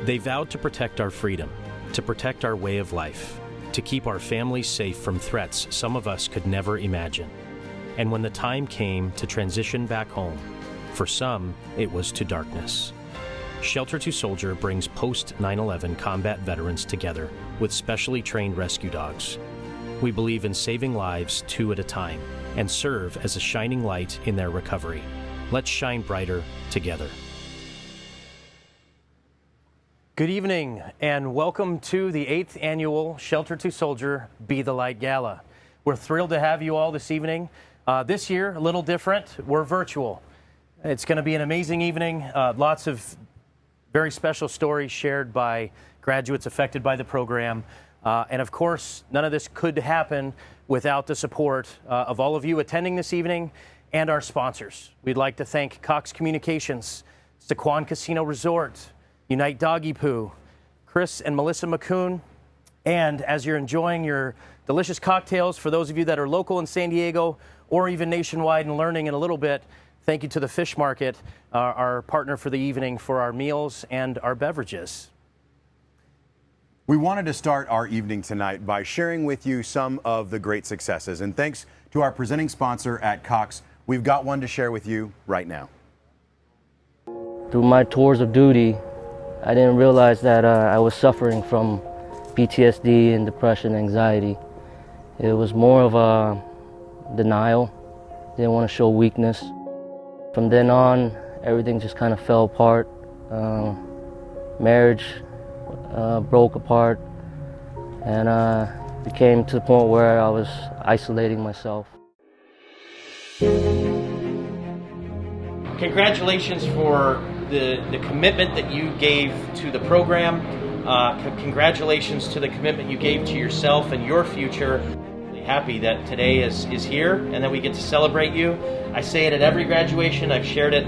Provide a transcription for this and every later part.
They vowed to protect our freedom, to protect our way of life, to keep our families safe from threats some of us could never imagine. And when the time came to transition back home, for some, it was to darkness. Shelter to Soldier brings post-9/11 combat veterans together with specially trained rescue dogs. We believe in saving lives 2 at a time and serve as a shining light in their recovery. Let's shine brighter together. Good evening and welcome to the 8th annual Shelter to Soldier Be the Light Gala. We're thrilled to have you all this evening. This year, a little different. We're virtual. It's going to be an amazing evening. Lots of very special stories shared by graduates affected by the program. And of course, none of this could happen without the support of all of you attending this evening and our sponsors. We'd like to thank Cox Communications, Sequan Casino Resort, Unite Doggy Poo, Chris and Melissa McCoon. And as you're enjoying your delicious cocktails, for those of you that are local in San Diego or even nationwide and learning in a little bit, thank you to the Fish Market, our partner for the evening, for our meals and our beverages. We wanted to start our evening tonight by sharing with you some of the great successes. And thanks to our presenting sponsor at Cox, we've got one to share with you right now. Through my tours of duty, I didn't realize that I was suffering from PTSD and depression, anxiety. It was more of a denial. Didn't want to show weakness. From then on, everything just kind of fell apart. Marriage broke apart, and became to the point where I was isolating myself. Congratulations for the commitment that you gave to the program. Congratulations to the commitment you gave to yourself and your future. Really happy that today is here and that we get to celebrate you. I say it at every graduation. I've shared it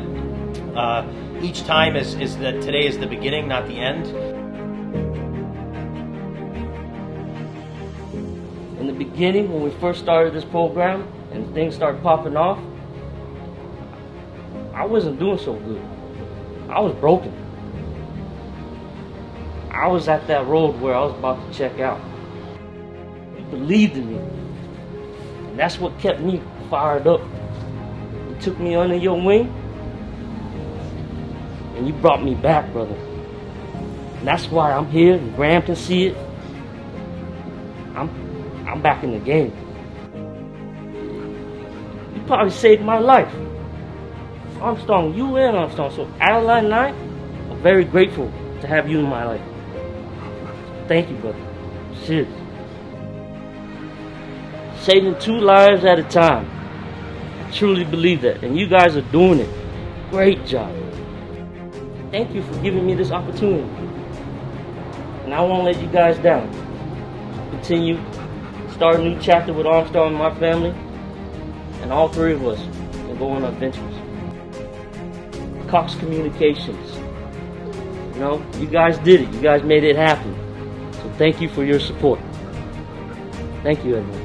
each time is that today is the beginning, not the end. In the beginning, when we first started this program and things started popping off, I wasn't doing so good. I was broken. I was at that road where I was about to check out. You believed in me. And that's what kept me fired up. You took me under your wing, and you brought me back, brother. And that's why I'm here, and Graham can see it. I'm back in the game. You probably saved my life. Armstrong, you and Armstrong. So Adeline and I are very grateful to have you in my life. Thank you, brother. Serious. Saving 2 lives at a time. I truly believe that. And you guys are doing it. Great job. Thank you for giving me this opportunity. And I won't let you guys down. Continue. Start a new chapter with Armstrong and my family. And all 3 of us will go on adventures. Cox Communications. You know, you guys did it. You guys made it happen. So thank you for your support. Thank you, everyone.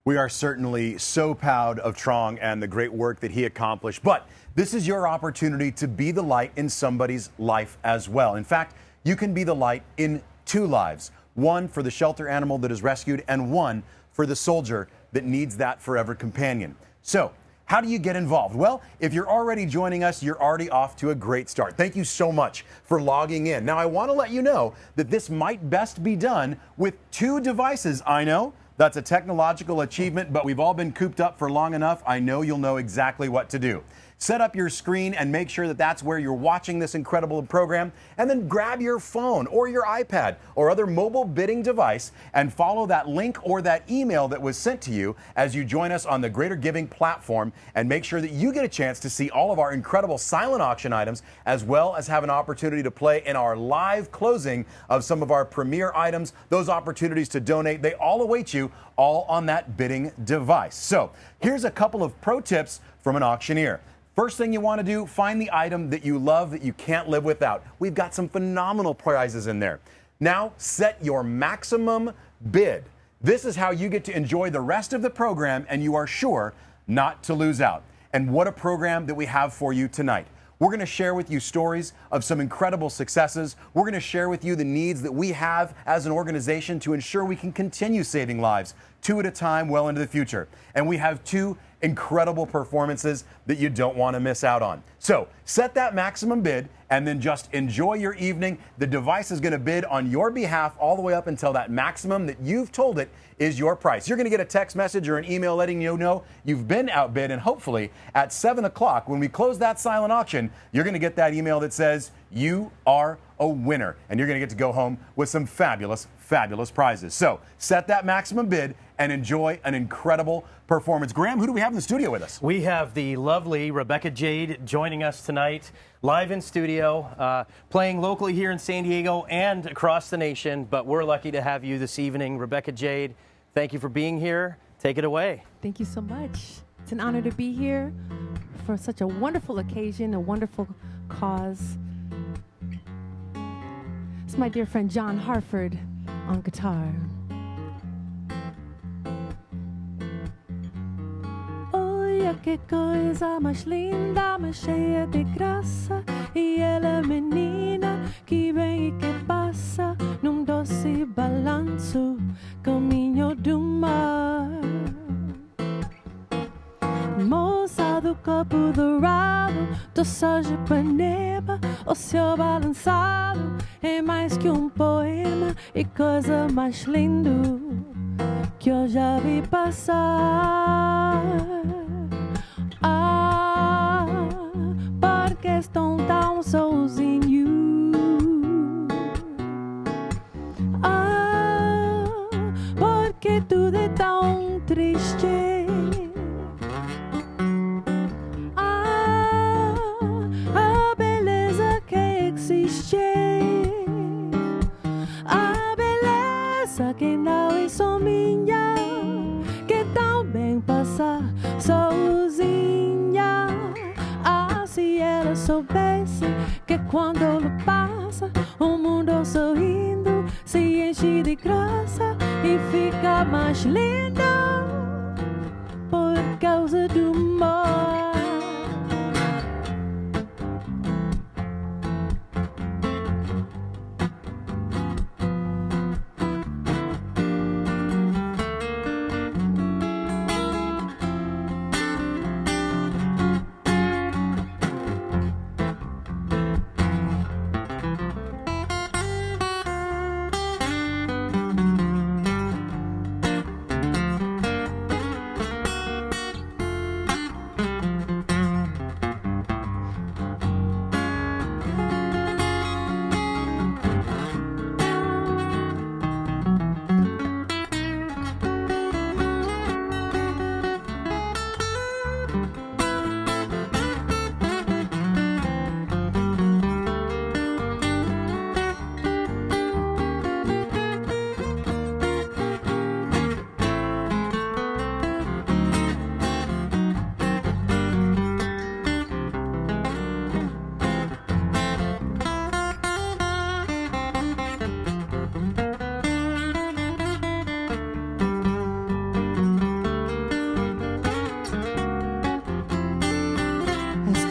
We are certainly so proud of Trong and the great work that he accomplished. But this is your opportunity to be the light in somebody's life as well. In fact, you can be the light in 2 lives. One for the shelter animal that is rescued, and one for the soldier that needs that forever companion. So, how do you get involved? Well, if you're already joining us, you're already off to a great start. Thank you so much for logging in. Now, I want to let you know that this might best be done with 2 devices. I know that's a technological achievement, but we've all been cooped up for long enough. I know you'll know exactly what to do. Set up your screen and make sure that that's where you're watching this incredible program, and then grab your phone or your iPad or other mobile bidding device and follow that link or that email that was sent to you as you join us on the Greater Giving platform, and make sure that you get a chance to see all of our incredible silent auction items, as well as have an opportunity to play in our live closing of some of our premier items. Those opportunities to donate, they all await you, all on that bidding device. So here's a couple of pro tips from an auctioneer. First thing you want to do, find the item that you love that you can't live without. We've got some phenomenal prizes in there. Now set your maximum bid. This is how you get to enjoy the rest of the program, and you are sure not to lose out. And what a program that we have for you tonight. We're going to share with you stories of some incredible successes. We're going to share with you the needs that we have as an organization to ensure we can continue saving lives, 2 at a time, well into the future. And we have 2 incredible performances that you don't want to miss out on. So set that maximum bid and then just enjoy your evening. The device is going to bid on your behalf all the way up until that maximum that you've told it is your price. You're going to get a text message or an email letting you know you've been outbid, and hopefully at 7 o'clock when we close that silent auction, you're going to get that email that says you are a winner, and you're going to get to go home with some fabulous, fabulous prizes. So set that maximum bid and enjoy an incredible performance. Graham, who do we have in the studio with us? We have the lovely Rebecca Jade joining us tonight, live in studio, playing locally here in San Diego and across the nation, but we're lucky to have you this evening. Rebecca Jade, thank you for being here. Take it away. Thank you so much. It's an honor to be here for such a wonderful occasion, a wonderful cause. It's my dear friend John Harford on guitar. Olha que coisa mais linda, mais cheia de graça. E ela é menina que vem e que passa num doce balanço, caminho do mar. Moça do corpo dourado, do sol de Ipanema, o seu balançado é mais que um poema e coisa mais lindo que eu já vi passar. Ah, porque estão tão sozinhos. Ah, porque tudo é tão triste. Que não é só minha, que tão bem passa sozinha. Ah, se ela soubesse que quando ela passa, o mundo sorrindo se enche de graça e fica mais lindo por causa do amor.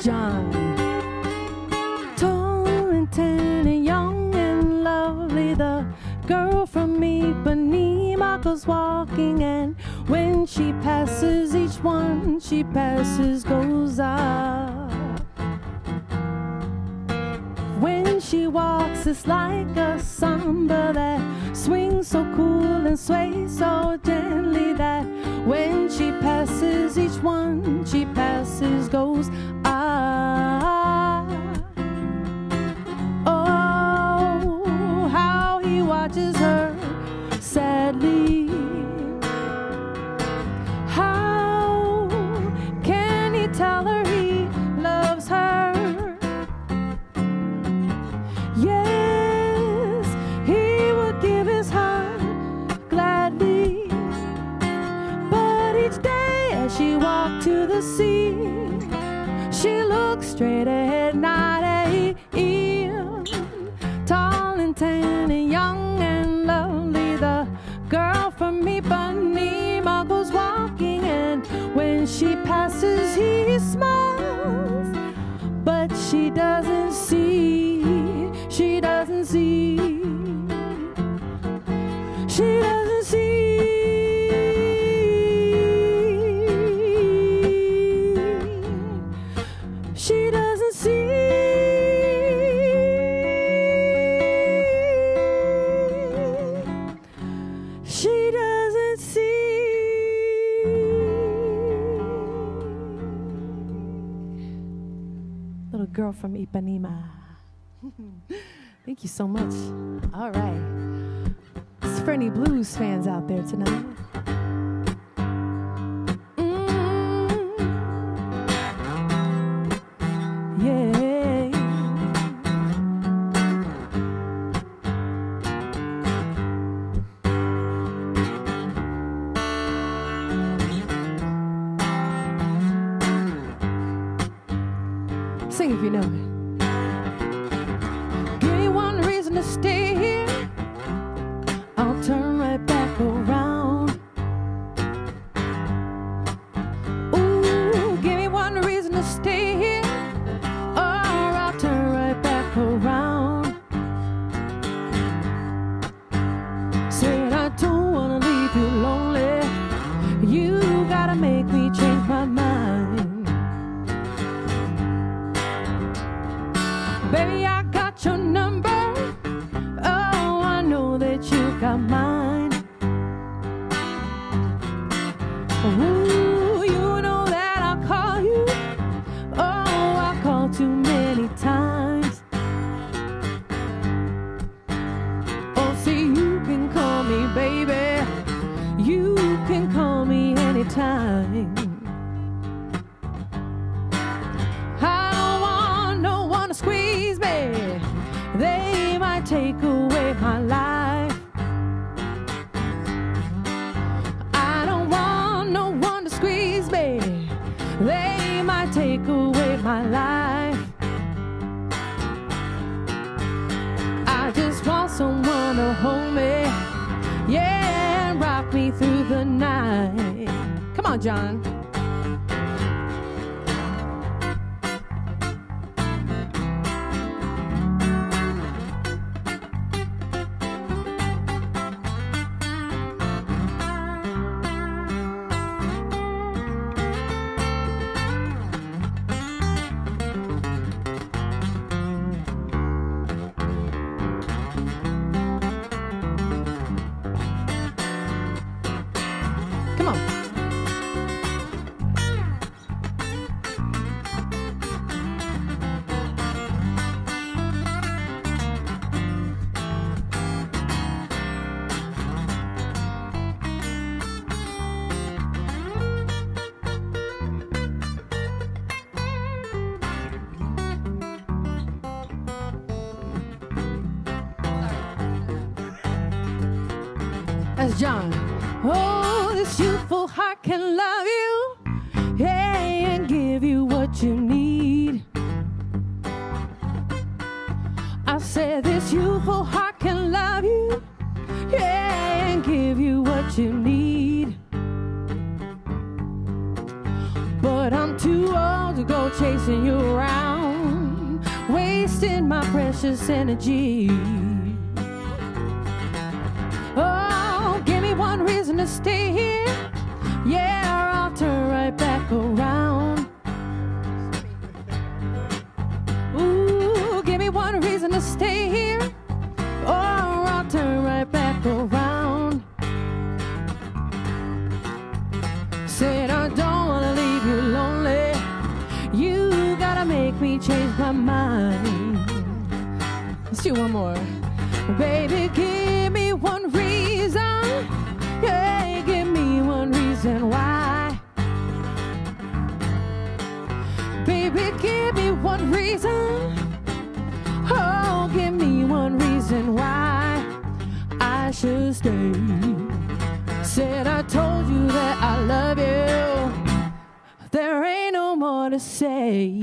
John, tall and tan and young and lovely, the girl from Ipanema goes walking, and when she passes, each one she passes goes up. When she walks, it's like a samba that swings so cool and sways so gently that when she passes, each one she passes goes ah. Oh, how he watches her sadly. How can he tell her he loves her? Yes, he would give his heart gladly. But each day as she walked to the sea, she looked straight ahead, not at him. Tall and tan and young and She doesn't see. She doesn't see. She doesn't see. Little girl from Ipanema. Thank you so much. All right. It's for any blues fans out there tonight. Yeah. Sing if you know it. Give me one reason to stay here. I'll turn right back around. Ooh, give me one reason to stay here, or I'll turn right back around. Said I don't wanna leave you lonely. You gotta make me change my mind. Baby, I got your number. Oh, I know that you got mine. Ooh, you know that I'll call you. Oh, I call too many times. Oh, see, you can call me baby. You can call me anytime. I don't want no one to squeeze me. They might take away my life. I don't want no one to squeeze me. They might take away my life. I just want someone to hold me, yeah, and rock me through the night. Come on, John. Come on. That's John. Oh, this youthful heart can love you, hey, and give you what you need. I said this youthful heart can love you, yeah, and give you what you need. But I'm too old to go chasing you around, wasting my precious energy. Oh, give me one reason to stay here, yeah, or I'll turn right back around. Ooh, give me one reason to stay here, or I'll turn right back around. Said I don't wanna leave you lonely. You gotta make me change my mind. Let's do one more. Baby, give me one reason. Yeah, give me one reason why. Baby, give me one reason. Oh, give me one reason why I should stay. Said I told you that I love you. There ain't no more to say.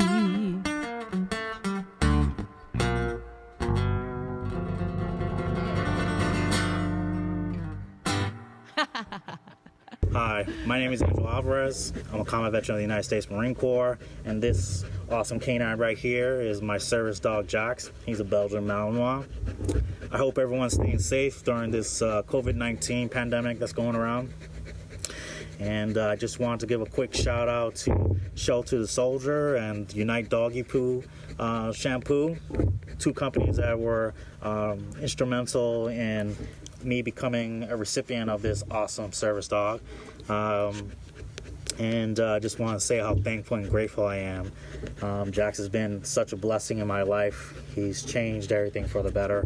Hi, my name is Angel Alvarez. I'm a combat veteran of the United States Marine Corps, and this awesome canine right here is my service dog, Jax. He's a Belgian Malinois. I hope everyone's staying safe during this COVID-19 pandemic that's going around. And I just wanted to give a quick shout out to Shelter the Soldier and Unite Doggy Poo Shampoo, two companies that were instrumental in me becoming a recipient of this awesome service dog. And I just want to say how thankful and grateful I am. Jax has been such a blessing in my life. He's changed everything for the better.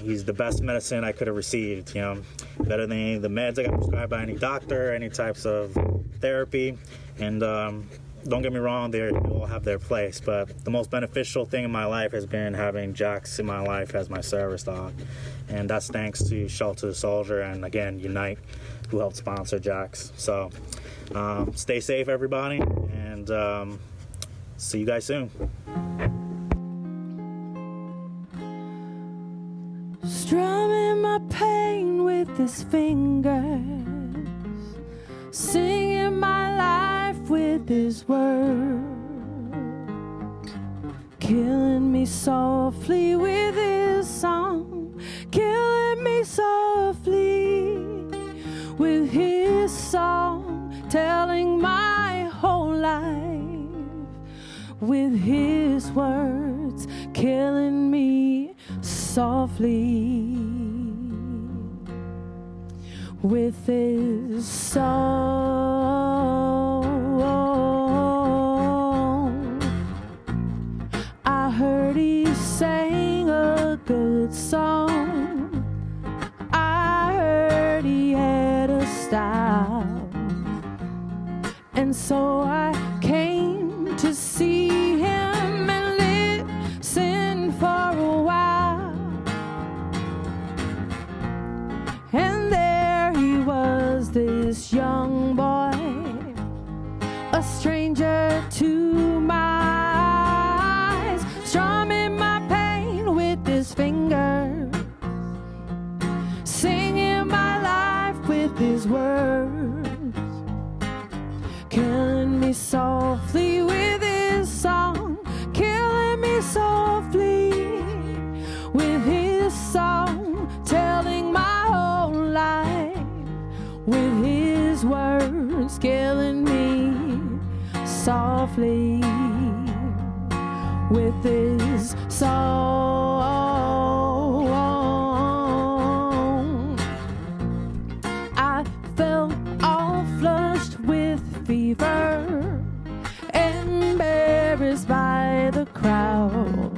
He's the best medicine I could have received, better than any of the meds I got prescribed by any doctor, any types of therapy. And don't get me wrong, they all have their place, but the most beneficial thing in my life has been having Jax in my life as my service dog. And that's thanks to Shelter the Soldier and, again, Unite, who helped sponsor Jax. So stay safe, everybody, and see you guys soon. Strumming my pain with his fingers, singing my life with his words, killing me softly with his song, killing me softly with his song, telling my whole life with his words, killing me softly with his song. I heard he sang a good song. I heard he had a style, and so I came to see him and listen for a while. And there he was, this young boy, a stranger to my eyes, strumming my pain with his fingers, singing my life with his words, killing me softly with his song, killing me softly with his song, telling my whole life with his words, killing me softly with his song. I felt all flushed with fever, embarrassed by the crowd.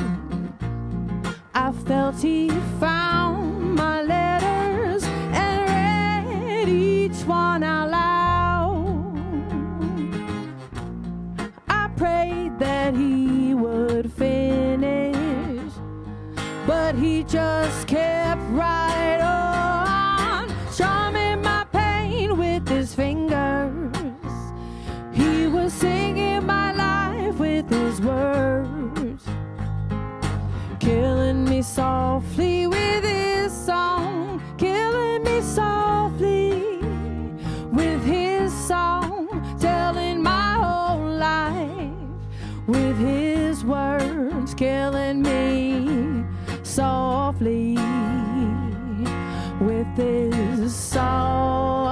I felt he found my letters and read each one out loud. I prayed that he would finish, but he just kept right on, strumming my pain with his fingers. He was singing my life with his words, killing me softly with his song, killing me softly with his song, telling my whole life with his words, killing me softly with his song.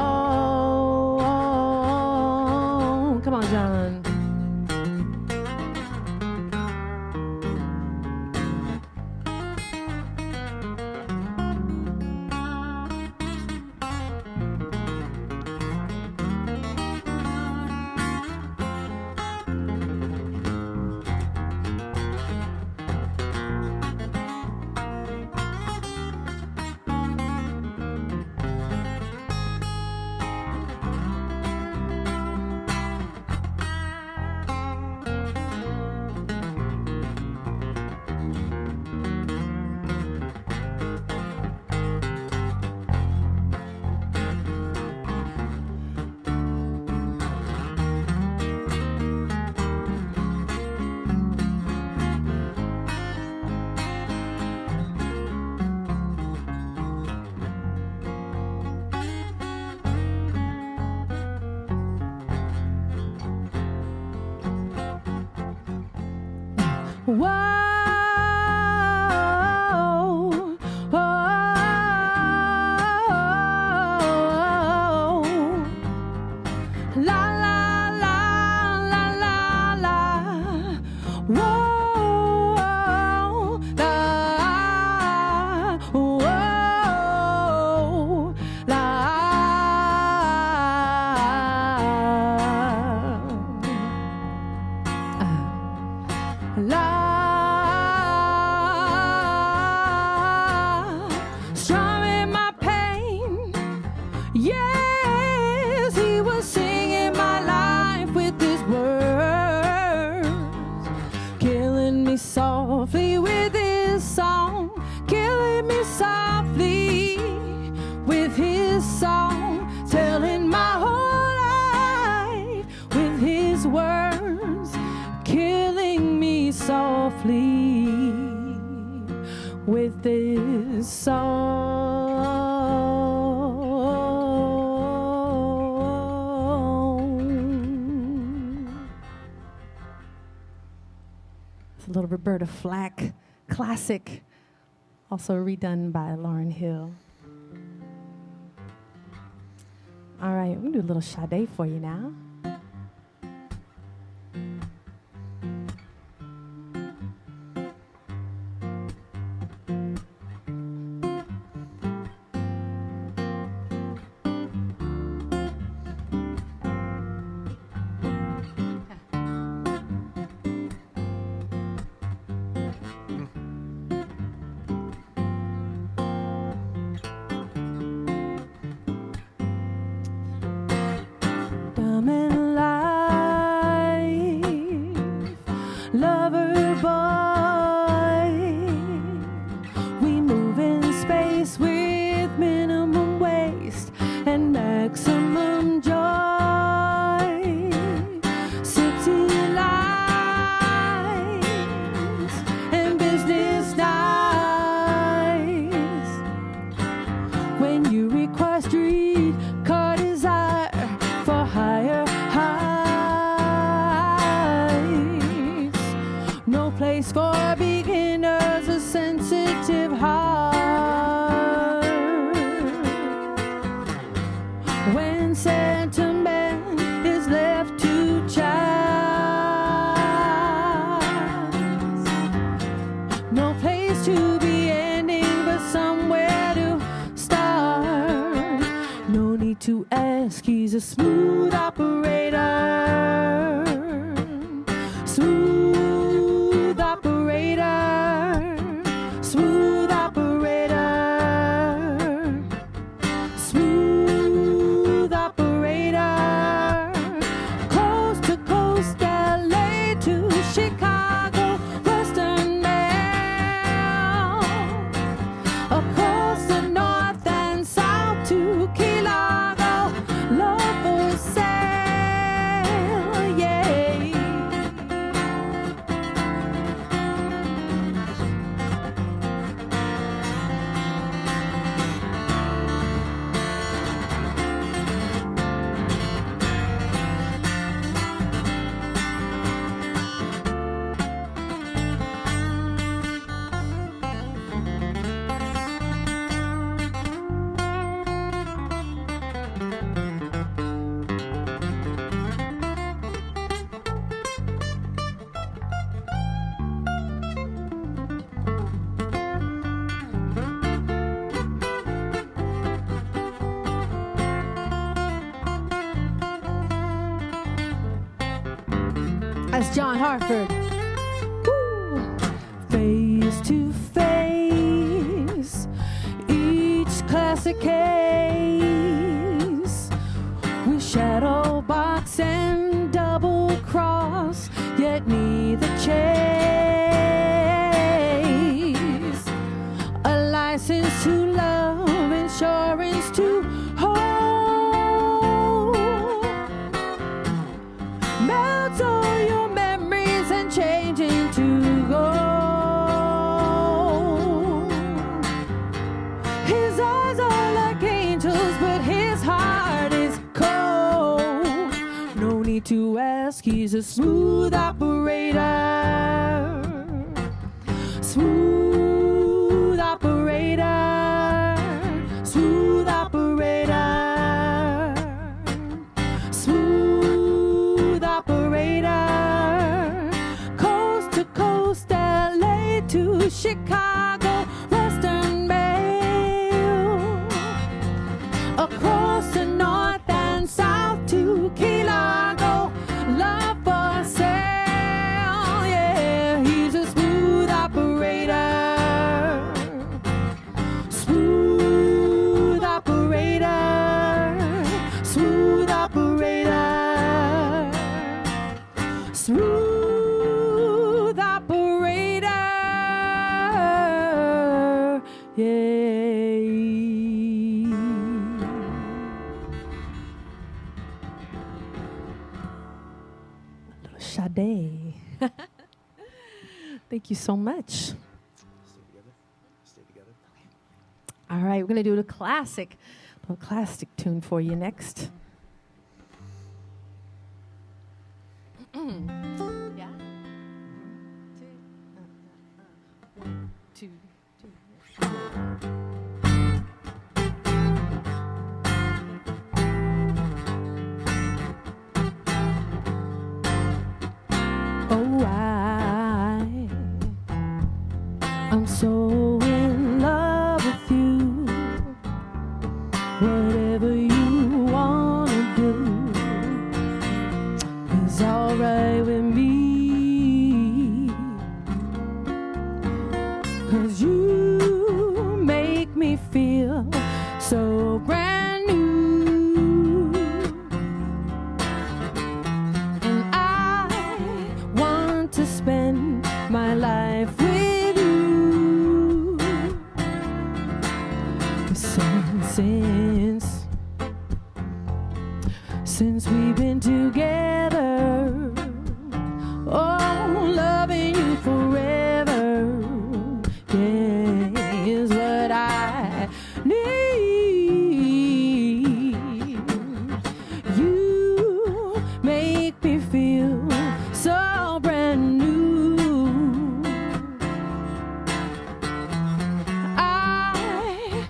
Come on, John. Whoa, complete with this song. It's a little Roberta Flack classic, also redone by Lauryn Hill. All right, we're gonna do a little Sade for you now. Diamond life, lover boy. We move in space with minimum waste and maximum joy. City lights and business nights. When you require street car desire for higher heights, no place for beginners, a sensitive heart. When sentiment is left to chance, no place to be ending but somewhere to start. No need to ask, he's a smooth operator. Smooth operator. Smooth operator. Smooth operator. Coast to coast, LA to Chicago, Western Mail. Across the north and south to Key Largo, love for sale, yeah. That's John Hartford. Woo. Face to face, each classic case, with shadow box and double cross, yet neither chase. A license to love, insurance to hold. Melts all your memories and change into gold. His eyes are like angels, but his heart is cold. No need to ask, he's a smooth operator. Smooth operator. Smooth operator. Smooth operator. Coast to coast, LA to Chicago, Western Mail. Across the north and south to Key Largo, love for sale, yeah. He's a smooth operator. Smooth operator. Smooth operator. Smooth operator. Yeah. Little Sade. Thank you so much. All right, we're going to do a little classic tune for you next. Yeah. 1, 2, 3. Oh, I'm so in love with you. Whatever you wanna do is alright with me. 'Cause you make me feel so brand new. And I want to spend my life with you. Since we've been together, oh, loving you forever, yeah, is what I need. You make me feel so brand new. I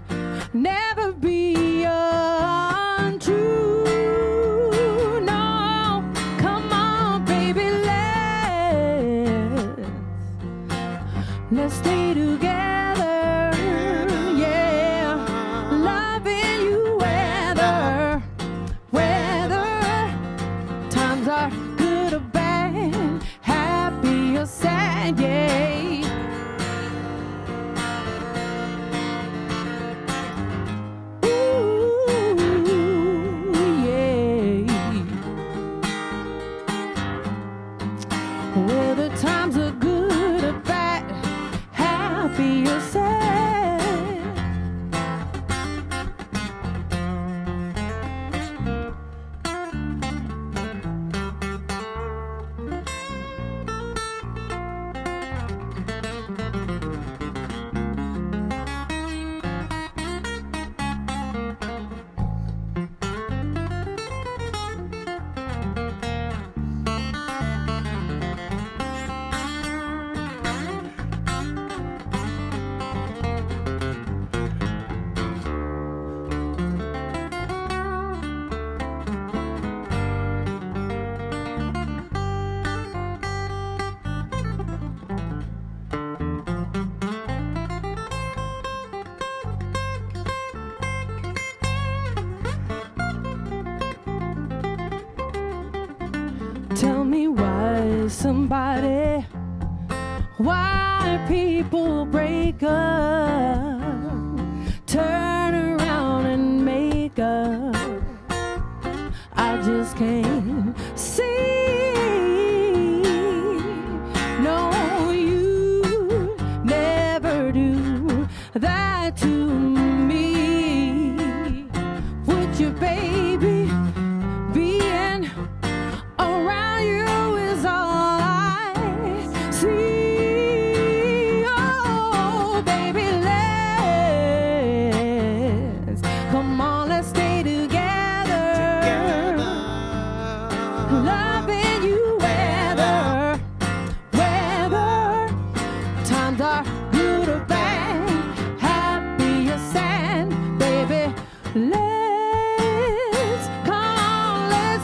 never be untrue. No, come on, baby, let's stay together. Yeah, loving you whether times are good or bad, happy or sad, yeah. Whether times are good or bad, happy or sad. Tell me why people break up, turn around and make up. I just can't see. No, you never do that to me. Would you, baby, being around you is all I see. Oh, baby, come on, let's stay together. Loving you whether times are good or bad, happy or sad, baby, let's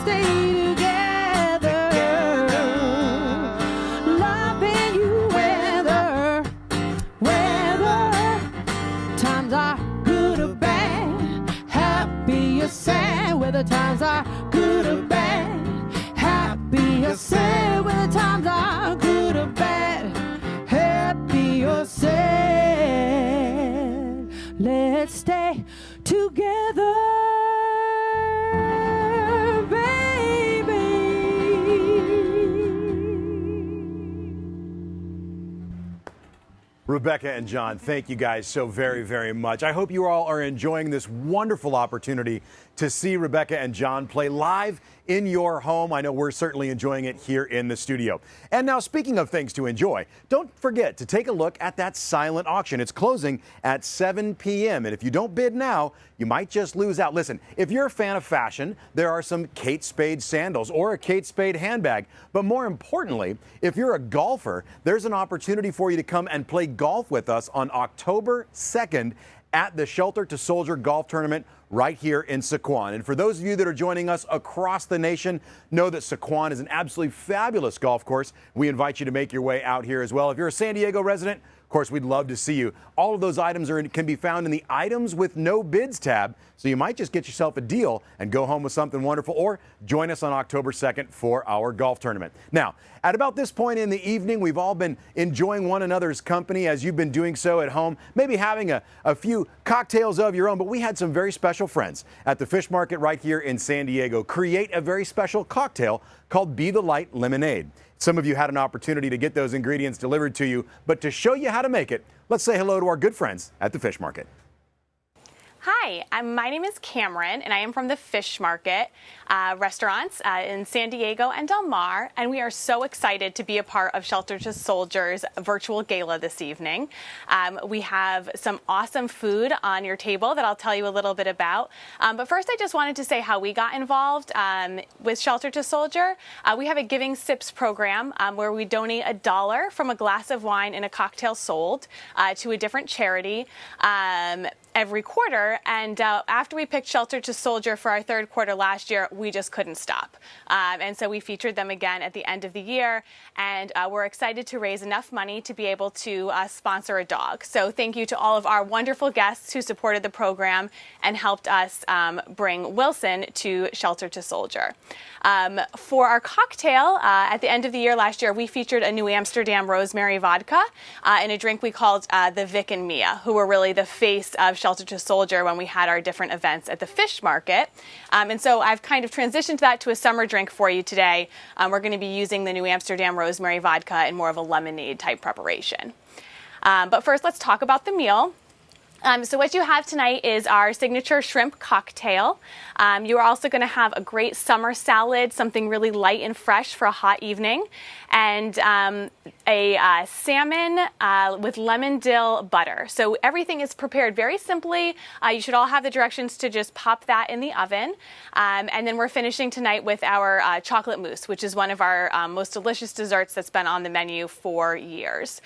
stay together. Loving you whether times are good or bad, happy or sad, whether times are good or bad, happy or sad, whether times are good or bad, happy or sad. Let's stay together. Rebecca and John, thank you guys so very, very much. I hope you all are enjoying this wonderful opportunity to see Rebecca and John play live in your home. I know we're certainly enjoying it here in the studio. And now, speaking of things to enjoy, don't forget to take a look at that silent auction. It's closing at 7 p.m. And if you don't bid now, you might just lose out. Listen, if you're a fan of fashion, there are some Kate Spade sandals or a Kate Spade handbag. But more importantly, if you're a golfer, there's an opportunity for you to come and play golf with us on October 2nd at the Shelter to Soldier Golf Tournament right here in Sequan. And for those of you that are joining us across the nation, know that Sequan is an absolutely fabulous golf course. We invite you to make your way out here as well. If you're a San Diego resident, of course, we'd love to see you. All of those items can be found in the Items with No Bids tab, so you might just get yourself a deal and go home with something wonderful, or join us on October 2nd for our golf tournament. Now, at about this point in the evening, we've all been enjoying one another's company as you've been doing so at home, maybe having a few cocktails of your own, but we had some very special friends at the Fish Market right here in San Diego create a very special cocktail called Be the Light Lemonade. Some of you had an opportunity to get those ingredients delivered to you, but to show you how to make it, let's say hello to our good friends at the Fish Market. Hi, my name is Cameron, and I am from the Fish Market restaurants in San Diego and Del Mar, and we are so excited to be a part of Shelter to Soldier's virtual gala this evening. We have some awesome food on your table that I'll tell you a little bit about. But first, I just wanted to say how we got involved with Shelter to Soldier. We have a Giving Sips program where we donate $1 from a glass of wine and a cocktail sold to a different charity every quarter, and after we picked Shelter to Soldier for our third quarter last year, we just couldn't stop. And so we featured them again at the end of the year, and we're excited to raise enough money to be able to sponsor a dog. So thank you to all of our wonderful guests who supported the program and helped us bring Wilson to Shelter to Soldier. For our cocktail, at the end of the year last year, we featured a New Amsterdam rosemary vodka in a drink we called the Vic and Mia, who were really the face of Shelter to Soldier when we had our different events at the Fish Market. And so I've kind of transitioned that to a summer drink for you today. We're going to be using the New Amsterdam rosemary vodka in more of a lemonade type preparation. But first, let's talk about the meal. So what you have tonight is our signature shrimp cocktail. You are also going to have a great summer salad, something really light and fresh for a hot evening, and a salmon with lemon dill butter. So everything is prepared very simply. You should all have the directions to just pop that in the oven. And then we're finishing tonight with our chocolate mousse, which is one of our most delicious desserts that's been on the menu for years.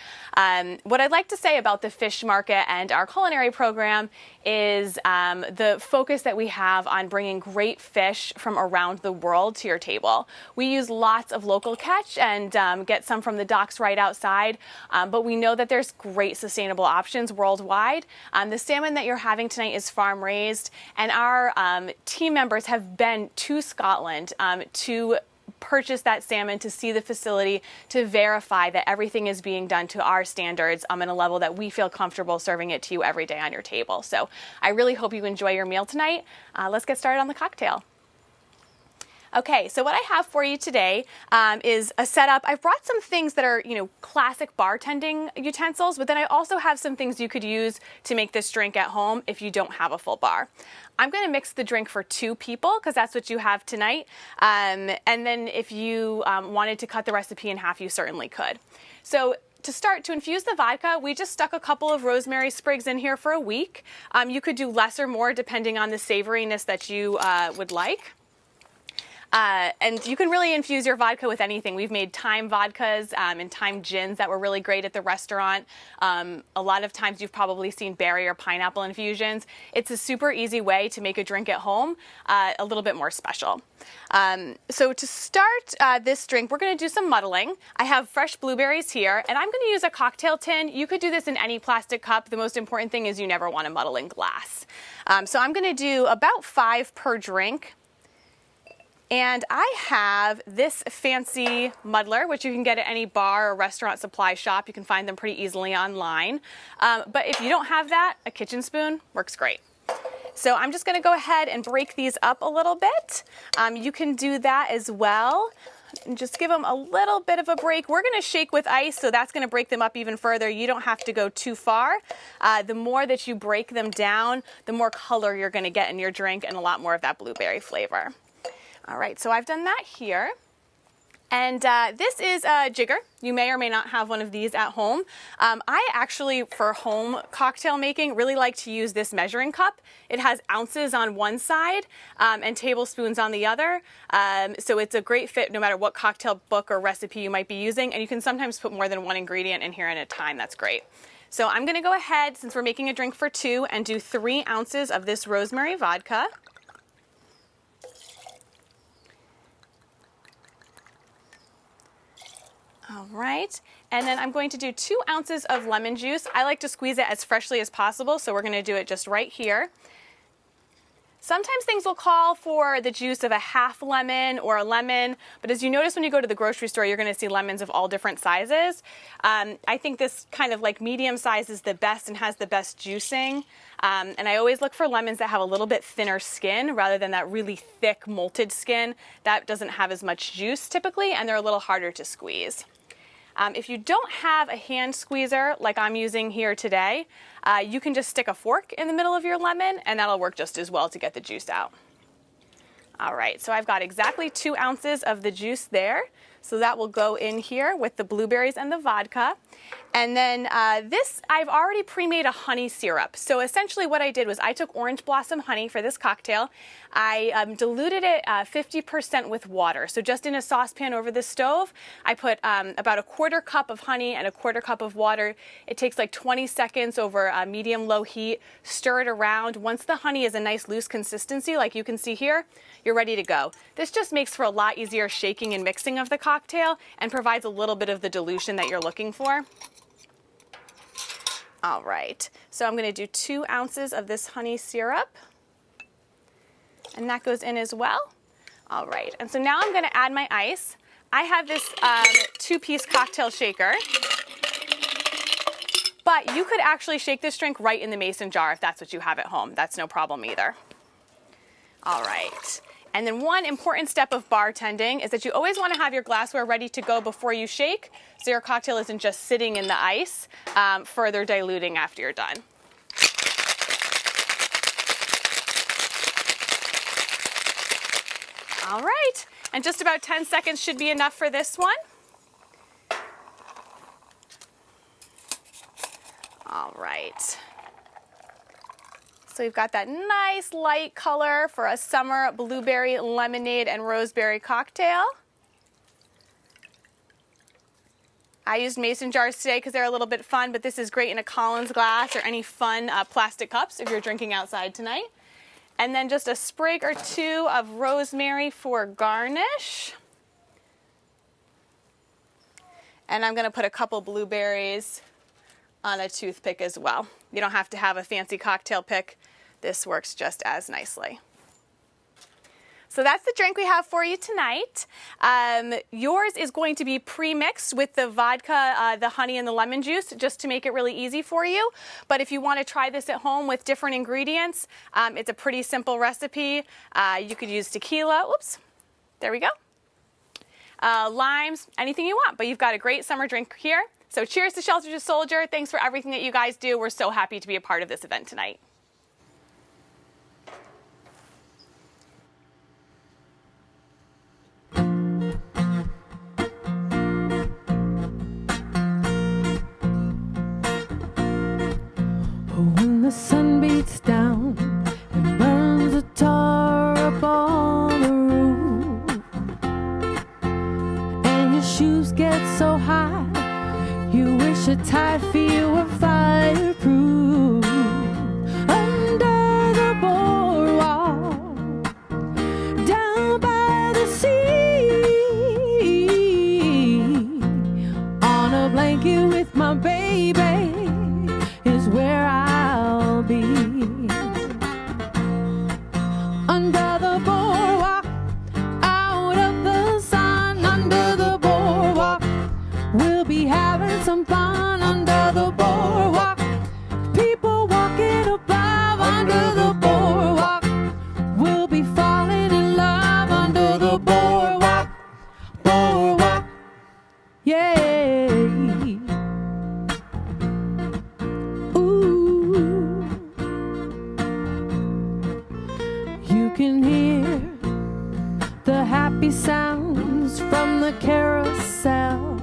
What I'd like to say about the Fish Market and our culinary program is the focus that we have on bringing great fish from around the world to your table. We use lots of local catch and get some from the docks right outside, but we know that there's great sustainable options worldwide. The salmon that you're having tonight is farm raised, and our team members have been to Scotland to purchase that salmon, to see the facility, to verify that everything is being done to our standards at a level that we feel comfortable serving it to you every day on your table. So I really hope you enjoy your meal tonight. Let's get started on the cocktail. Okay, so what I have for you today is a setup. I've brought some things that are, classic bartending utensils, but then I also have some things you could use to make this drink at home if you don't have a full bar. I'm going to mix the drink for 2 people because that's what you have tonight. And then if you wanted to cut the recipe in half, you certainly could. So to start, to infuse the vodka, we just stuck a couple of rosemary sprigs in here for a week. You could do less or more depending on the savoriness that you would like. And you can really infuse your vodka with anything. We've made thyme vodkas and thyme gins that were really great at the restaurant. A lot of times you've probably seen berry or pineapple infusions. It's a super easy way to make a drink at home a little bit more special. So to start this drink, we're going to do some muddling. I have fresh blueberries here, and I'm going to use a cocktail tin. You could do this in any plastic cup. The most important thing is you never want to muddle in glass. So I'm going to do about 5 per drink. And I have this fancy muddler, which you can get at any bar or restaurant supply shop. You can find them pretty easily online. But if you don't have that, a kitchen spoon works great. So I'm just going to go ahead and break these up a little bit. You can do that as well. and just give them a little bit of a break. We're going to shake with ice, so that's going to break them up even further. You don't have to go too far. The more that you break them down, the more color you're going to get in your drink and a lot more of that blueberry flavor. All right, so I've done that here. And this is a jigger. You may or may not have one of these at home. I actually, for home cocktail making, really like to use this measuring cup. It has ounces on one side and tablespoons on the other. So it's a great fit no matter what cocktail book or recipe you might be using. And you can sometimes put more than one ingredient in here at a time. That's great. So I'm going to go ahead, since we're making a drink for two, and do 3 ounces of this rosemary vodka. All right, and then I'm going to do 2 ounces of lemon juice. I like to squeeze it as freshly as possible, so we're going to do it just right here. Sometimes things will call for the juice of a half lemon or a lemon, but as you notice when you go to the grocery store, you're going to see lemons of all different sizes. I think this kind of like medium size is the best and has the best juicing. And I always look for lemons that have a little bit thinner skin rather than that really thick malted skin. That doesn't have as much juice typically, and they're a little harder to squeeze. If you don't have a hand squeezer like I'm using here today, you can just stick a fork in the middle of your lemon and that'll work just as well to get the juice out. All right, so I've got exactly 2 ounces of the juice there. So that will go in here with the blueberries and the vodka. And then this, I've already pre-made a honey syrup. So essentially what I did was I took orange blossom honey for this cocktail. I diluted it 50% with water. So just in a saucepan over the stove, I put about a 1/4 cup of honey and a 1/4 cup of water. It takes like 20 seconds over medium-low heat. Stir it around. Once the honey is a nice loose consistency, like you can see here, you're ready to go. This just makes for a lot easier shaking and mixing of the cocktail and provides a little bit of the dilution that you're looking for. All right, so I'm going to do 2 ounces of this honey syrup, and that goes in as well. All right, and so now I'm going to add my ice. I have this 2-piece cocktail shaker, but you could actually shake this drink right in the mason jar if that's what you have at home. That's no problem either. All right. And then one important step of bartending is that you always want to have your glassware ready to go before you shake, so your cocktail isn't just sitting in the ice, further diluting after you're done. All right, and just about 10 seconds should be enough for this one. All right. So we've got that nice light color for a summer blueberry lemonade and roseberry cocktail. I used mason jars today because they're a little bit fun, but this is great in a Collins glass or any fun plastic cups if you're drinking outside tonight. And then just a sprig or 2 of rosemary for garnish. And I'm going to put a couple blueberries on a toothpick as well. You don't have to have a fancy cocktail pick. This works just as nicely. So that's the drink we have for you tonight. Yours is going to be pre-mixed with the vodka, the honey, and the lemon juice, just to make it really easy for you. But if you want to try this at home with different ingredients, it's a pretty simple recipe. You could use tequila. Oops, there we go. Limes, anything you want. But you've got a great summer drink here. So cheers to Shelter to Soldier. Thanks for everything that you guys do. We're so happy to be a part of this event tonight. When the sun beats down and burns a tar up on the roof, and your shoes get so high you wish your tight feet were fireproof. Under the boardwalk, down by the sea, on a blanket with my baby is where I'll be. Under the boardwalk, out of the sun. Under the boardwalk, we'll be having some fun. Under the boardwalk, people walking above. Under the boardwalk, we'll be falling in love. Under the boardwalk, boardwalk. can hear the happy sounds from the carousel.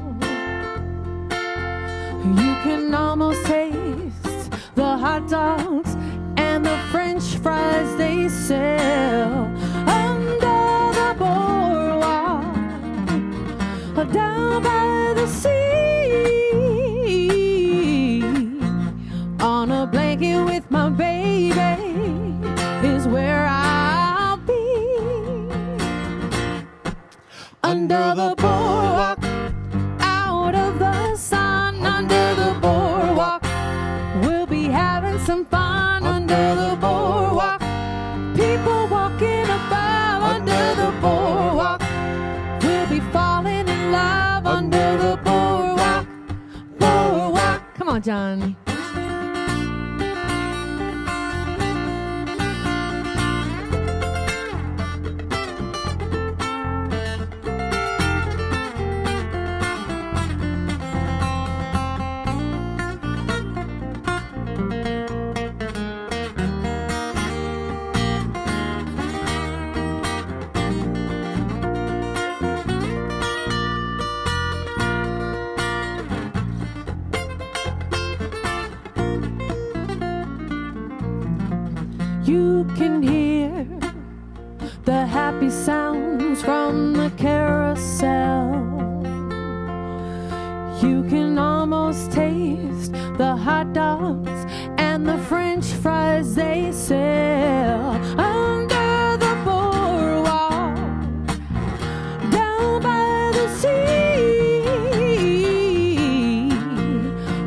You can almost taste the hot dogs and the French fries they sell under the boardwalk, down by the sea. On a blanket with my baby is where I'll be. Under the boardwalk, out of the sun. Under the boardwalk, we'll be having some fun. Under the boardwalk, people walking above. Under the boardwalk, we'll be falling in love. Under the boardwalk, boardwalk. Come on, John. You can hear the happy sounds from the carousel. You can almost taste the hot dogs and the French fries they sell under the boardwalk, down by the sea.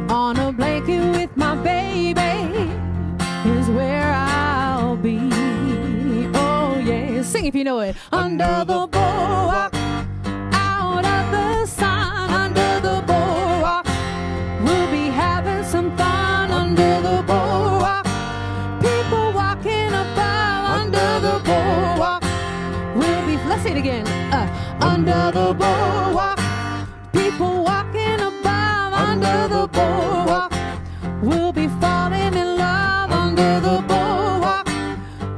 On a blanket with my baby is where I'll be. Oh yeah, sing if you know it. Under the boardwalk, out of the sun. Under the boardwalk, we'll be having some fun. Under the boardwalk, people walking above. Under the boardwalk, we'll be, let's say it again. Under the boardwalk, people walking above. Under the boardwalk, we'll be falling in love. Under the boardwalk,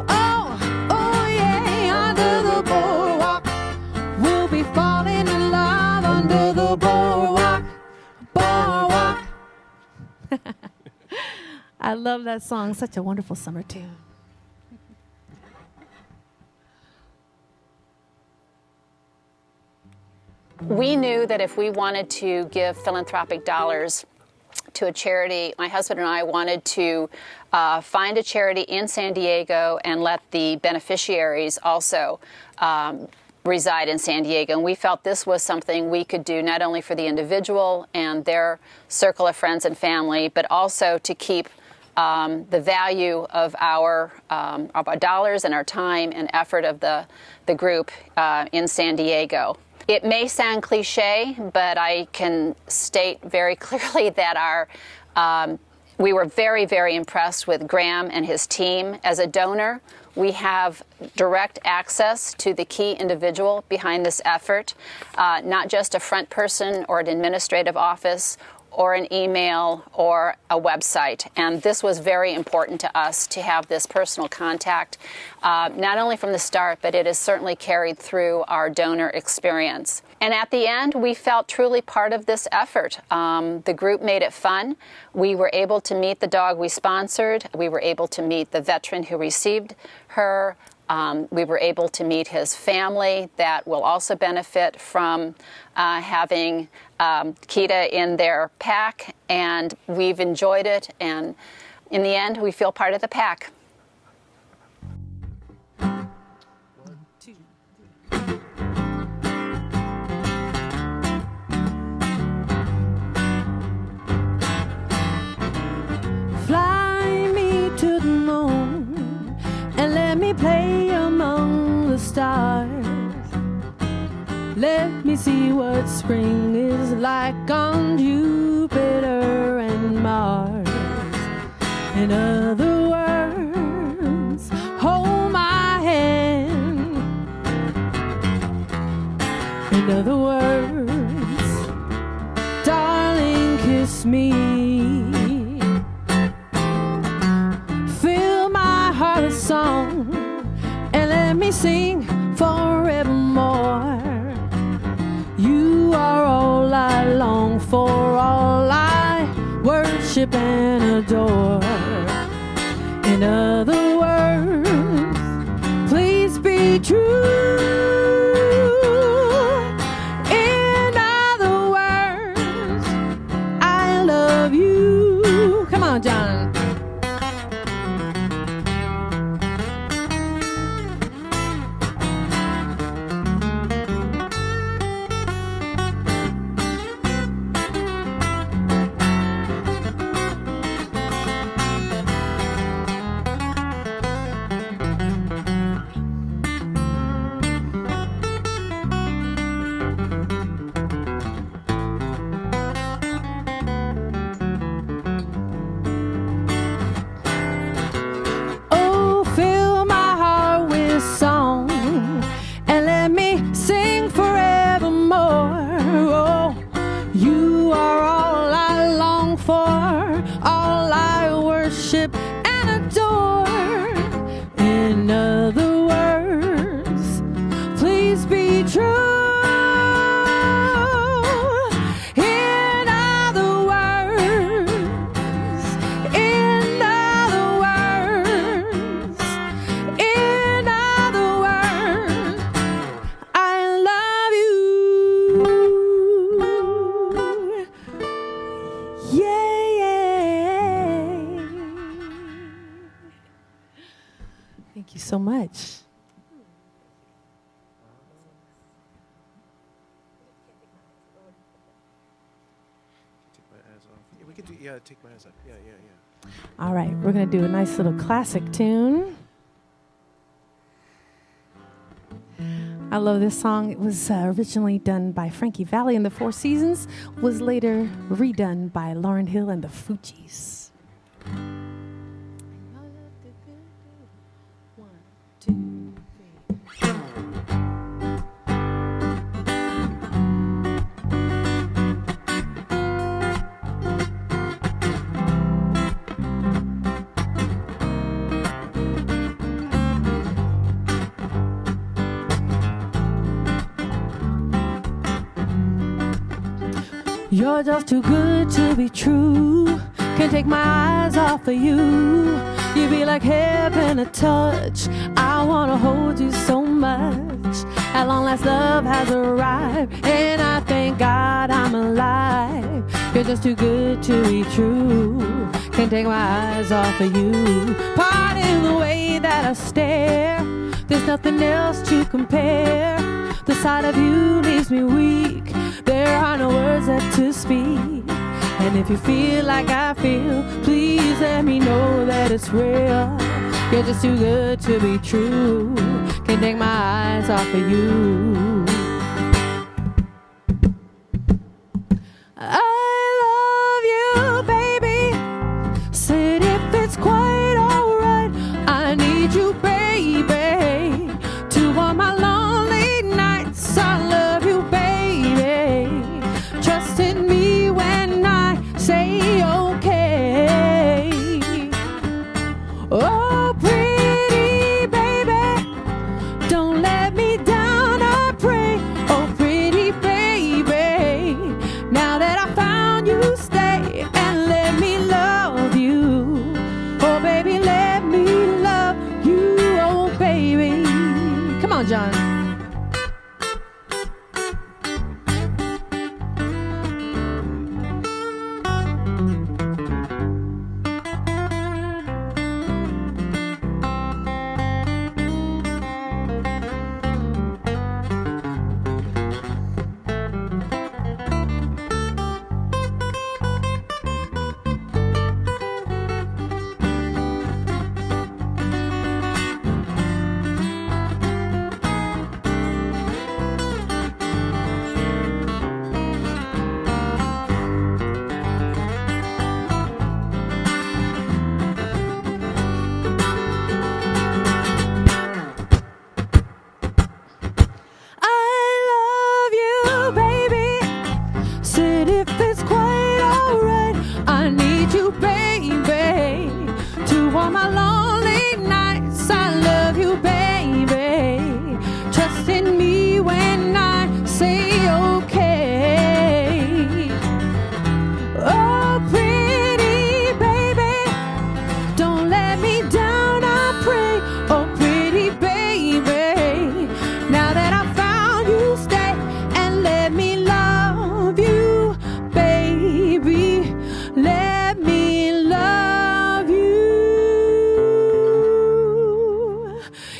oh, oh yeah, under the boardwalk, we'll be falling in love. Under the boardwalk, boardwalk. I love that song, such a wonderful summer tune. We knew that if we wanted to give philanthropic dollars to a charity, my husband and I wanted to find a charity in San Diego and let the beneficiaries also reside in San Diego. And we felt this was something we could do not only for the individual and their circle of friends and family, but also to keep the value of our dollars and our time and effort of the group in San Diego. It may sound cliche, but I can state very clearly that we were very, very impressed with Graham and his team. As a donor, we have direct access to the key individual behind this effort, not just a front person or an administrative office or an email or a website. And this was very important to us to have this personal contact, not only from the start, but it is certainly carried through our donor experience. And at the end, we felt truly part of this effort. The group made it fun. We were able to meet the dog we sponsored. We were able to meet the veteran who received her. We were able to meet his family that will also benefit from having Kita in their pack, and we've enjoyed it, and in the end, we feel part of the pack. Fly me to the moon and let me play among the stars. Let me see what spring is like on Jupiter and Mars. In other words, hold my hand. In other words, darling, kiss me. Fill my heart with song and let let me sing forevermore. You are all I long for, all I worship and adore. In other words, please be true. In other words, I love you. Come on, John. Oh, fill my heart with song and let me sing forevermore. Oh, you are all I long for, all I worship and adore. In other words, please be true. In other words, in other words, in other words, I love you. Yeah. Thank you so much. Take my eyes off. Yeah, we can do. Yeah, take my eyes off. Yeah. All right, we're going to do a nice little classic tune. I love this song. It was originally done by Frankie Valli and the Four Seasons, was later redone by Lauryn Hill and the Fugees. 1, 2, 3. You're just too good to be true. Can't take my eyes off of you. You be like heaven to touch. I wanna hold you so much. At long last love has arrived, and I thank God I'm alive. You're just too good to be true. Can't take my eyes off of you. Pardon the way that I stare. There's nothing else to compare. The sight of you leaves me weak. There are no words left to speak. And if you feel like I feel, please let me know that it's real. You're just too good to be true. Can't take my eyes off of you. I love you, baby. Said if it's quite alright, I need you, baby, to warm my lonely nights. I love you, baby. Trust in me when I say okay. Oh, pretty baby, don't let me down, I pray. Oh, pretty baby, now that I found you, stay and let me love you. Oh, baby, let me love you. Oh, baby. Come on, John.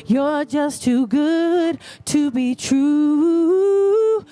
You're just too good to be true.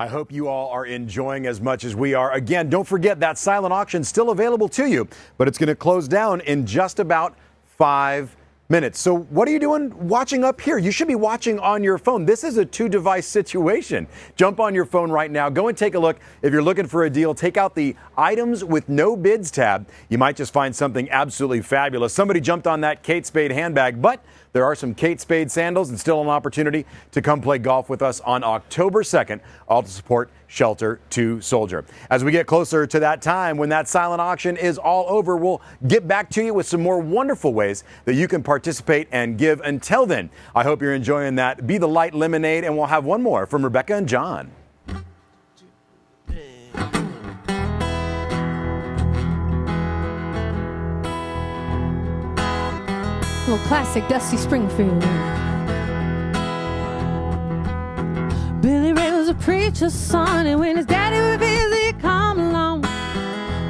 I hope you all are enjoying as much as we are. Again, don't forget that silent auction is still available to you, but it's going to close down in just about 5 minutes. So what are you doing watching up here? You should be watching on your phone. This is a 2-device situation. Jump on your phone right now. Go and take a look. If you're looking for a deal, take out the items with no bids tab. You might just find something absolutely fabulous. Somebody jumped on that Kate Spade handbag, but there are some Kate Spade sandals and still an opportunity to come play golf with us on October 2nd, all to support Shelter to Soldier. As we get closer to that time when that silent auction is all over, we'll get back to you with some more wonderful ways that you can participate and give. Until then, I hope you're enjoying that Be the Light lemonade, and we'll have one more from Rebecca and John. Little classic Dusty Springfield. Billy Ray was a preacher's son, and when his daddy would visit, he'd come along.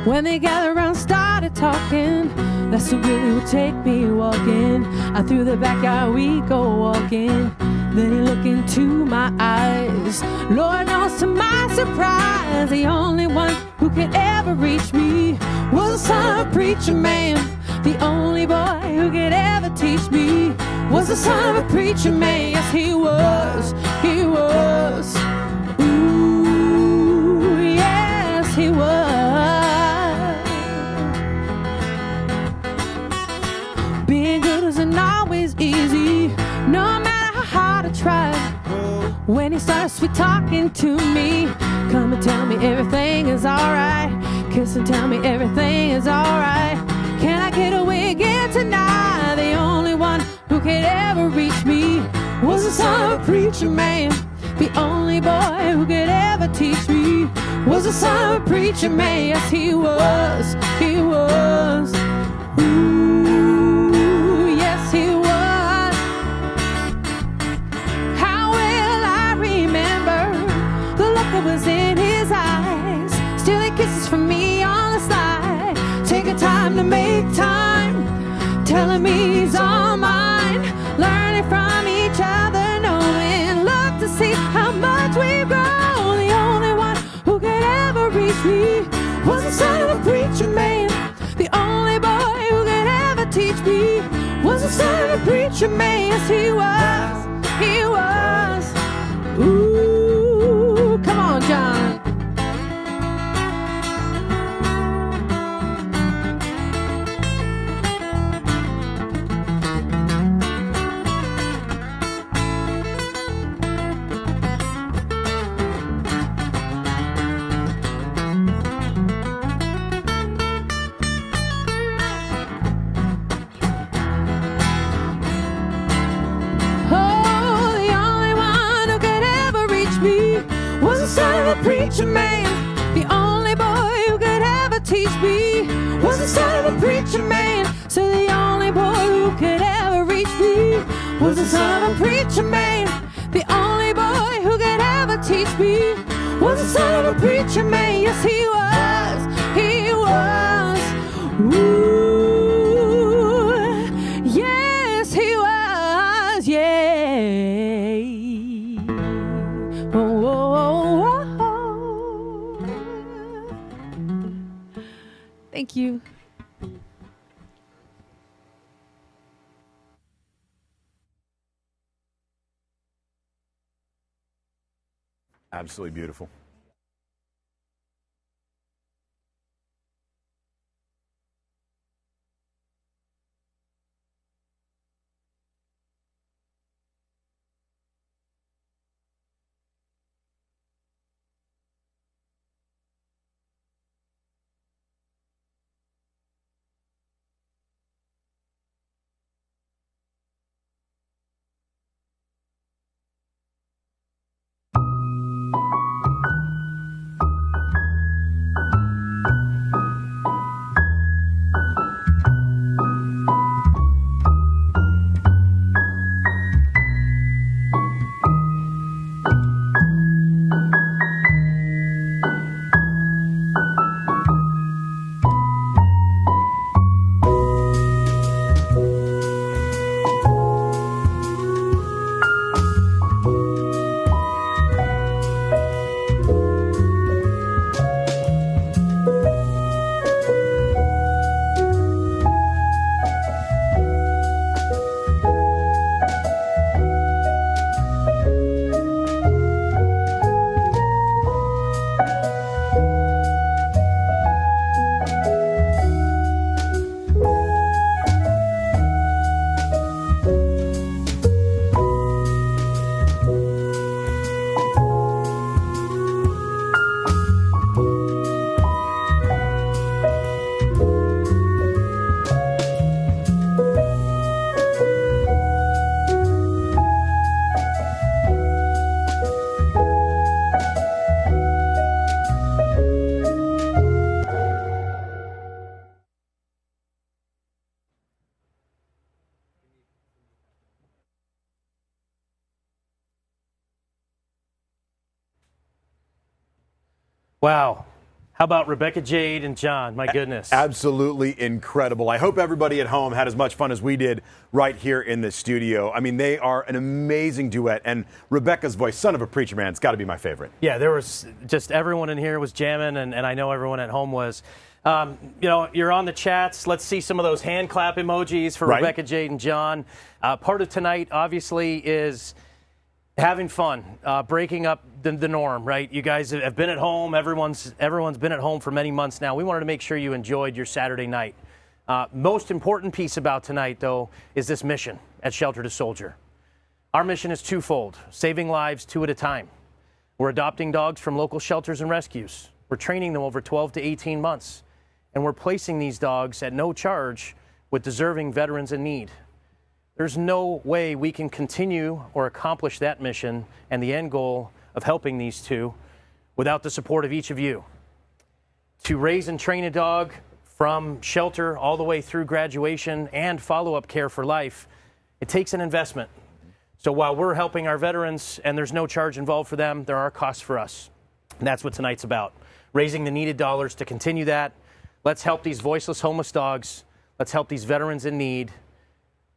When they gathered around, started talking, that's where Billy would take me walking. Out through the backyard we go walking. Then he looked into my eyes. Lord knows, to my surprise, the only one who could ever reach me was the son of a preacher man. The only boy who could ever teach me was the son of a preacher man. Yes, he was, he was. Ooh, yes, he was. Being good isn't always easy, no matter how hard I try. When he started sweet talking to me, come and tell me everything is alright. Kiss and tell me everything is alright. Can I get away again tonight? The only one who could ever reach me was the son of a preacher man. The only boy who could ever teach me was the son of a preacher man. Yes, he was, he was. Ooh, yes, he was. How will I remember the look that was in his eyes? Stealing kisses from me on the side, taking time to make time, telling me he's all mine, learning from each other, knowing love to see how much we've grown. The only one who could ever reach me was the son of a preacher man. The only boy who could ever teach me was the son of a preacher man. Yes, he was, he was. Ooh, come on, John. Preacher man, the only boy who could ever teach me was the son of a preacher man. So the only boy who could ever reach me was the son of a preacher man. The only boy who could ever teach me was the son of a preacher man. Yes, he was. He was. Ooh, yes, he was. Yeah. Oh, oh, oh, oh. Thank you. Absolutely beautiful. Wow. How about Rebecca Jade and John? My goodness. Absolutely incredible. I hope everybody at home had as much fun as we did right here in the studio. I mean, they are an amazing duet, and Rebecca's voice, son of a preacher man, it's got to be my favorite. Yeah, there was just everyone in here was jamming, and I know everyone at home was. You know, you're on the chats. Let's see some of those hand clap emojis for Right. Rebecca Jade and John. Part of tonight, obviously, is having fun, breaking up the norm, right? You guys have been at home. Everyone's been at home for many months now. We wanted to make sure you enjoyed your Saturday night. Most important piece about tonight, though, is this mission at Shelter to Soldier. Our mission is twofold, saving lives 2 at a time. We're adopting dogs from local shelters and rescues. We're training them over 12 to 18 months. And we're placing these dogs at no charge with deserving veterans in need. There's no way we can continue or accomplish that mission and the end goal of helping these two without the support of each of you. To raise and train a dog from shelter all the way through graduation and follow-up care for life, it takes an investment. So while we're helping our veterans and there's no charge involved for them, there are costs for us. And that's what tonight's about. Raising the needed dollars to continue that. Let's help these voiceless homeless dogs. Let's help these veterans in need.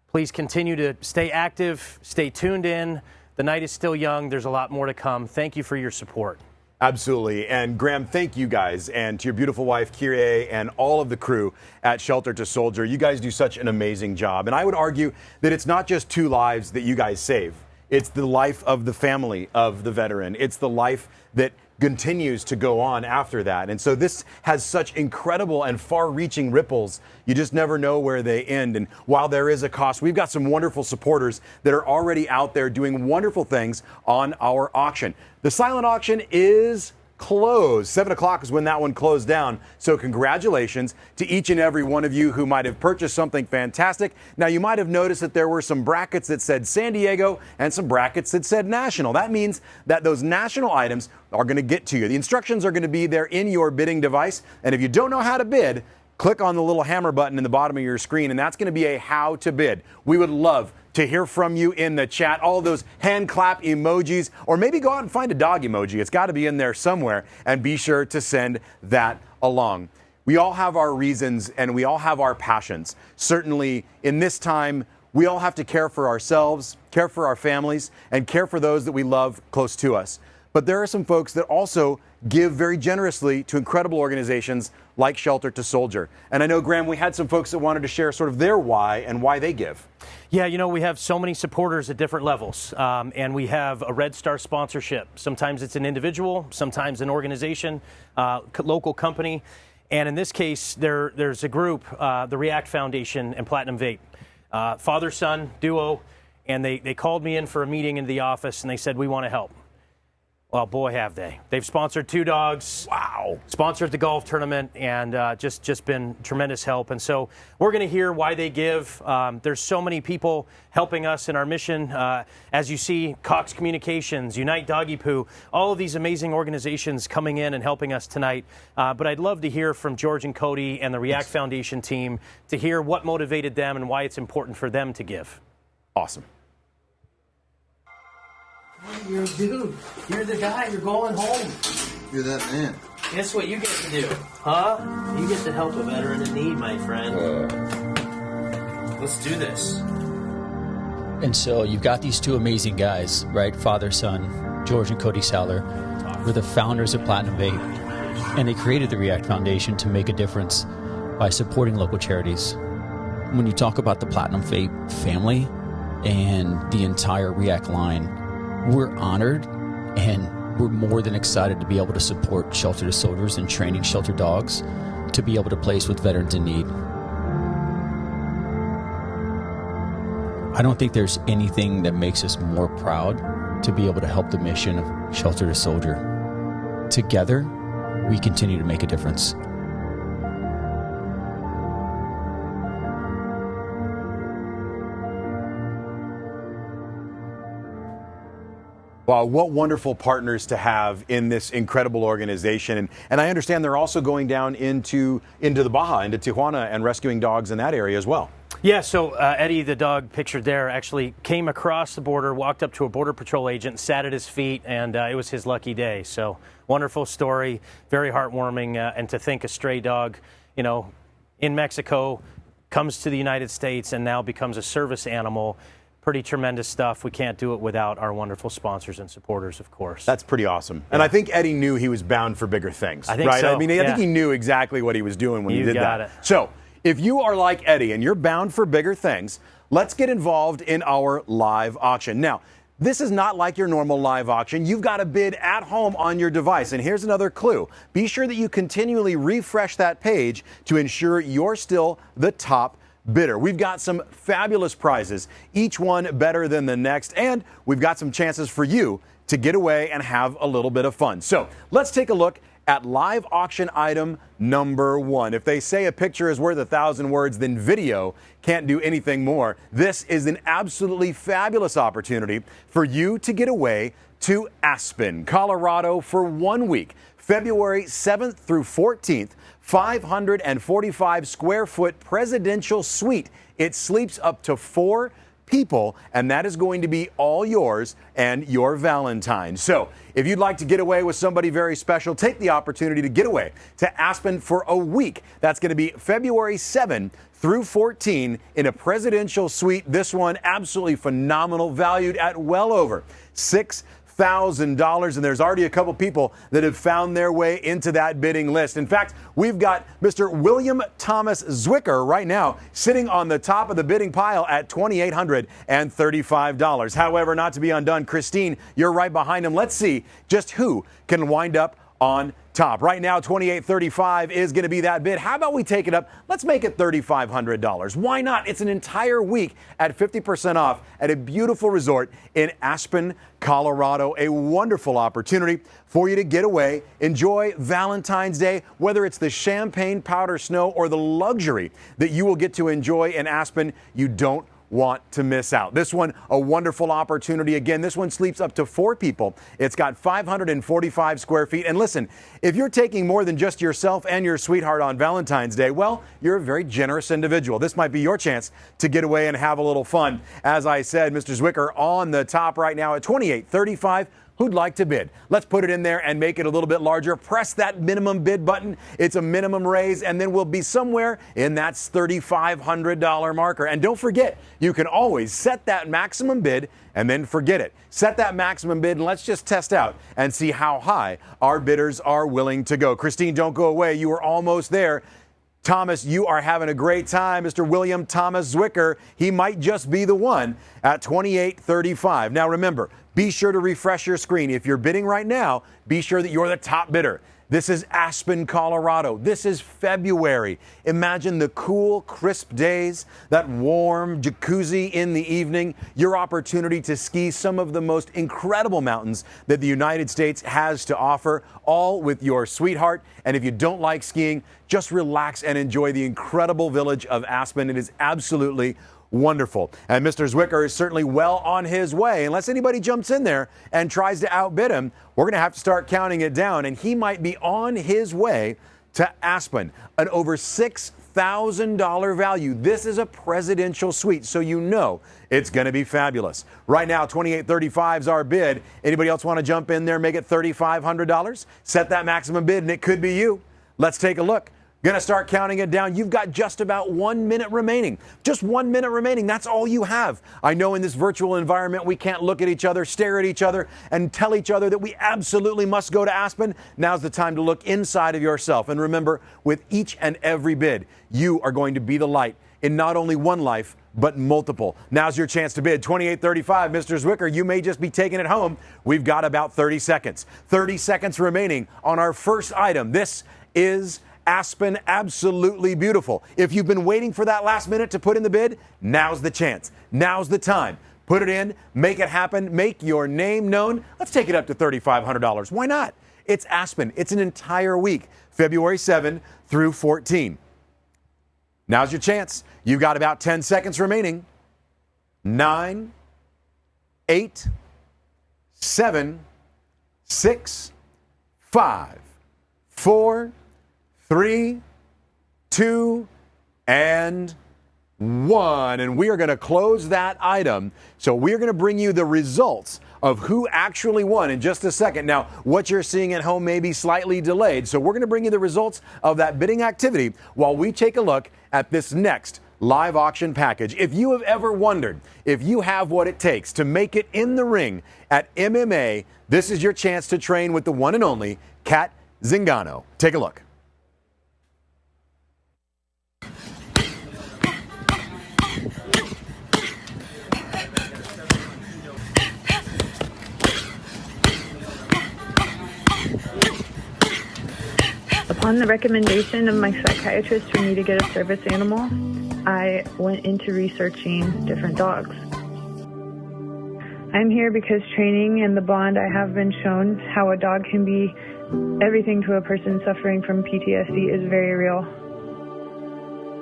Please continue to stay active, stay tuned in. The night is still young. There's a lot more to come. Thank you for your support. Absolutely. And Graham, thank you guys, and to your beautiful wife, Kyrie, and all of the crew at Shelter to Soldier. You guys do such an amazing job. And I would argue that it's not just 2 lives that you guys save. It's the life of the family of the veteran. It's the life that continues to go on after that. And so this has such incredible and far-reaching ripples. You just never know where they end. And while there is a cost, we've got some wonderful supporters that are already out there doing wonderful things on our auction. The silent auction is closed. 7 o'clock is when that one closed down. So congratulations to each and every one of you who might have purchased something fantastic. Now, you might have noticed that there were some brackets that said San Diego and some brackets that said national. That means that those national items are going to get to you. The instructions are going to be there in your bidding device. And if you don't know how to bid, click on the little hammer button in the bottom of your screen, and that's going to be a how to bid. We would love to hear from you in the chat, all those hand clap emojis, or maybe go out and find a dog emoji. It's got to be in there somewhere, and be sure to send that along. We all have our reasons and we all have our passions. Certainly in this time, we all have to care for ourselves, care for our families, and care for those that we love close to us. But there are some folks that also give very generously to incredible organizations like Shelter to Soldier. And I know, Graham, we had some folks that wanted to share sort of their why and why they give. Yeah, you know, we have so many supporters at different levels, and we have a Red Star sponsorship. Sometimes it's an individual, sometimes an organization, local company. And in this case, there's a group, the React Foundation and Platinum Vape, father-son duo, and they called me in for a meeting in the office, and they said, we want to help. Well, boy, have they. They've sponsored 2 dogs. Wow. Sponsored the golf tournament, and just been tremendous help. And so we're going to hear why they give. There's so many people helping us in our mission. As you see, Cox Communications, Unite Doggy Poo, all of these amazing organizations coming in and helping us tonight. But I'd love to hear from George and Cody and the React Foundation team to hear what motivated them and why it's important for them to give. Awesome. You're a dude. You're the guy. You're going home. You're that man. Guess what you get to do? Huh? You get to help a veteran in need, my friend. Let's do this. And so you've got these 2 amazing guys, right? Father, son, George and Cody Saller, were the founders of Platinum Vape. And they created the React Foundation to make a difference by supporting local charities. When you talk about the Platinum Vape family and the entire React line, we're honored and we're more than excited to be able to support Shelter to Soldiers and training shelter dogs to be able to place with veterans in need. I don't think there's anything that makes us more proud to be able to help the mission of Shelter to Soldier. Together, we continue to make a difference. Wow, what wonderful partners to have in this incredible organization. And I understand they're also going down into the Baja, into Tijuana, and rescuing dogs in that area as well. Yeah, so Eddie, the dog pictured there, actually came across the border, walked up to a Border Patrol agent, sat at his feet, and it was his lucky day. So wonderful story, very heartwarming, and to think a stray dog, you know, in Mexico, comes to the United States and now becomes a service animal. Pretty tremendous stuff. We can't do it without our wonderful sponsors and supporters, of course. That's pretty awesome. And I think Eddie knew he was bound for bigger things. I think right? so. I mean, I think he knew exactly what he was doing when he did that. You got it. So, if you are like Eddie and you're bound for bigger things, let's get involved in our live auction. Now, this is not like your normal live auction. You've got to bid at home on your device. And here's another clue. Be sure that you continually refresh that page to ensure you're still the top bidder. We've got some fabulous prizes, each one better than the next, and we've got some chances for you to get away and have a little bit of fun. So let's take a look at live auction item number 1. If they say a picture is worth 1,000 words, then video can't do anything more. This is an absolutely fabulous opportunity for you to get away to Aspen, Colorado for 1 week, February 7th through 14th. 545 square foot presidential suite. It sleeps up to 4 people, and that is going to be all yours and your Valentine. So if you'd like to get away with somebody very special, take the opportunity to get away to Aspen for a week. That's going to be February 7 through 14 in a presidential suite. This one absolutely phenomenal, valued at well over $6,000, and there's already a couple people that have found their way into that bidding list. In fact, we've got Mr. William Thomas Zwicker right now sitting on the top of the bidding pile at $2,835. However, not to be undone, Christine, you're right behind him. Let's see just who can wind up on top. Right now, $2,835 is going to be that bid. How about we take it up? Let's make it $3,500. Why not? It's an entire week at 50% off at a beautiful resort in Aspen, Colorado. A wonderful opportunity for you to get away, enjoy Valentine's Day, whether it's the champagne powder snow or the luxury that you will get to enjoy in Aspen. You don't want to miss out. This one, a wonderful opportunity. Again, this one sleeps up to 4 people. It's got 545 square feet. And listen, if you're taking more than just yourself and your sweetheart on Valentine's Day, well, you're a very generous individual. This might be your chance to get away and have a little fun. As I said, Mr. Zwicker on the top right now at $28.35. Who'd like to bid? Let's put it in there and make it a little bit larger. Press that minimum bid button. It's a minimum raise, and then we'll be somewhere in that $3,500 marker. And don't forget, you can always set that maximum bid and then forget it. Set that maximum bid, and let's just test out and see how high our bidders are willing to go. Christine, don't go away. You are almost there. Thomas, you are having a great time. Mr. William Thomas Zwicker, he might just be the one at $28.35. Now remember, be sure to refresh your screen. If you're bidding right now, be sure that you're the top bidder. This is Aspen, Colorado. This is February. Imagine the cool, crisp days, that warm jacuzzi in the evening, your opportunity to ski some of the most incredible mountains that the United States has to offer, all with your sweetheart. And if you don't like skiing, just relax and enjoy the incredible village of Aspen. It is absolutely wonderful. And Mr. Zwicker is certainly well on his way. Unless anybody jumps in there and tries to outbid him, we're going to have to start counting it down. And he might be on his way to Aspen, an over $6,000 value. This is a presidential suite, so you know it's going to be fabulous. Right now, $28.35 is our bid. Anybody else want to jump in there, make it $3,500? Set that maximum bid, and it could be you. Let's take a look. Going to start counting it down. You've got just about 1 minute remaining. Just 1 minute remaining. That's all you have. I know in this virtual environment, we can't look at each other, stare at each other, and tell each other that we absolutely must go to Aspen. Now's the time to look inside of yourself. And remember, with each and every bid, you are going to be the light in not only one life, but multiple. Now's your chance to bid. $28.35. Mr. Zwicker, you may just be taking it home. We've got about 30 seconds. 30 seconds remaining on our first item. This is Aspen, absolutely beautiful. If you've been waiting for that last minute to put in the bid, now's the chance. Now's the time. Put it in, make it happen, make your name known. Let's take it up to $3,500. Why not? It's Aspen. It's an entire week, February 7 through 14. Now's your chance. You've got about 10 seconds remaining. 9, 8, 7, 6, 5, 4, 3, 2, and 1. And we are going to close that item. So we are going to bring you the results of who actually won in just a second. Now, what you're seeing at home may be slightly delayed. So we're going to bring you the results of that bidding activity while we take a look at this next live auction package. If you have ever wondered if you have what it takes to make it in the ring at MMA, this is your chance to train with the one and only Kat Zingano. Take a look. Upon the recommendation of my psychiatrist for me to get a service animal, I went into researching different dogs. I'm here because training and the bond I have been shown how a dog can be everything to a person suffering from PTSD is very real.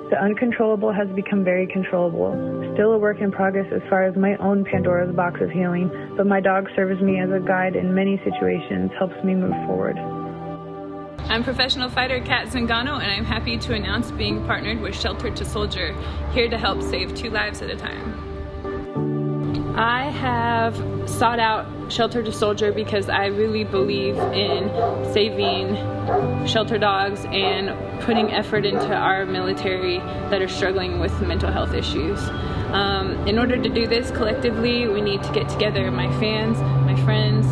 The uncontrollable has become very controllable. Still a work in progress as far as my own Pandora's box of healing, but my dog serves me as a guide in many situations, helps me move forward. I'm professional fighter Kat Zingano, and I'm happy to announce being partnered with Shelter to Soldier, here to help save 2 lives at a time. I have sought out Shelter to Soldier because I really believe in saving shelter dogs and putting effort into our military that are struggling with mental health issues. In order to do this collectively, we need to get together, my fans, my friends,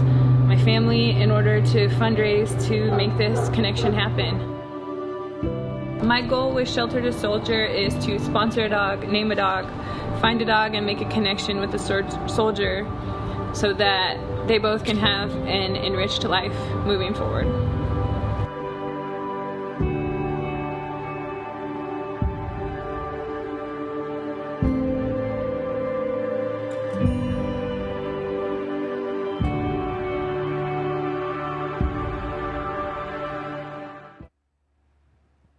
my family, in order to fundraise to make this connection happen. My goal with Shelter to Soldier is to sponsor a dog, name a dog, find a dog, and make a connection with the soldier so that they both can have an enriched life moving forward.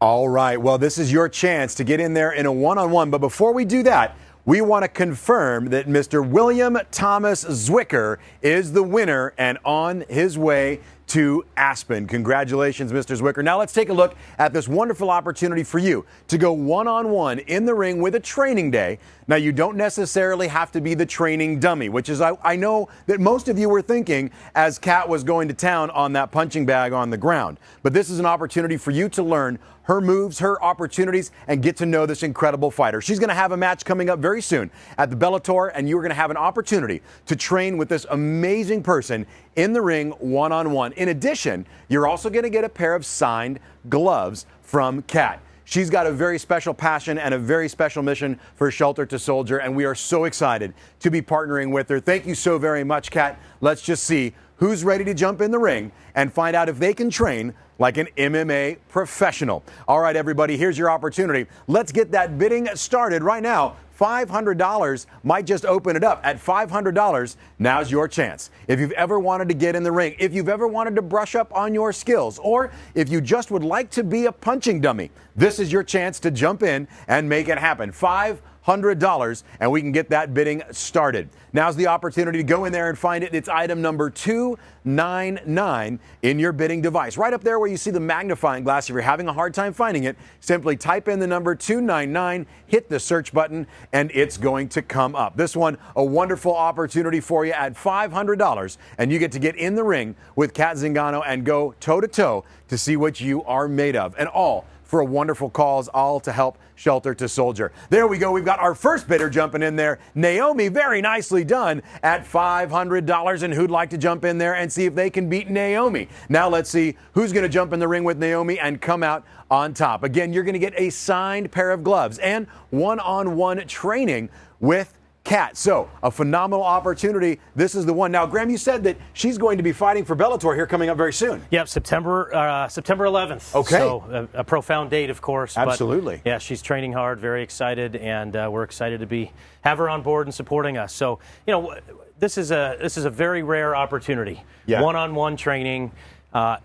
All right. Well, this is your chance to get in there in a one-on-one. But before we do that, we want to confirm that Mr. William Thomas Zwicker is the winner and on his way to Aspen. Congratulations, Mr. Zwicker. Now let's take a look at this wonderful opportunity for you to go one-on-one in the ring with a training day. Now, you don't necessarily have to be the training dummy, which is I know that most of you were thinking as Kat was going to town on that punching bag on the ground. But this is an opportunity for you to learn her moves, her opportunities, and get to know this incredible fighter. She's going to have a match coming up very soon at the Bellator, and you're going to have an opportunity to train with this amazing person in the ring one-on-one. In addition, you're also going to get a pair of signed gloves from Kat. She's got a very special passion and a very special mission for Shelter to Soldier, and we are so excited to be partnering with her. Thank you so very much, Kat. Let's just see who's ready to jump in the ring and find out if they can train like an MMA professional. All right, everybody, here's your opportunity. Let's get that bidding started right now. $500 might just open it up. At $500, now's your chance. If you've ever wanted to get in the ring, if you've ever wanted to brush up on your skills, or if you just would like to be a punching dummy, this is your chance to jump in and make it happen. $500, and we can get that bidding started. Now's the opportunity to go in there and find it. It's item number 299 in your bidding device. Right up there where you see the magnifying glass. If you're having a hard time finding it, simply type in the number 299, hit the search button, and it's going to come up. This one, a wonderful opportunity for you at $500, and you get to get in the ring with Kat Zingano and go toe-to-toe to see what you are made of. And all for a wonderful cause, all to help Shelter to Soldier. There we go. We've got our first bidder jumping in there. Naomi, very nicely done at $500. And who'd like to jump in there and see if they can beat Naomi? Now let's see who's going to jump in the ring with Naomi and come out on top. Again, you're going to get a signed pair of gloves and one-on-one training with Kat. So, a phenomenal opportunity. This is the one. Now, Graham, you said that she's going to be fighting for Bellator here coming up very soon. Yep, September 11th. Okay. So, a profound date, of course. Absolutely. But, yeah, she's training hard, very excited, and we're excited to have her on board and supporting us. So, you know, this is a very rare opportunity. Yeah. One-on-one training,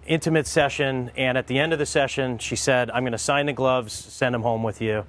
intimate session, and at the end of the session, she said, I'm going to sign the gloves, send them home with you.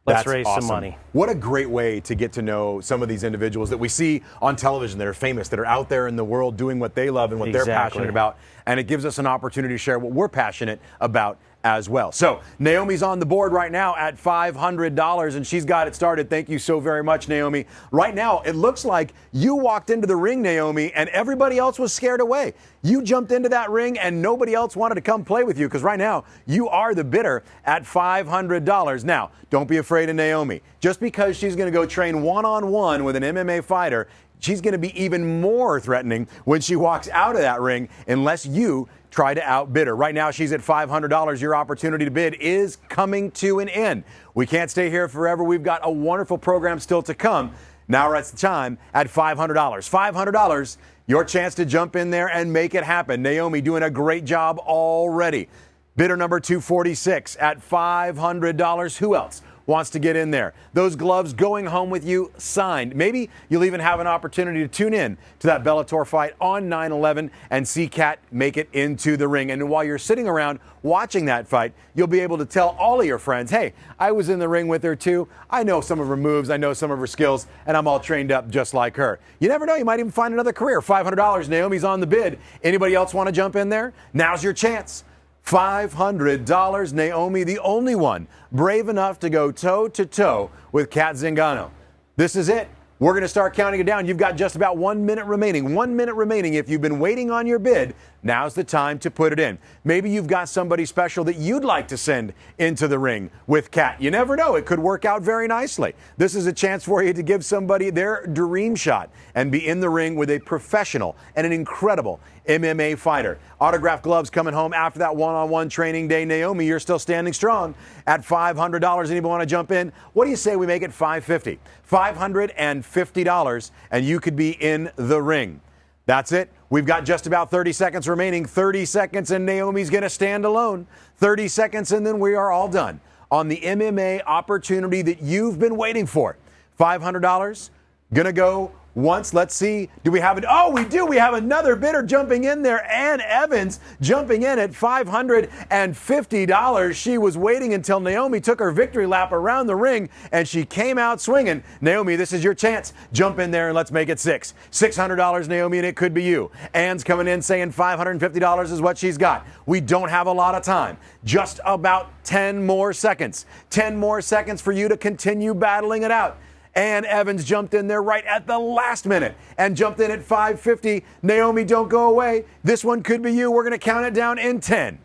Let's raise awesome. some money. What a great way to get to know some of these individuals that we see on television that are famous, that are out there in the world doing what they love and what they're passionate about. And it gives us an opportunity to share what we're passionate about as well. So Naomi's on the board right now at $500, and she's got it started. Thank you so very much, Naomi. Right now, it looks like you walked into the ring, Naomi, and everybody else was scared away. You jumped into that ring, and nobody else wanted to come play with you, because right now, you are the bidder at $500. Now, don't be afraid of Naomi. Just because she's going to go train one-on-one with an MMA fighter, she's going to be even more threatening when she walks out of that ring unless you try to outbid her. Right now, she's at $500. Your opportunity to bid is coming to an end. We can't stay here forever. We've got a wonderful program still to come. Now it's the time at $500. $500, your chance to jump in there and make it happen. Naomi doing a great job already. Bidder number 246 at $500. Who else wants to get in there? Those gloves going home with you signed. Maybe you'll even have an opportunity to tune in to that Bellator fight on 9/11 and see Kat make it into the ring. And while you're sitting around watching that fight, you'll be able to tell all of your friends, hey, I was in the ring with her too. I know some of her moves, I know some of her skills, and I'm all trained up just like her. You never know, you might even find another career. $500, Naomi's on the bid. Anybody else want to jump in there? Now's your chance. $500. Naomi, the only one brave enough to go toe-to-toe with Kat Zingano. This is it. We're going to start counting it down. You've got just about 1 minute remaining. 1 minute remaining. If you've been waiting on your bid, now's the time to put it in. Maybe you've got somebody special that you'd like to send into the ring with Kat. You never know. It could work out very nicely. This is a chance for you to give somebody their dream shot and be in the ring with a professional and an incredible MMA fighter. Autographed gloves coming home after that one-on-one training day. Naomi, you're still standing strong at $500. Anybody want to jump in? What do you say we make it $550? $550, and you could be in the ring. That's it. We've got just about 30 seconds remaining. 30 seconds, and Naomi's going to stand alone. 30 seconds, and then we are all done on the MMA opportunity that you've been waiting for. $500, going to go once. Let's see. Do we have it? Oh, we do. We have another bidder jumping in there. Ann Evans jumping in at $550. She was waiting until Naomi took her victory lap around the ring, and she came out swinging. Naomi, this is your chance. Jump in there and let's make it $600, Naomi, and it could be you. Ann's coming in saying $550 is what she's got. We don't have a lot of time. Just about 10 more seconds. 10 more seconds for you to continue battling it out. Ann Evans jumped in there right at the last minute and jumped in at $550. Naomi, don't go away. This one could be you. We're going to count it down in 10,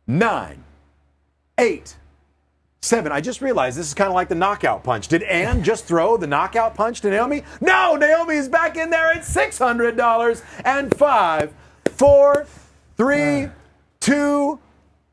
9, 8, 7. I just realized this is kind of like the knockout punch. Did Ann just throw the knockout punch to Naomi? No, Naomi is back in there at $600. And 5, 4, 3, 2,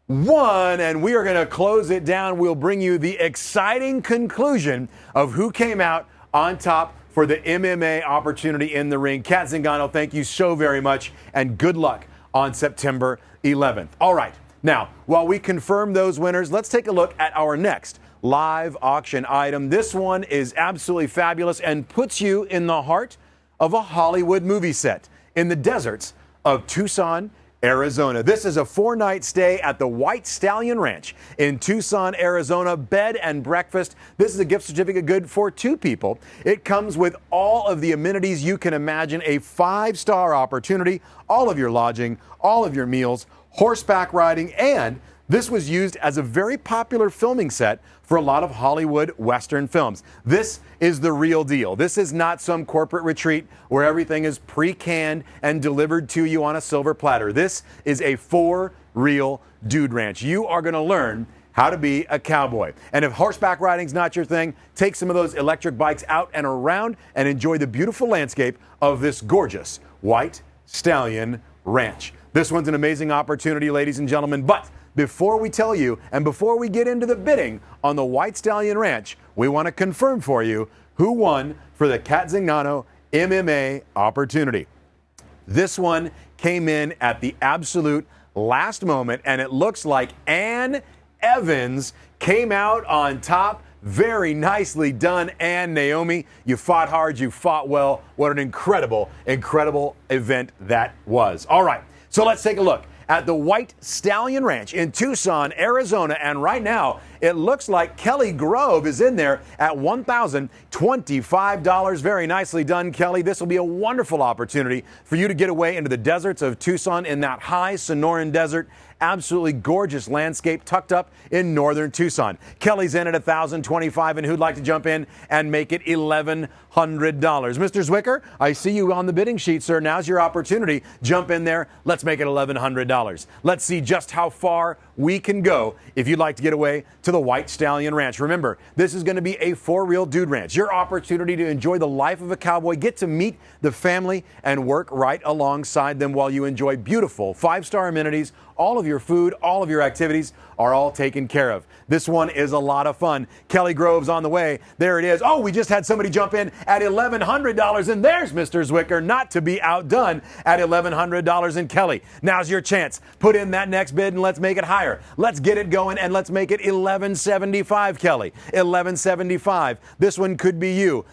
1, and we are going to close it down. We'll bring you the exciting conclusion of who came out on top for the MMA opportunity in the ring. Kat Zingano, thank you so very much, and good luck on September 11th. All right, now, while we confirm those winners, let's take a look at our next live auction item. This one is absolutely fabulous and puts you in the heart of a Hollywood movie set in the deserts of Tucson, Arizona. This is a 4-night stay at the White Stallion Ranch in Tucson, Arizona. Bed and breakfast. This is a gift certificate good for 2 people. It comes with all of the amenities you can imagine. A 5-star opportunity, all of your lodging, all of your meals, horseback riding, and this was used as a very popular filming set for a lot of Hollywood Western films. This is the real deal. This is not some corporate retreat where everything is pre-canned and delivered to you on a silver platter. This is a for real dude ranch. You are going to learn how to be a cowboy. And if horseback riding's not your thing, take some of those electric bikes out and around and enjoy the beautiful landscape of this gorgeous White Stallion Ranch. This one's an amazing opportunity, ladies and gentlemen, but before we tell you and before we get into the bidding on the White Stallion Ranch, we want to confirm for you who won for the Kat Zingano MMA opportunity. This one came in at the absolute last moment, and it looks like Ann Evans came out on top. Very nicely done, Ann. Naomi, you fought hard, you fought well. What an incredible, incredible event that was. All right, so let's take a look at the White Stallion Ranch in Tucson, Arizona. And right now, it looks like Kelly Grove is in there at $1,025. Very nicely done, Kelly. This will be a wonderful opportunity for you to get away into the deserts of Tucson in that high Sonoran desert. Absolutely gorgeous landscape tucked up in northern Tucson. Kelly's in at $1,025, and who'd like to jump in and make it $1,100? Mr. Zwicker, I see you on the bidding sheet, sir. Now's your opportunity. Jump in there. Let's make it $1,100. Let's see just how far we can go if you'd like to get away to the White Stallion Ranch. Remember, this is going to be a for-real dude ranch. Your opportunity to enjoy the life of a cowboy, get to meet the family and work right alongside them while you enjoy beautiful 5-star amenities. All of your food, all of your activities are all taken care of. This one is a lot of fun. Kelly Grove's on the way. There it is. Oh, we just had somebody jump in at $1,100, and there's Mr. Zwicker, not to be outdone at $1,100. And Kelly, now's your chance. Put in that next bid and let's make it higher. Let's get it going and let's make it $1,175, Kelly. $1,175. This one could be you.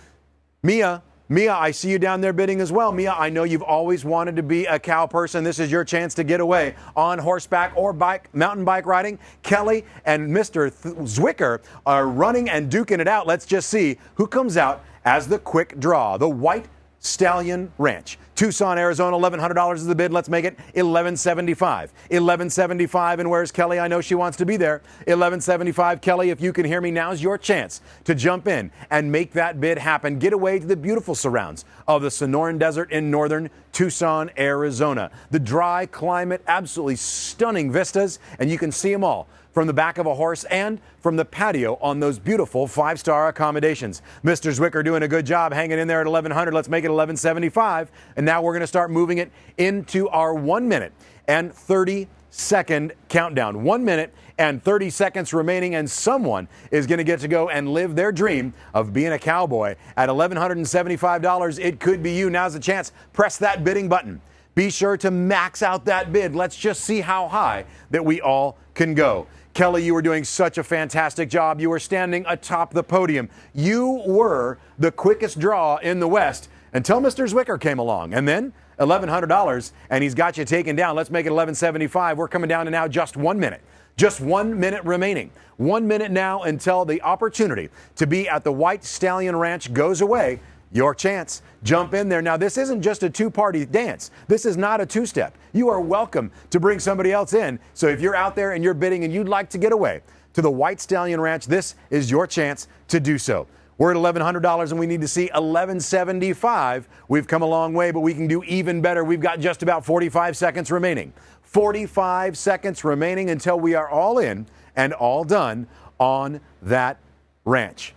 Mia, I see you down there bidding as well. Mia, I know you've always wanted to be a cow person. This is your chance to get away on horseback or mountain bike riding. Kelly and Mr. Zwicker are running and duking it out. Let's just see who comes out as the quick draw. The White Stallion Ranch. Tucson, Arizona, $1,100 is the bid. Let's make it $1,175. $1,175, and where's Kelly? I know she wants to be there. $1,175. Kelly, if you can hear me, now's your chance to jump in and make that bid happen. Get away to the beautiful surrounds of the Sonoran Desert in northern Tucson, Arizona. The dry climate, absolutely stunning vistas, and you can see them all from the back of a horse and from the patio on those beautiful 5-star accommodations. Mr. Zwicker doing a good job hanging in there at $1,100. Let's make it $1,175. And now we're going to start moving it into our 1 minute and 30-second countdown. 1 minute and 30 seconds remaining, and someone is going to get to go and live their dream of being a cowboy at $1,175. It could be you. Now's the chance. Press that bidding button. Be sure to max out that bid. Let's just see how high that we all can go. Kelly, you were doing such a fantastic job. You were standing atop the podium. You were the quickest draw in the West. until Mr. Zwicker came along. And then $1,100, and he's got you taken down. Let's make it $1,175. We're coming down to now just 1 minute. Just 1 minute remaining. 1 minute now until the opportunity to be at the White Stallion Ranch goes away. Your chance. Jump in there. Now, this isn't just a two-party dance. This is not a two-step. You are welcome to bring somebody else in. So if you're out there and you're bidding and you'd like to get away to the White Stallion Ranch, this is your chance to do so. We're at $1,100 and we need to see $1,175. We've come a long way, but we can do even better. We've got just about 45 seconds remaining. 45 seconds remaining until we are all in and all done on that ranch.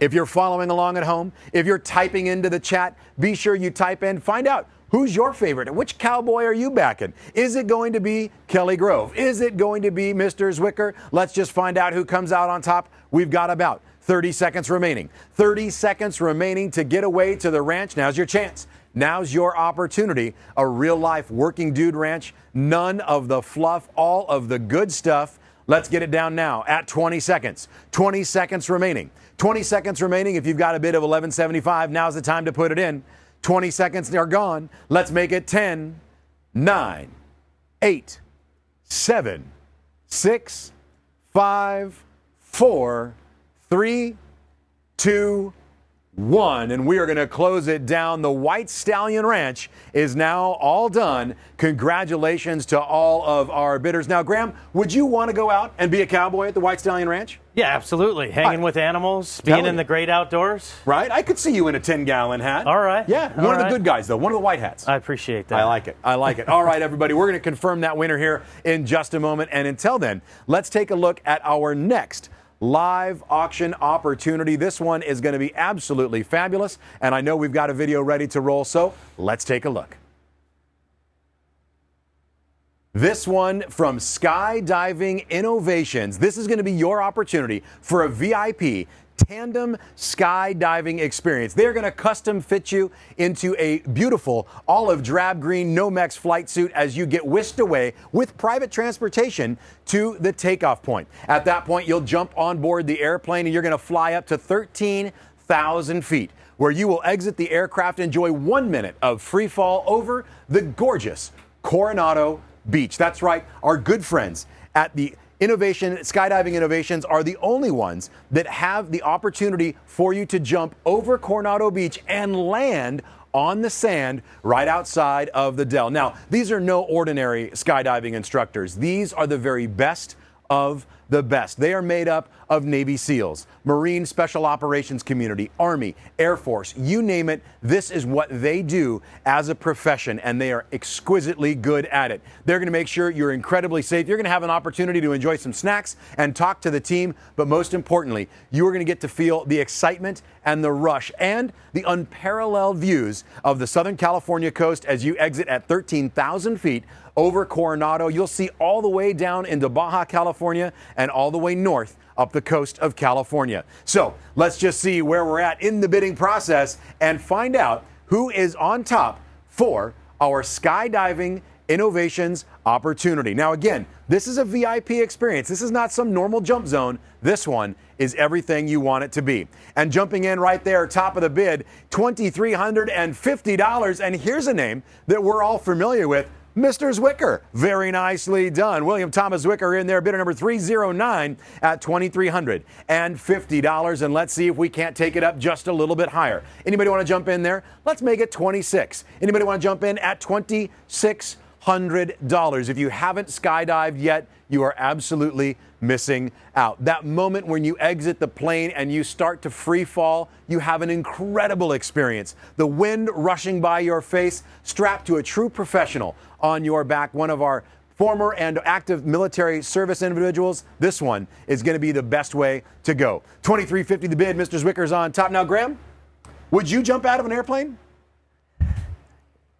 If you're following along at home, if you're typing into the chat, be sure you type in, find out who's your favorite and which cowboy are you backing? Is it going to be Kelly Grove? Is it going to be Mr. Zwicker? Let's just find out who comes out on top. We've got about 30 seconds remaining. 30 seconds remaining to get away to the ranch. Now's your chance. Now's your opportunity. A real-life working dude ranch. None of the fluff, all of the good stuff. Let's get it down now at 20 seconds. 20 seconds remaining. 20 seconds remaining. If you've got a bid of $1,175, now's the time to put it in. 20 seconds are gone. Let's make it 10, 9, 8, 7, 6, 5, 4, 3, 2, 1, and we are going to close it down. The White Stallion Ranch is now all done. Congratulations to all of our bidders. Now, Graham, would you want to go out and be a cowboy at the White Stallion Ranch? Yeah, absolutely. Hanging with animals, being in the great outdoors. Right? I could see you in a 10-gallon hat. All right. Yeah, one of the good guys, though. One of the white hats. I appreciate that. I like it. I like it. All right, everybody. We're going to confirm that winner here in just a moment. And until then, let's take a look at our next live auction opportunity. This one is going to be absolutely fabulous, and I know we've got a video ready to roll, so let's take a look. This one from Skydiving Innovations. This is going to be your opportunity for a VIP tandem skydiving experience. They're going to custom fit you into a beautiful olive drab green Nomex flight suit as you get whisked away with private transportation to the takeoff point. At that point, you'll jump on board the airplane and you're going to fly up to 13,000 feet, where you will exit the aircraft and enjoy 1 minute of free fall over the gorgeous Coronado Beach. That's right, our good friends at the Skydiving Innovations are the only ones that have the opportunity for you to jump over Coronado Beach and land on the sand right outside of the Dell. Now, these are no ordinary skydiving instructors. These are the very best of the best. They are made up of Navy SEALs, Marine Special Operations Community, Army, Air Force, you name it. This is what they do as a profession, and they are exquisitely good at it. They're going to make sure you're incredibly safe. You're going to have an opportunity to enjoy some snacks and talk to the team, but most importantly, you are going to get to feel the excitement and the rush and the unparalleled views of the Southern California coast as you exit at 13,000 feet over Coronado. You'll see all the way down into Baja California and all the way north up the coast of California. So let's just see where we're at in the bidding process and find out who is on top for our Skydiving Innovations opportunity. Now, again, this is a VIP experience. This is not some normal jump zone. This one is everything you want it to be. And jumping in right there, top of the bid, $2,350. And here's a name that we're all familiar with, Mr. Zwicker. Very nicely done. William Thomas Zwicker in there, bidder number 309 at $2,350. And let's see if we can't take it up just a little bit higher. Anybody want to jump in there? Let's make it 26. Anybody want to jump in at $2,600? If you haven't skydived yet, you are absolutely missing out. That moment when you exit the plane and you start to free fall, you have an incredible experience. The wind rushing by your face, strapped to a true professional on your back, one of our former and active military service individuals. This one is going to be the best way to go. $2,350 the bid. Mr. Zwicker's on top. Now, Graham, would you jump out of an airplane?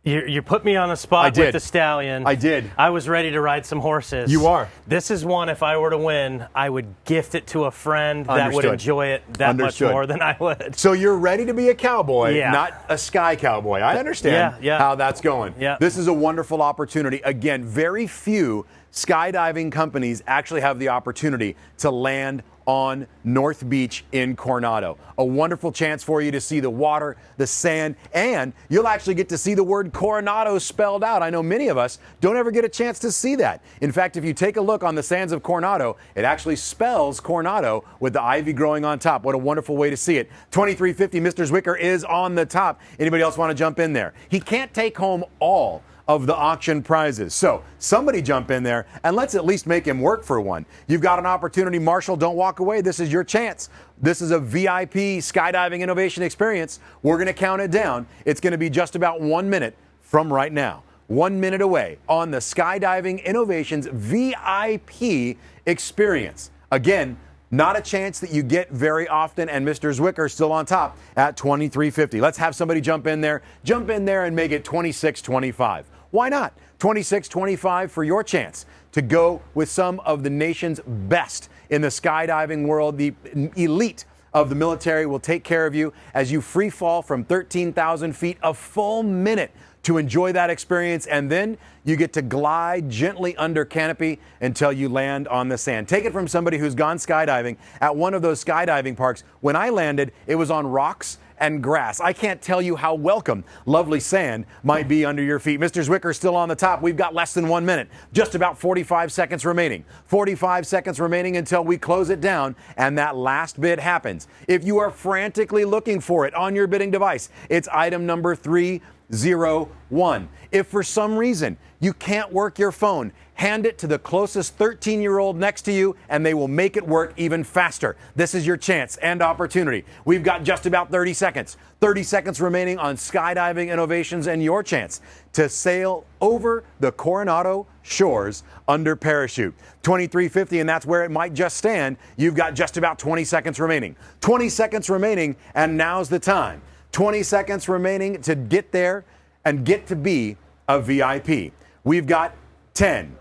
You put me on the spot with the stallion. I did. I was ready to ride some horses. You are. This is one, if I were to win, I would gift it to a friend that would enjoy it that much more than I would. So you're ready to be a cowboy, not a sky cowboy. I understand how that's going. Yeah. This is a wonderful opportunity. Again, very few skydiving companies actually have the opportunity to land on North Beach in Coronado. A wonderful chance for you to see the water, the sand, and you'll actually get to see the word Coronado spelled out. I know many of us don't ever get a chance to see that. In fact, if you take a look on the sands of Coronado, it actually spells Coronado with the ivy growing on top. What a wonderful way to see it. 2350, Mr. Zwicker is on the top. Anybody else want to jump in there? He can't take home all of the auction prizes. So somebody jump in there and let's at least make him work for one. You've got an opportunity, Marshall. Don't walk away. This is your chance. This is a VIP skydiving innovation experience. We're going to count it down. It's going to be just about 1 minute from right now. 1 minute away on the Skydiving Innovations VIP experience. Again, not a chance that you get very often, and Mr. Zwicker still on top at 2350. Let's have somebody jump in there and make it 2625. Why not? 2625 for your chance to go with some of the nation's best in the skydiving world. The elite of the military will take care of you as you free fall from 13,000 feet, a full minute to enjoy that experience, and then you get to glide gently under canopy until you land on the sand. Take it from somebody who's gone skydiving at one of those skydiving parks. When I landed, it was on rocks and grass. I can't tell you how welcome lovely sand might be under your feet. Mr. Zwicker still on the top. We've got less than 1 minute, just about 45 seconds remaining. 45 seconds remaining until we close it down and that last bid happens. If you are frantically looking for it on your bidding device, it's item number 301. If for some reason you can't work your phone, hand it to the closest 13-year-old next to you and they will make it work even faster. This is your chance and opportunity. We've got just about 30 seconds. 30 seconds remaining on Skydiving Innovations and your chance to sail over the Coronado shores under parachute. 2350, and that's where it might just stand. You've got just about 20 seconds remaining. 20 seconds remaining, and now's the time. 20 seconds remaining to get there and get to be a VIP. We've got 10,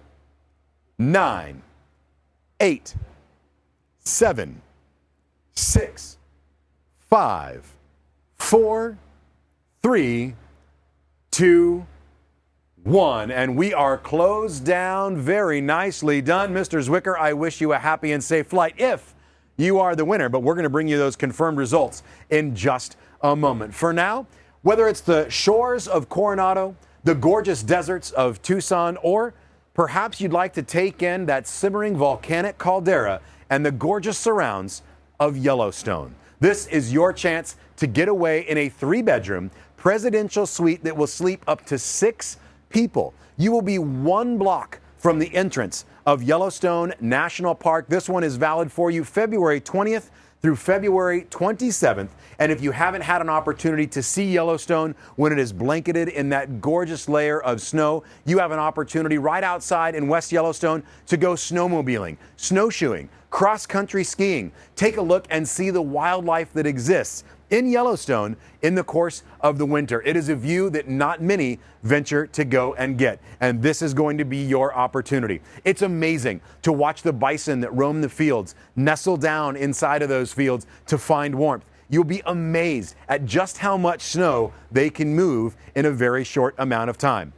9, 8, 7, 6, 5, 4, 3, 2, 1. And we are closed down. Very nicely done. Mr. Zwicker, I wish you a happy and safe flight if you are the winner, but we're going to bring you those confirmed results in just a moment. For now, whether it's the shores of Coronado, the gorgeous deserts of Tucson, or perhaps you'd like to take in that simmering volcanic caldera and the gorgeous surrounds of Yellowstone. This is your chance to get away in a 3-bedroom presidential suite that will sleep up to 6 people. You will be 1 block from the entrance of Yellowstone National Park. This one is valid for you February 20th through February 27th. And if you haven't had an opportunity to see Yellowstone when it is blanketed in that gorgeous layer of snow, you have an opportunity right outside in West Yellowstone to go snowmobiling, snowshoeing, cross-country skiing. Take a look and see the wildlife that exists in Yellowstone in the course of the winter. It is a view that not many venture to go and get, and this is going to be your opportunity. It's amazing to watch the bison that roam the fields nestle down inside of those fields to find warmth. You'll be amazed at just how much snow they can move in a very short amount of time.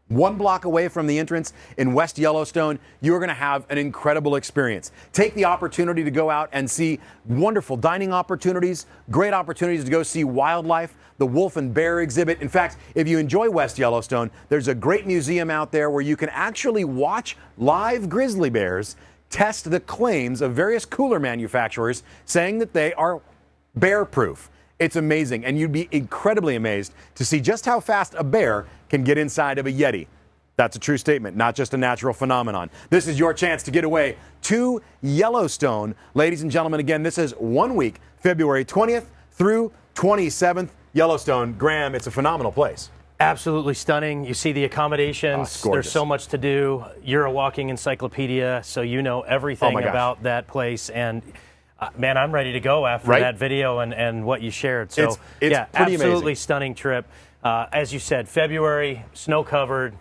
1 block away from the entrance in West Yellowstone, you're going to have an incredible experience. Take the opportunity to go out and see wonderful dining opportunities, great opportunities to go see wildlife, the wolf and bear exhibit. In fact, if you enjoy West Yellowstone, there's a great museum out there where you can actually watch live grizzly bears test the claims of various cooler manufacturers saying that they are bear-proof. It's amazing, and you'd be incredibly amazed to see just how fast a bear can get inside of a Yeti. That's a true statement, not just a natural phenomenon. This is your chance to get away to Yellowstone. Ladies and gentlemen, again, this is 1 week, February 20th through 27th. Yellowstone, Graham, it's a phenomenal place. Absolutely stunning. You see the accommodations. There's so much to do. You're a walking encyclopedia, so you know everything about that place. And man, I'm ready to go after that video and what you shared. So, it's yeah, pretty absolutely amazing. Stunning trip. As you said, February, snow-covered,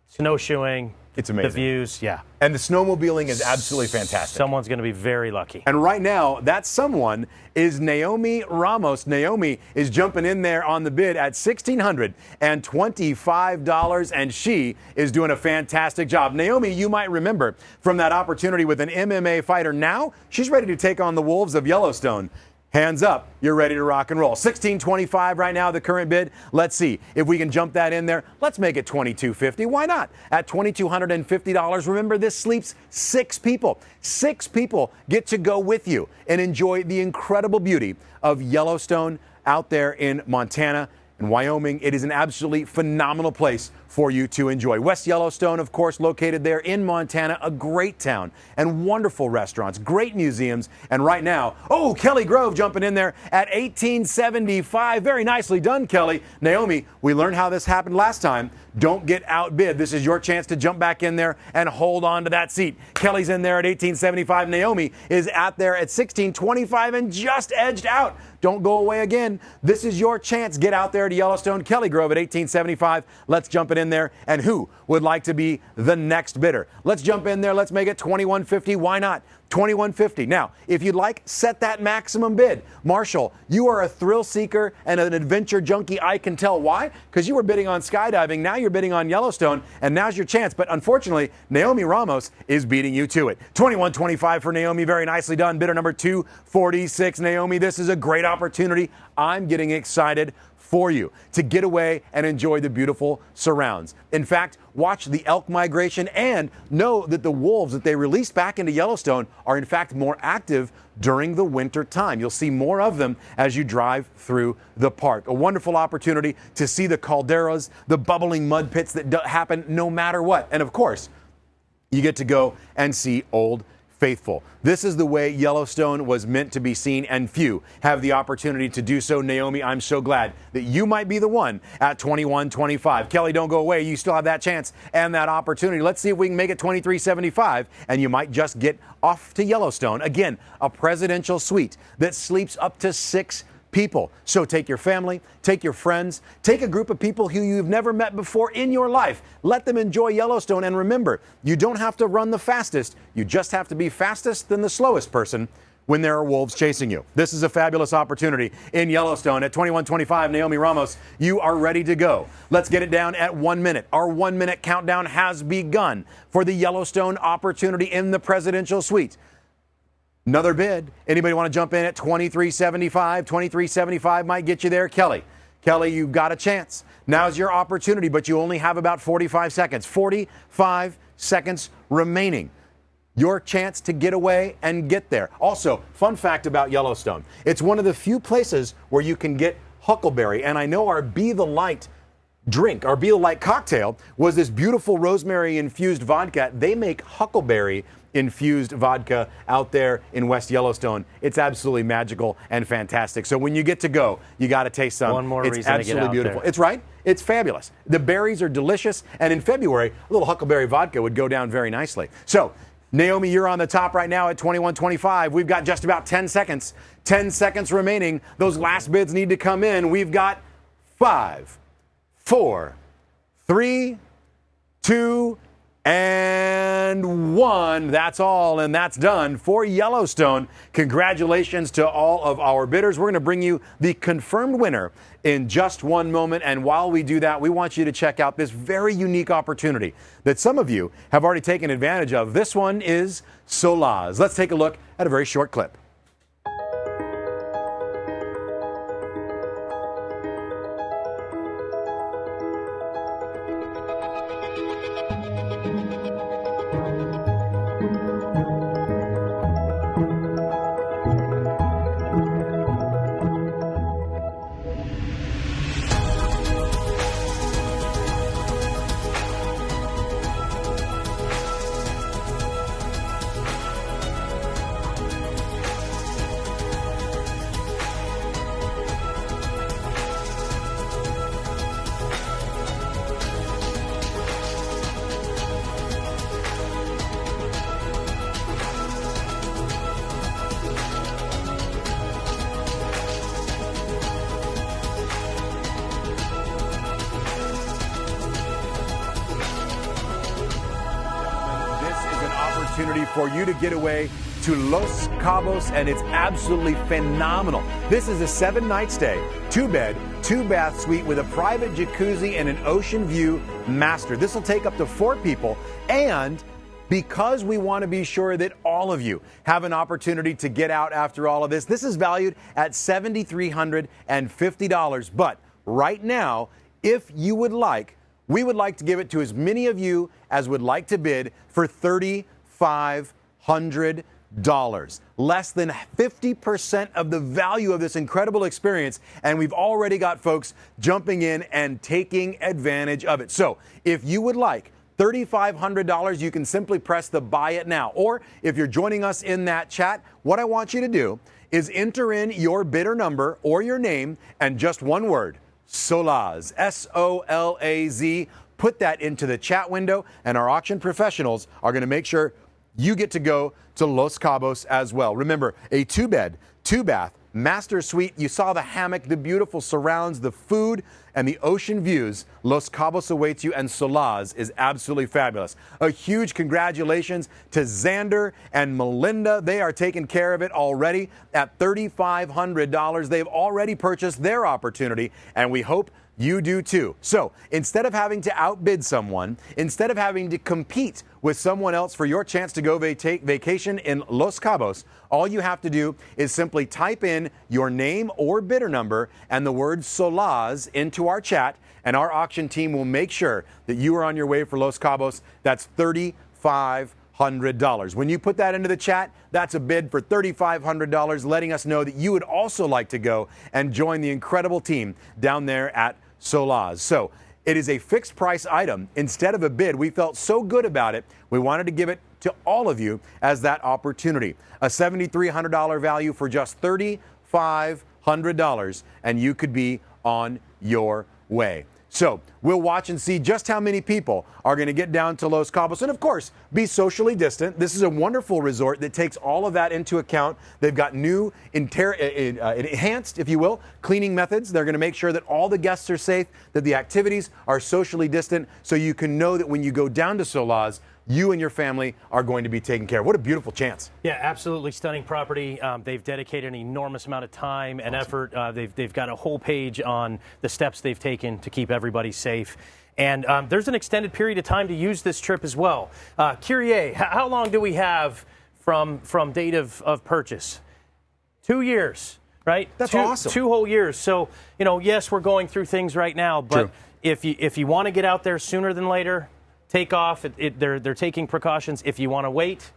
snowshoeing, It's amazing. The views, yeah. And the snowmobiling is absolutely fantastic. Someone's going to be very lucky. And right now, that someone is Naomi Ramos. Naomi is jumping in there on the bid at $1,625, and she is doing a fantastic job. Naomi, you might remember from that opportunity with an MMA fighter. Now she's ready to take on the Wolves of Yellowstone. Hands up, you're ready to rock and roll. $1,625 right now, the current bid. Let's see if we can jump that in there. Let's make it $2,250. Why not? At $2,250, remember this sleeps 6 people. 6 people get to go with you and enjoy the incredible beauty of Yellowstone out there in Montana and Wyoming. It is an absolutely phenomenal place for you to enjoy. West Yellowstone, of course, located there in Montana, a great town and wonderful restaurants, great museums. And right now, oh, Kelly Grove jumping in there at $1,875. Very nicely done, Kelly. Naomi, we learned how this happened last time. Don't get outbid. This is your chance to jump back in there and hold on to that seat. Kelly's in there at $1,875. Naomi is out there at $1,625 and just edged out. Don't go away again. This is your chance. Get out there to Yellowstone. Kelly Grove at $1,875. Let's jump it in there. And who would like to be the next bidder? Let's jump in there. Let's make it $2,150. Why not? $2,150. Now, if you'd like, set that maximum bid. Marshall, you are a thrill seeker and an adventure junkie. I can tell why. Because you were bidding on skydiving. Now you're bidding on Yellowstone. And now's your chance. But unfortunately, Naomi Ramos is beating you to it. $2,125 for Naomi. Very nicely done. Bidder number 246. Naomi, this is a great opportunity. I'm getting excited for you to get away and enjoy the beautiful surrounds. In fact, watch the elk migration and know that the wolves that they released back into Yellowstone are in fact more active during the winter time. You'll see more of them as you drive through the park. A wonderful opportunity to see the calderas, the bubbling mud pits that happen no matter what. And of course, you get to go and see Old Faithful. This is the way Yellowstone was meant to be seen, and few have the opportunity to do so. Naomi, I'm so glad that you might be the one at $2,125. Kelly, don't go away. You still have that chance and that opportunity. Let's see if we can make it $2,375, and you might just get off to Yellowstone. Again, a presidential suite that sleeps up to 6 people. So take your family, take your friends, take a group of people who you've never met before in your life. Let them enjoy Yellowstone. And remember, you don't have to run the fastest. You just have to be fastest than the slowest person when there are wolves chasing you. This is a fabulous opportunity in Yellowstone at $2,125. Naomi Ramos, you are ready to go. Let's get it down at 1 minute. Our 1 minute countdown has begun for the Yellowstone opportunity in the presidential suite. Another bid. Anybody want to jump in at $2,375? $2,375 might get you there. Kelly, you've got a chance. Now's your opportunity, but you only have about 45 seconds. 45 seconds remaining. Your chance to get away and get there. Also, fun fact about Yellowstone. It's one of the few places where you can get huckleberry. And I know our Be the Light drink, our Be the Light cocktail, was this beautiful rosemary-infused vodka. They make huckleberry infused vodka out there in West Yellowstone. It's absolutely magical and fantastic. So when you get to go, you got to taste some. One more it's reason absolutely to get out beautiful. there. It's right. It's fabulous. The berries are delicious, and in February, a little huckleberry vodka would go down very nicely. So Naomi, you're on the top right now at $2,125. We've got just about 10 seconds. 10 seconds remaining. Those last bids need to come in. We've got 5, 4, 3, 2, and 1. That's all, and that's done for Yellowstone. Congratulations to all of our bidders. We're going to bring you the confirmed winner in just one moment. And while we do that, we want you to check out this very unique opportunity that some of you have already taken advantage of. This one is Solaz. Let's take a look at a very short clip. opportunity for you to get away to Los Cabos, and it's absolutely phenomenal. This is a 7-night stay, 2-bed, 2-bath suite with a private jacuzzi and an ocean view master. This will take up to 4 people, and because we want to be sure that all of you have an opportunity to get out after all of this, this is valued at $7,350. But right now, if you would like, we would like to give it to as many of you as would like to bid for $3,500. Less than 50% of the value of this incredible experience, and we've already got folks jumping in and taking advantage of it. So if you would like $3,500, you can simply press the buy it now. Or if you're joining us in that chat, what I want you to do is enter in your bidder number or your name and just one word, SOLAZ, S-O-L-A-Z. Put that into the chat window, and our auction professionals are going to make sure you get to go to Los Cabos as well. Remember, a 2-bed, 2-bath, master suite. You saw the hammock, the beautiful surrounds, the food, and the ocean views. Los Cabos awaits you, and Solaz is absolutely fabulous. A huge congratulations to Xander and Melinda. They are taking care of it already at $3,500. They've already purchased their opportunity, and we hope you do too. So instead of having to outbid someone, instead of having to compete with someone else for your chance to go vacation in Los Cabos, all you have to do is simply type in your name or bidder number and the word Solaz into our chat, and our auction team will make sure that you are on your way for Los Cabos. That's $3,500. When you put that into the chat, that's a bid for $3,500, letting us know that you would also like to go and join the incredible team down there at Solaz. So it is a fixed price item instead of a bid. We felt so good about it, we wanted to give it to all of you as that opportunity. A $7,300 value for just $3,500, and you could be on your way. So we'll watch and see just how many people are going to get down to Los Cabos. And of course, be socially distant. This is a wonderful resort that takes all of that into account. They've got new, enhanced, if you will, cleaning methods. They're going to make sure that all the guests are safe, that the activities are socially distant, so you can know that when you go down to Solaz, you and your family are going to be taken care of. What a beautiful chance. Yeah, absolutely stunning property. They've dedicated an enormous amount of time and effort. They've got a whole page on the steps they've taken to keep everybody safe. And there's an extended period of time to use this trip as well. Kyrie, how long do we have from date of purchase? 2 years, right? That's awesome. 2 whole years. So, you know, yes, we're going through things right now, but True. if you want to get out there sooner than later, take off. They're taking precautions. If you want to wait,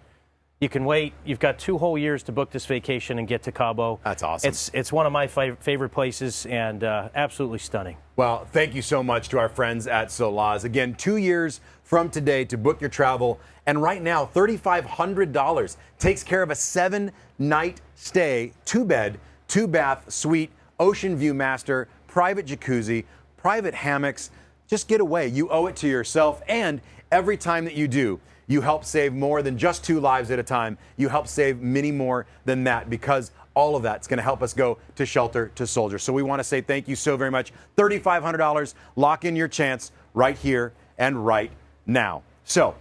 you can wait. You've got 2 whole years to book this vacation and get to Cabo. That's awesome. It's one of my favorite places, and absolutely stunning. Well, thank you so much to our friends at Solaz. Again, 2 years from today to book your travel. And right now, $3,500 takes care of a 7-night stay, 2-bed, 2-bath suite, ocean view master, private jacuzzi, private hammocks. Just get away. You owe it to yourself, and every time that you do, you help save more than just 2 lives at a time. You help save many more than that, because all of that's going to help us go to Shelter to Soldier. So we want to say thank you so very much. $3,500. Lock in your chance right here and right now. So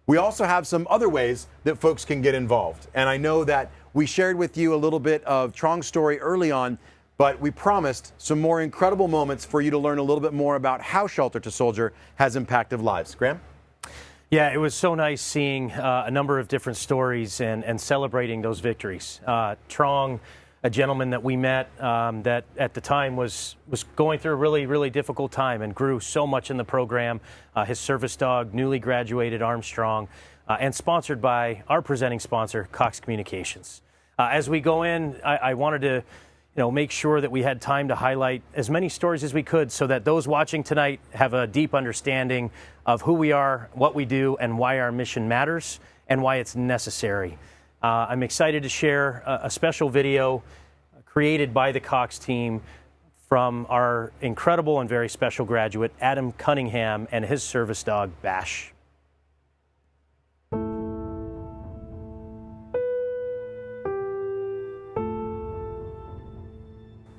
we also have some other ways that folks can get involved. And I know that we shared with you a little bit of Trong's story early on, but we promised some more incredible moments for you to learn a little bit more about how Shelter to Soldier has impacted lives. Graham? Yeah, it was so nice seeing a number of different stories and celebrating those victories. Trong, a gentleman that we met that at the time was going through a really, really difficult time and grew so much in the program. His service dog, newly graduated Armstrong, and sponsored by our presenting sponsor, Cox Communications. As we go in, I wanted to make sure that we had time to highlight as many stories as we could so that those watching tonight have a deep understanding of who we are, what we do, and why our mission matters and why it's necessary. I'm excited to share a special video created by the Cox team from our incredible and very special graduate, Adam Cunningham, and his service dog, Bash.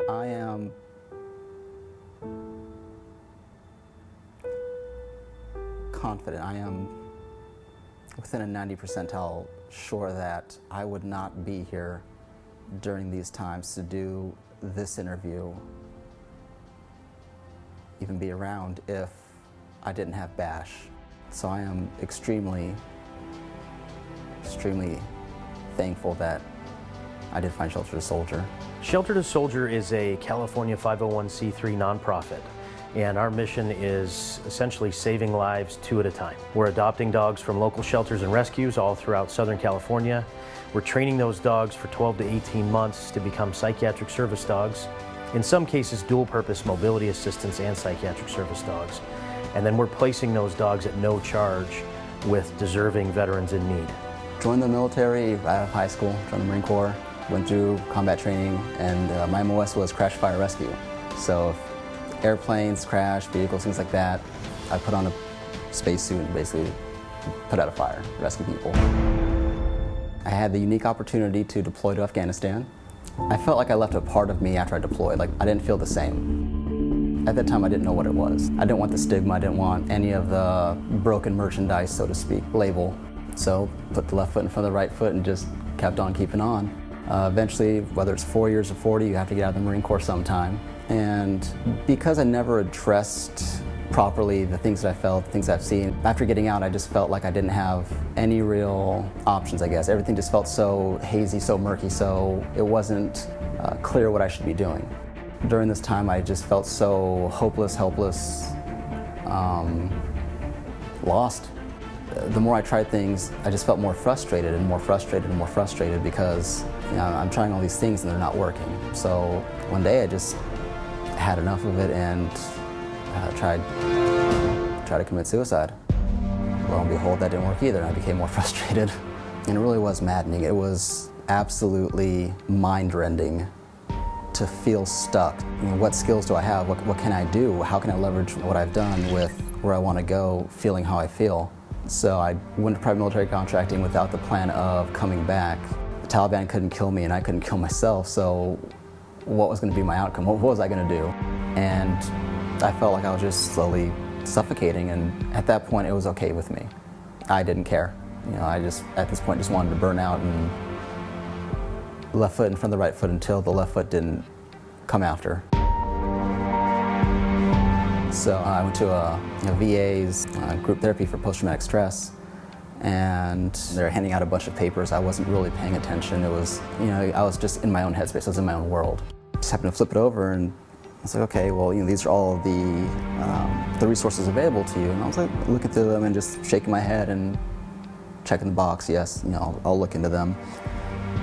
I am confident. I am within a 90 percentile sure that I would not be here during these times to do this interview, even be around if I didn't have Bash. So I am extremely, extremely thankful that I did find Shelter to Soldier. Shelter to Soldier is a California 501c3 nonprofit, and our mission is essentially saving lives 2 at a time. We're adopting dogs from local shelters and rescues all throughout Southern California. We're training those dogs for 12 to 18 months to become psychiatric service dogs, in some cases dual-purpose mobility assistance and psychiatric service dogs. And then we're placing those dogs at no charge with deserving veterans in need. Joined the military right out of high school, joined the Marine Corps, went through combat training, and my MOS was crash, fire, rescue. So if airplanes crash, vehicles, things like that, I put on a spacesuit and basically put out a fire, rescue people. I had the unique opportunity to deploy to Afghanistan. I felt like I left a part of me after I deployed, like I didn't feel the same. At that time, I didn't know what it was. I didn't want the stigma, I didn't want any of the broken merchandise, so to speak, label. So put the left foot in front of the right foot and just kept on keeping on. Eventually, whether it's 4 years or 40, you have to get out of the Marine Corps sometime. And because I never addressed properly the things that I felt, the things I've seen, after getting out, I just felt like I didn't have any real options, I guess. Everything just felt so hazy, so murky, so it wasn't clear what I should be doing. During this time, I just felt so hopeless, helpless, lost. The more I tried things, I just felt more frustrated and more frustrated and more frustrated because I'm trying all these things and they're not working. So one day I just had enough of it and tried to commit suicide. Lo and behold, that didn't work either. I became more frustrated. And it really was maddening. It was absolutely mind-rending to feel stuck. What skills do I have? What can I do? How can I leverage what I've done with where I want to go, feeling how I feel? So I went to private military contracting without the plan of coming back. The Taliban couldn't kill me and I couldn't kill myself, so what was going to be my outcome? What was I going to do? And I felt like I was just slowly suffocating, and at that point it was okay with me. I didn't care. I just, at this point, just wanted to burn out and left foot in front of the right foot until the left foot didn't come after. So I went to a VA's group therapy for post-traumatic stress, and they're handing out a bunch of papers. I wasn't really paying attention. It was, I was just in my own headspace. I was in my own world. Just happened to flip it over, and I was like, okay, well, these are all the resources available to you. And I was like looking through them and just shaking my head and checking the box. Yes, I'll look into them.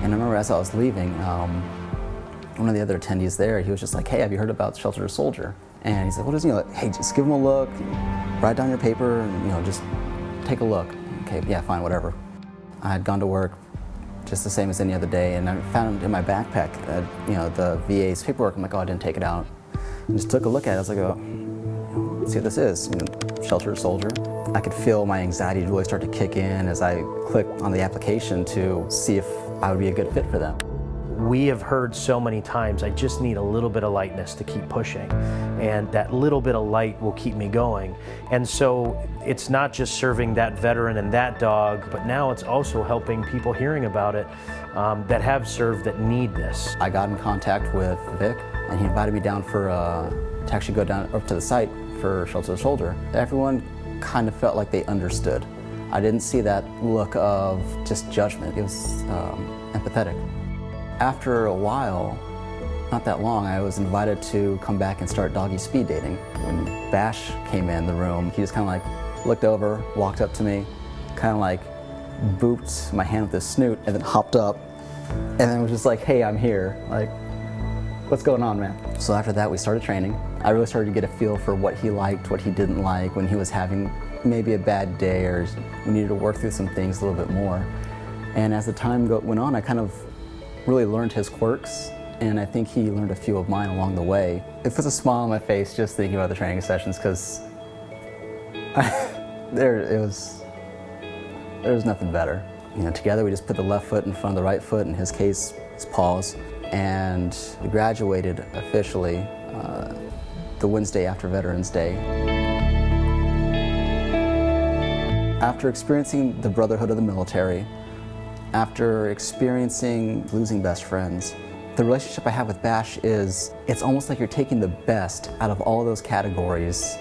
And I remember as I was leaving, one of the other attendees there, he was just like, hey, have you heard about Shelter to Soldier? And he said, what is it? Hey, just give him a look, write down your paper, and just take a look. Okay, yeah, fine, whatever. I had gone to work just the same as any other day, and I found in my backpack, the VA's paperwork. I'm like, oh, I didn't take it out. And just took a look at it. I was like, oh, let's see what this is. Shelter to Soldier. I could feel my anxiety really start to kick in as I clicked on the application to see if I would be a good fit for them. We have heard so many times, I just need a little bit of lightness to keep pushing. And that little bit of light will keep me going. And so it's not just serving that veteran and that dog, but now it's also helping people hearing about it that have served that need this. I got in contact with Vic, and he invited me down to actually go down up to the site for Shelter to Soldier. Everyone kind of felt like they understood. I didn't see that look of just judgment. It was empathetic. After a while, not that long, I was invited to come back and start doggy speed dating. When Bash came in the room, he just kind of like looked over, walked up to me, kind of like booped my hand with his snoot, and then hopped up, and then was just like, hey, I'm here. Like, what's going on, man? So after that, we started training. I really started to get a feel for what he liked, what he didn't like, when he was having maybe a bad day or we needed to work through some things a little bit more. And as the time went on, I kind of really learned his quirks, and I think he learned a few of mine along the way. It puts a smile on my face just thinking about the training sessions, because there was nothing better. Together we just put the left foot in front of the right foot, in his case, his paws, and we graduated officially the Wednesday after Veterans Day. After experiencing the brotherhood of the military, after experiencing losing best friends, the relationship I have with Bash is, it's almost like you're taking the best out of all of those categories,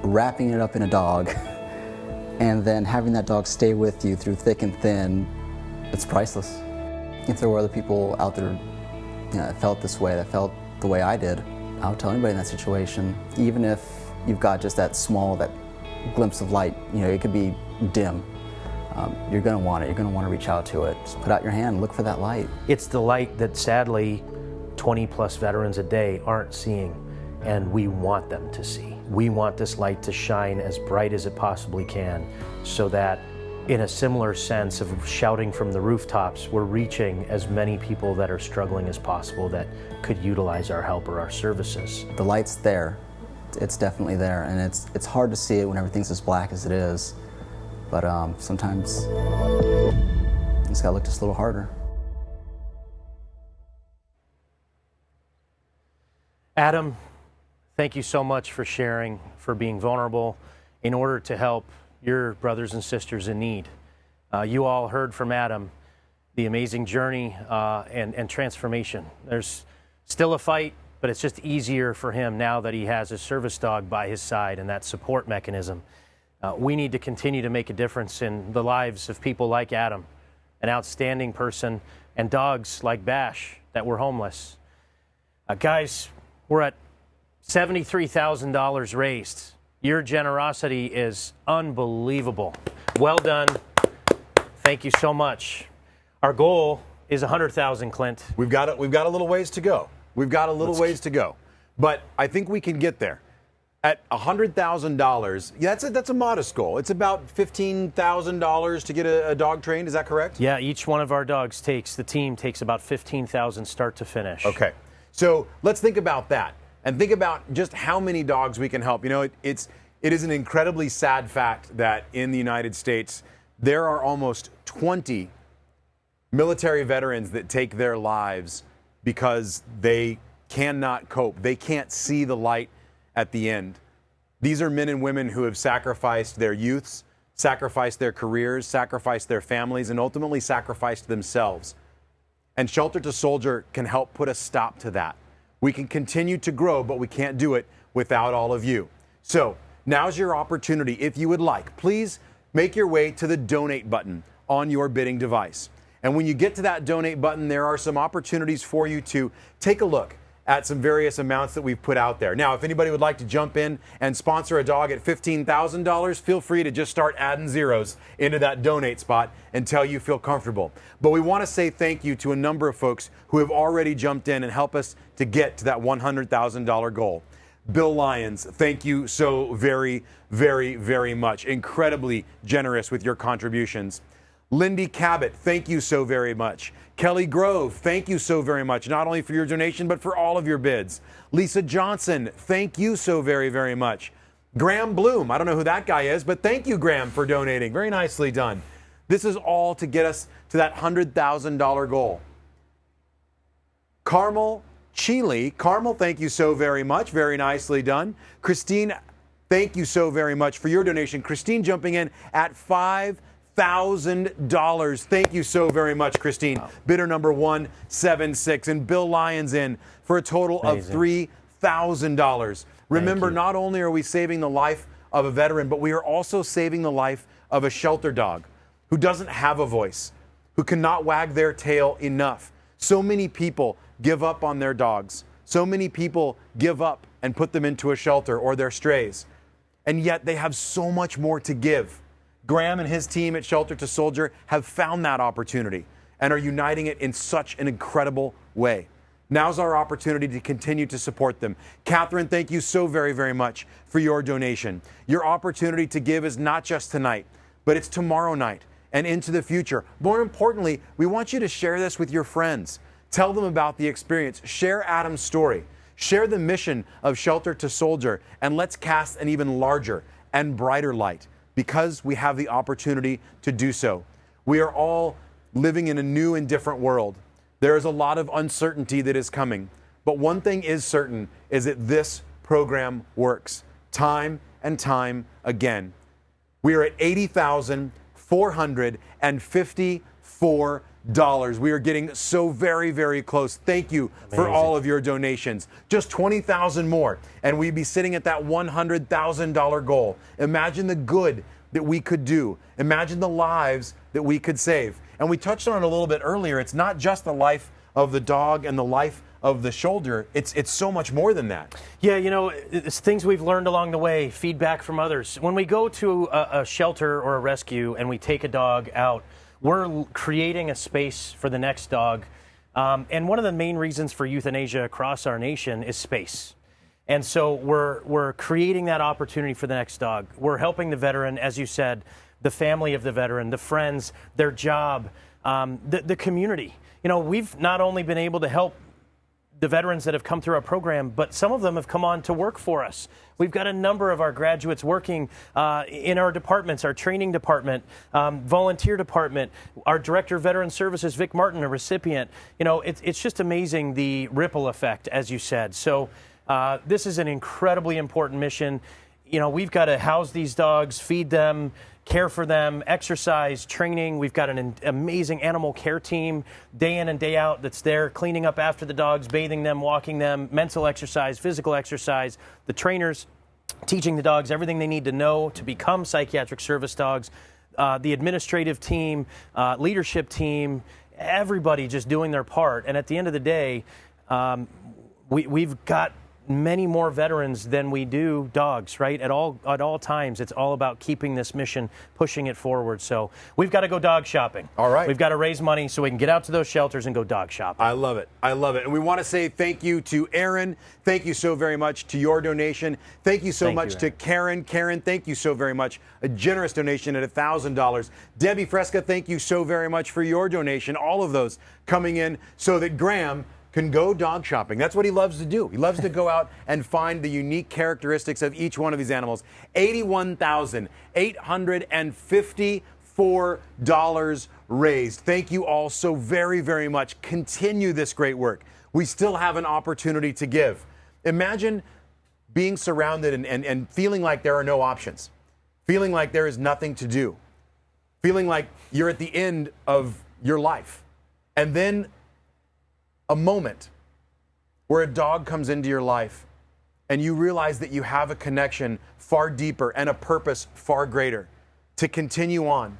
wrapping it up in a dog, and then having that dog stay with you through thick and thin. It's priceless. If there were other people out there that felt this way, that felt the way I did, I would tell anybody in that situation, even if you've got just that glimpse of light, it could be dim. You're going to want it. You're going to want to reach out to it. Just put out your hand, look for that light. It's the light that sadly 20 plus veterans a day aren't seeing, and we want them to see. We want this light to shine as bright as it possibly can, so that in a similar sense of shouting from the rooftops, we're reaching as many people that are struggling as possible that could utilize our help or our services. The light's there. It's definitely there, and it's hard to see it when everything's as black as it is. But sometimes you just gotta look just a little harder. Adam, thank you so much for sharing, for being vulnerable in order to help your brothers and sisters in need. You all heard from Adam the amazing journey and transformation. There's still a fight, but it's just easier for him now that he has a service dog by his side and that support mechanism. We need to continue to make a difference in the lives of people like Adam, an outstanding person, and dogs like Bash that were homeless. Guys, we're at $73,000 raised. Your generosity is unbelievable. Well done. Thank you so much. Our goal is 100,000, Clint. We've got a little ways to go. We've got a little ways to go. But I think we can get there. At $100,000, that's a modest goal. It's about $15,000 to get a dog trained. Is that correct? Yeah, each one of our dogs the team takes about $15,000 start to finish. Okay. So let's think about that and think about just how many dogs we can help. It is an incredibly sad fact that in the United States, there are almost 20 military veterans that take their lives because they cannot cope. They can't see the light at the end. These are men and women who have sacrificed their youths, sacrificed their careers, sacrificed their families, and ultimately sacrificed themselves. And Shelter to Soldier can help put a stop to that. We can continue to grow, but we can't do it without all of you. So now's your opportunity. If you would like, please make your way to the donate button on your bidding device. And when you get to that donate button, there are some opportunities for you to take a look at some various amounts that we've put out there. Now, if anybody would like to jump in and sponsor a dog at $15,000, feel free to just start adding zeros into that donate spot until you feel comfortable. But we want to say thank you to a number of folks who have already jumped in and helped us to get to that $100,000 goal. Bill Lyons, thank you so very, very, very much. Incredibly generous with your contributions. Lindy Cabot, thank you so very much. Kelly Grove, thank you so very much, not only for your donation, but for all of your bids. Lisa Johnson, thank you so very, very much. Graham Bloom, I don't know who that guy is, but thank you, Graham, for donating. Very nicely done. This is all to get us to that $100,000 goal. Carmel Chile, Carmel, thank you so very much. Very nicely done. Christine, thank you so very much for your donation. Christine jumping in at $5,000. Thank you so very much, Christine. Wow. Bidder number 176. And Bill Lyons in for a total of $3,000. Remember, not only are we saving the life of a veteran, but we are also saving the life of a shelter dog who doesn't have a voice, who cannot wag their tail enough. So many people give up on their dogs. So many people give up and put them into a shelter or their strays. And yet they have so much more to give. Graham and his team at Shelter to Soldier have found that opportunity and are uniting it in such an incredible way. Now's our opportunity to continue to support them. Catherine, thank you so very, very much for your donation. Your opportunity to give is not just tonight, but it's tomorrow night and into the future. More importantly, we want you to share this with your friends. Tell them about the experience. Share Adam's story. Share the mission of Shelter to Soldier, and let's cast an even larger and brighter light because we have the opportunity to do so. We are all living in a new and different world. There is a lot of uncertainty that is coming, but one thing is certain is that this program works time and time again. We are at $80,454. We are getting so very, very close. Thank you for all of your donations. Just 20,000 more, and we'd be sitting at that $100,000 goal. Imagine the good that we could do. Imagine the lives that we could save. And we touched on it a little bit earlier. It's not just the life of the dog and the life of the shoulder. It's so much more than that. Yeah, you know, it's things we've learned along the way, feedback from others. When we go to a shelter or a rescue and we take a dog out, we're creating a space for the next dog. And one of the main reasons for euthanasia across our nation is space. And so we're creating that opportunity for the next dog. We're helping the veteran, as you said, the family of the veteran, the friends, their job, the community. You know, we've not only been able to help the veterans that have come through our program, but some of them have come on to work for us. We've got a number of our graduates working in our departments, our training department, volunteer department, our director of veteran services, Vic Martin, a recipient. You know, it's just amazing the ripple effect, as you said. So this is an incredibly important mission. You know, we've got to house these dogs, feed them, care for them, exercise, training. We've got an amazing animal care team day in and day out that's there cleaning up after the dogs, bathing them, walking them, mental exercise, physical exercise, the trainers teaching the dogs everything they need to know to become psychiatric service dogs, the administrative team, leadership team, everybody just doing their part. And at the end of the day, we've got many more veterans than we do dogs, right? At all times, it's all about keeping this mission, pushing it forward. So we've got to go dog shopping. All right. We've got to raise money so we can get out to those shelters and go dog shopping. I love it. I love it. And we want to say thank you to Aaron. Thank you so very much to your donation. Thank you so much to Karen. Karen, thank you so very much. A generous donation at $1,000. Debbie Fresca, thank you so very much for your donation. All of those coming in so that Graham can go dog shopping. That's what he loves to do. He loves to go out and find the unique characteristics of each one of these animals. $81,854 raised. Thank you all so very, very much. Continue this great work. We still have an opportunity to give. Imagine being surrounded and feeling like there are no options, feeling like there is nothing to do, feeling like you're at the end of your life. And then a moment where a dog comes into your life and you realize that you have a connection far deeper and a purpose far greater to continue on,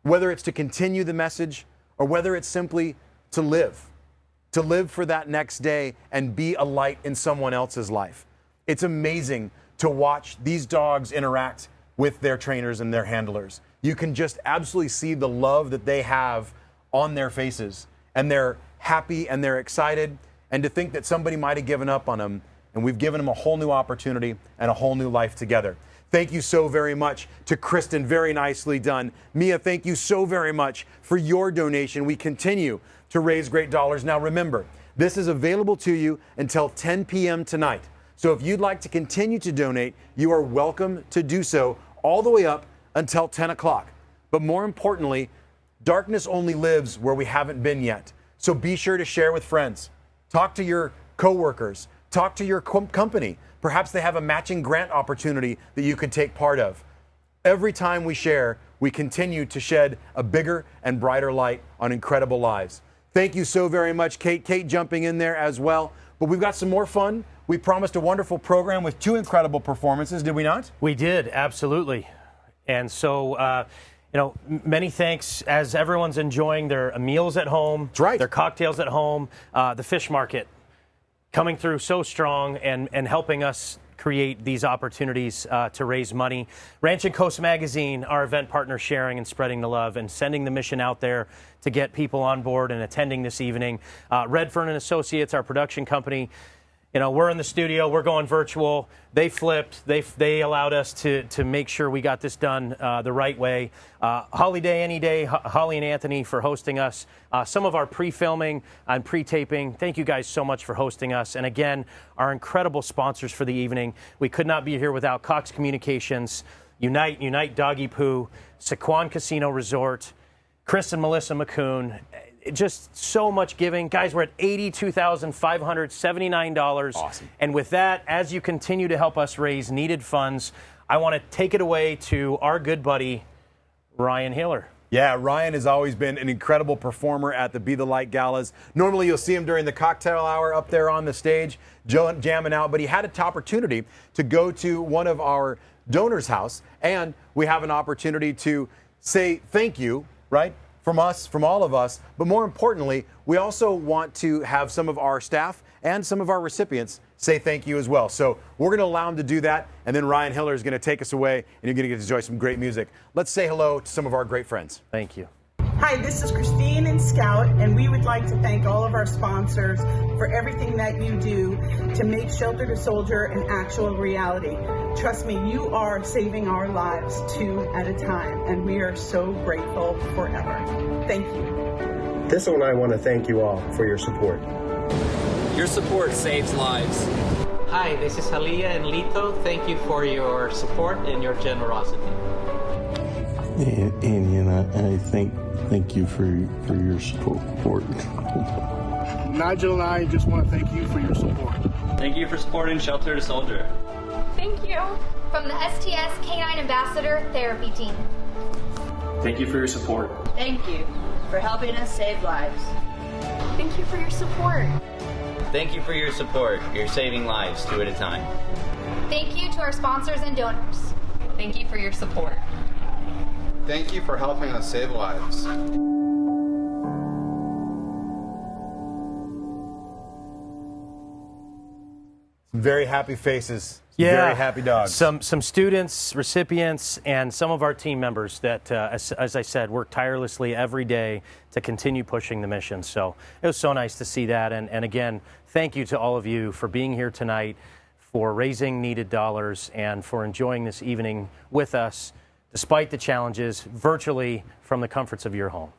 whether it's to continue the message or whether it's simply to live for that next day and be a light in someone else's life. It's amazing to watch these dogs interact with their trainers and their handlers. You can just absolutely see the love that they have on their faces, and they're happy and they're excited, and to think that somebody might have given up on them and we've given them a whole new opportunity and a whole new life together. Thank you so very much to Kristen. Very nicely done. Mia, thank you so very much for your donation. We continue to raise great dollars. Now remember, this is available to you until 10 p.m. tonight. So if you'd like to continue to donate, you are welcome to do so all the way up until 10 o'clock. But more importantly, darkness only lives where we haven't been yet. So be sure to share with friends. Talk to your coworkers. Talk to your company. Perhaps they have a matching grant opportunity that you could take part of. Every time we share, we continue to shed a bigger and brighter light on incredible lives. Thank you so very much, Kate. Kate jumping in there as well. But we've got some more fun. We promised a wonderful program with 2 incredible performances, did we not? We did, absolutely. And so, you know, many thanks as everyone's enjoying their meals at home, their cocktails at home, the fish market coming through so strong and helping us create these opportunities to raise money. Ranch and Coast Magazine, our event partner, sharing and spreading the love and sending the mission out there to get people on board and attending this evening. Redfern and Associates, our production company. You know, we're in the studio, we're going virtual. They flipped, they allowed us to make sure we got this done the right way. Holly Day, Any Day, Holly and Anthony for hosting us. Some of our pre-filming and pre-taping, thank you guys so much for hosting us. And again, our incredible sponsors for the evening. We could not be here without Cox Communications, Unite Doggy Poo, Sequan Casino Resort, Chris and Melissa McCoon. Just so much giving. Guys, we're at $82,579. Awesome. And with that, as you continue to help us raise needed funds, I want to take it away to our good buddy, Ryan Hiller. Yeah, Ryan has always been an incredible performer at the Be the Light galas. Normally you'll see him during the cocktail hour up there on the stage, jamming out, but he had an opportunity to go to one of our donors' house, and we have an opportunity to say thank you, right, from us, from all of us, but more importantly, we also want to have some of our staff and some of our recipients say thank you as well. So we're going to allow him to do that, and then Ryan Hiller is going to take us away, and you're going to get to enjoy some great music. Let's say hello to some of our great friends. Thank you. Hi, this is Christine and Scout, and we would like to thank all of our sponsors for everything that you do to make Shelter to Soldier an actual reality. Trust me, you are saving our lives 2 at a time, and we are so grateful forever. Thank you. Thistle and I want to thank you all for your support. Your support saves lives. Hi, this is Aliyah and Lito. Thank you for your support and your generosity. And I thank you for your support. Nigel and I just want to thank you for your support. Thank you for supporting Shelter to Soldier. Thank you. From the STS Canine Ambassador Therapy Team. Thank you for your support. Thank you for helping us save lives. Thank you for your support. Thank you for your support. You're saving lives 2 at a time. Thank you to our sponsors and donors. Thank you for your support. Thank you for helping us save lives. Very happy faces. Yeah, very happy dogs. Some students, recipients, and some of our team members that, as I said, work tirelessly every day to continue pushing the mission. So it was so nice to see that. And again, thank you to all of you for being here tonight, for raising needed dollars, and for enjoying this evening with us, despite the challenges, virtually from the comforts of your home.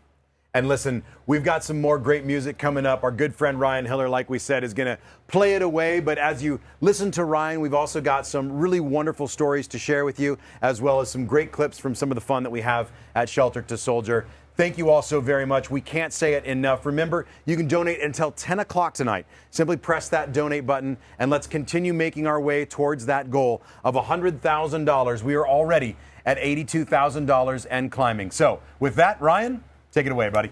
And listen, we've got some more great music coming up. Our good friend Ryan Hiller, like we said, is going to play it away. But as you listen to Ryan, we've also got some really wonderful stories to share with you, as well as some great clips from some of the fun that we have at Shelter to Soldier. Thank you all so very much. We can't say it enough. Remember, you can donate until 10 o'clock tonight. Simply press that donate button, and let's continue making our way towards that goal of $100,000. We are already at $82,000 and climbing. So with that, Ryan, take it away, buddy.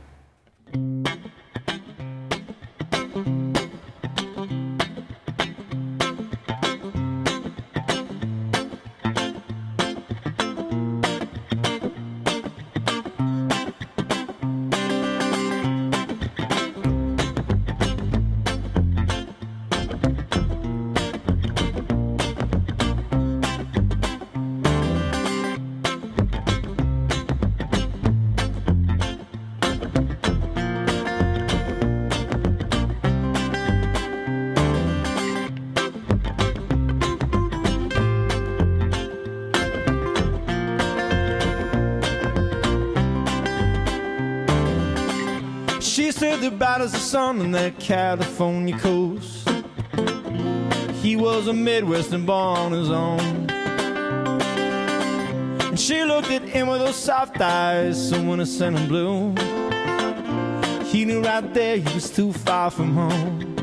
She said the battles of sun on that California coast. He was a Midwestern born on his own. And she looked at him with those soft eyes, so innocent and blue. He knew right there he was too far from home.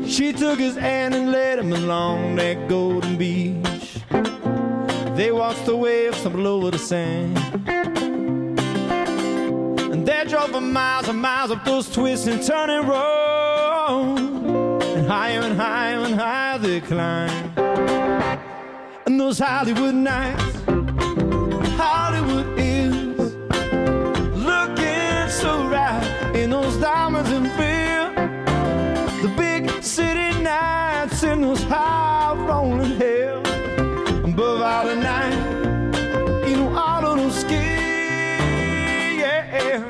She took his hand and led him along that golden beach. They watched the waves tumble over the sand, and they drove for miles and miles up those twists and turning roads. And higher and higher and higher they climbed. And those Hollywood nights, Hollywood is looking so right in those diamonds and feel. The big city nights in those high rolling hills, above all the night, you know, all of those ski, yeah.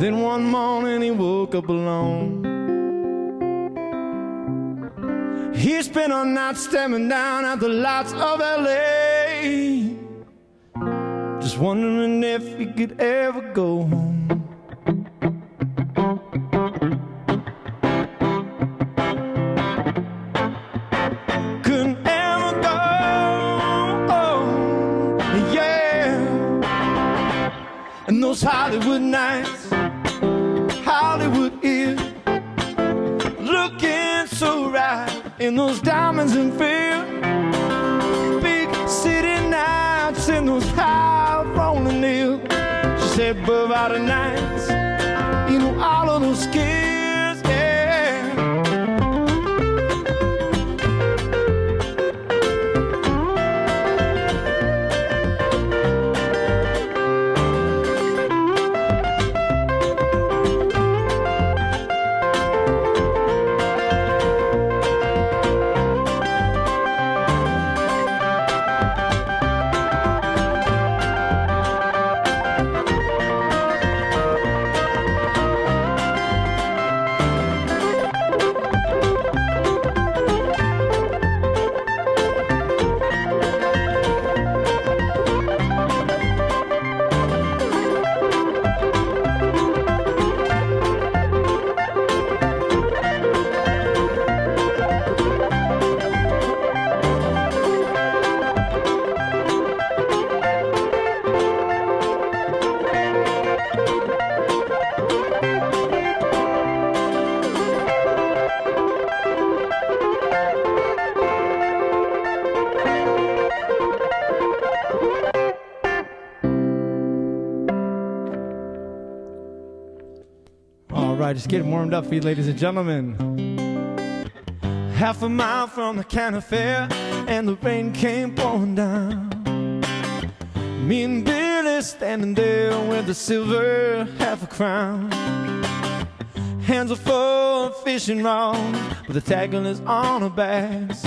Then one morning he woke up alone. He spent all night staring down at the lights of LA, just wondering if he could ever go home. Couldn't ever go, yeah. And those Hollywood nights, Hollywood is looking so right in those diamonds and feel. Big city nights in those high rolling hills. She said, above all the nights, you know, all of those skills, yeah. All right, just getting warmed up for you, ladies and gentlemen. Half a mile from the county fair, and the rain came pouring down. Me and Billy standing there with the silver half a crown. Hands are full of fishing rods, with the tackle is on our backs.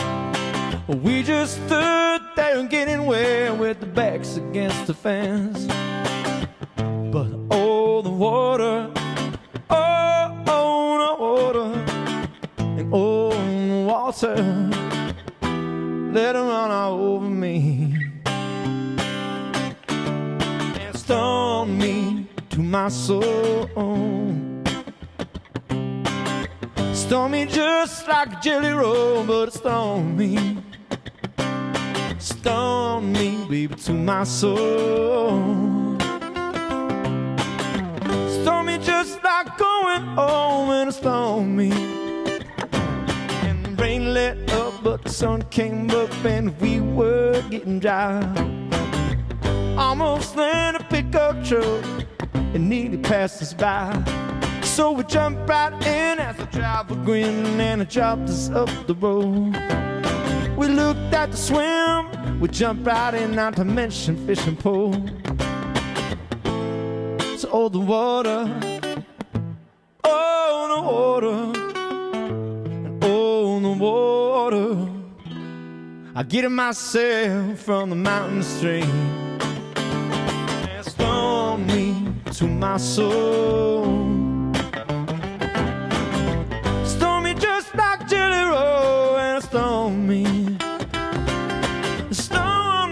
We just stood there getting wet with the backs against the fence. But oh, the water, oh, the water, and oh, the water, let it run all over me and stone me to my soul. Stone me just like a jelly roll, but it stoned me. Stone me, baby, to my soul. Stone me just like going home, and it stoned me. And the rain let up, but the sun came up, and we were getting dry. Almost ran a pickup truck and nearly passed us by. So we jumped right in as the driver grinned and it dropped us up the road. We looked at the swim, we jumped right in, not to mention fishing pole. So oh, the water, oh, the water, and oh, the water, I get it myself from the mountain stream and stone me to my soul. Stone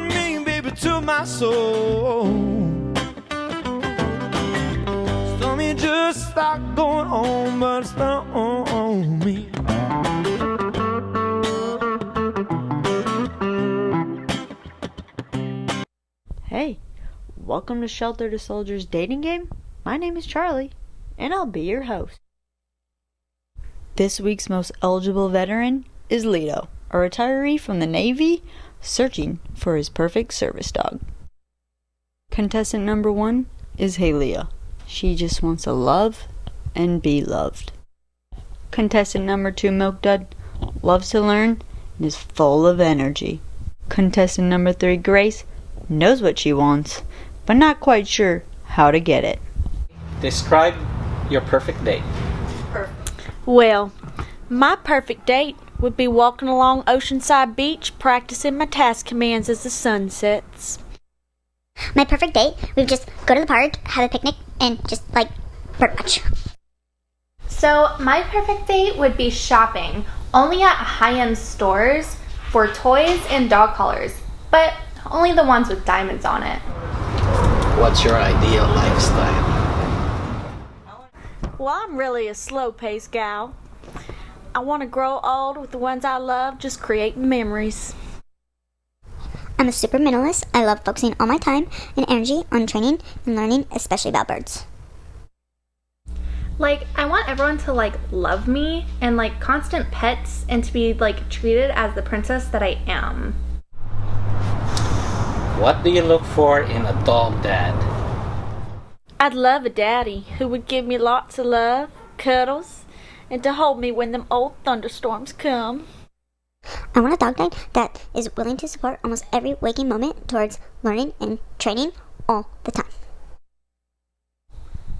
me, baby, to my soul. Stone me just like going home, but stone me. Hey, welcome to Shelter to Soldier's dating game. My name is Charlie, and I'll be your host. This week's most eligible veteran is Lito, a retiree from the Navy searching for his perfect service dog. Contestant number 1 is Halia. She just wants to love and be loved. Contestant number 2, Milk Dud, loves to learn and is full of energy. Contestant number 3, Grace, knows what she wants, but not quite sure how to get it. Describe your perfect date. Well, my perfect date would be walking along Oceanside Beach, practicing my task commands as the sun sets. My perfect date, we would just go to the park, have a picnic, and just, Birdwatch. So my perfect date would be shopping, only at high-end stores for toys and dog collars, but only the ones with diamonds on it. What's your ideal lifestyle? Well, I'm really a slow-paced gal. I want to grow old with the ones I love, just creating memories. I'm a super minimalist. I love focusing all my time and energy on training and learning, especially about birds. Like, I want everyone to, like, love me and, like, constant pets and to be, like, treated as the princess that I am. What do you look for in a dog dad? I'd love a daddy who would give me lots of love, cuddles, and to hold me when them old thunderstorms come. I want a dog dad that is willing to support almost every waking moment towards learning and training all the time.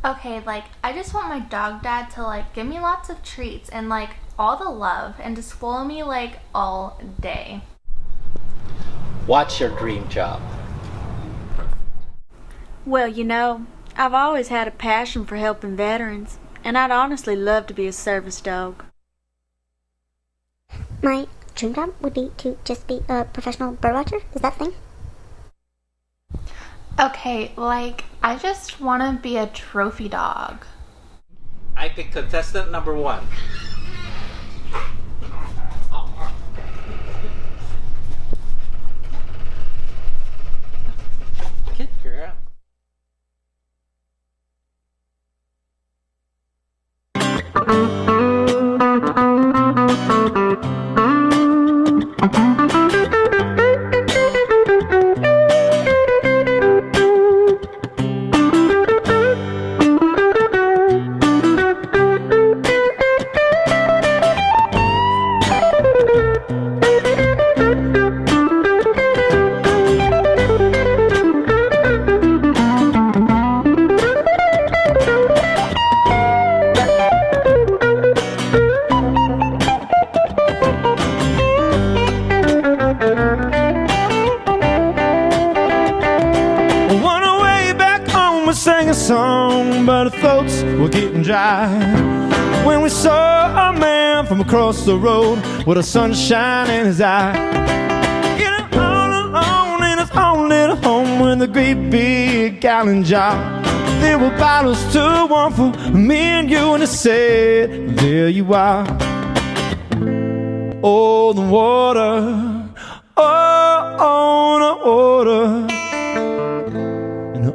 Okay, like, I just want my dog dad to, like, give me lots of treats and, like, all the love and to spoil me, like, all day. What's your dream job? Well, you know, I've always had a passion for helping veterans, and I'd honestly love to be a service dog. My dream job would be to just be a professional birdwatcher. Is that a thing? Okay, like, I just want to be a trophy dog. I pick contestant number 1. Good girl. Sang a song, but our throats were getting dry when we saw a man from across the road with the sunshine in his eye, getting all alone in his own little home with a great big gallon jar. There were bottles too, one for me and you, and it said, there you are. Oh, the water, oh, the water.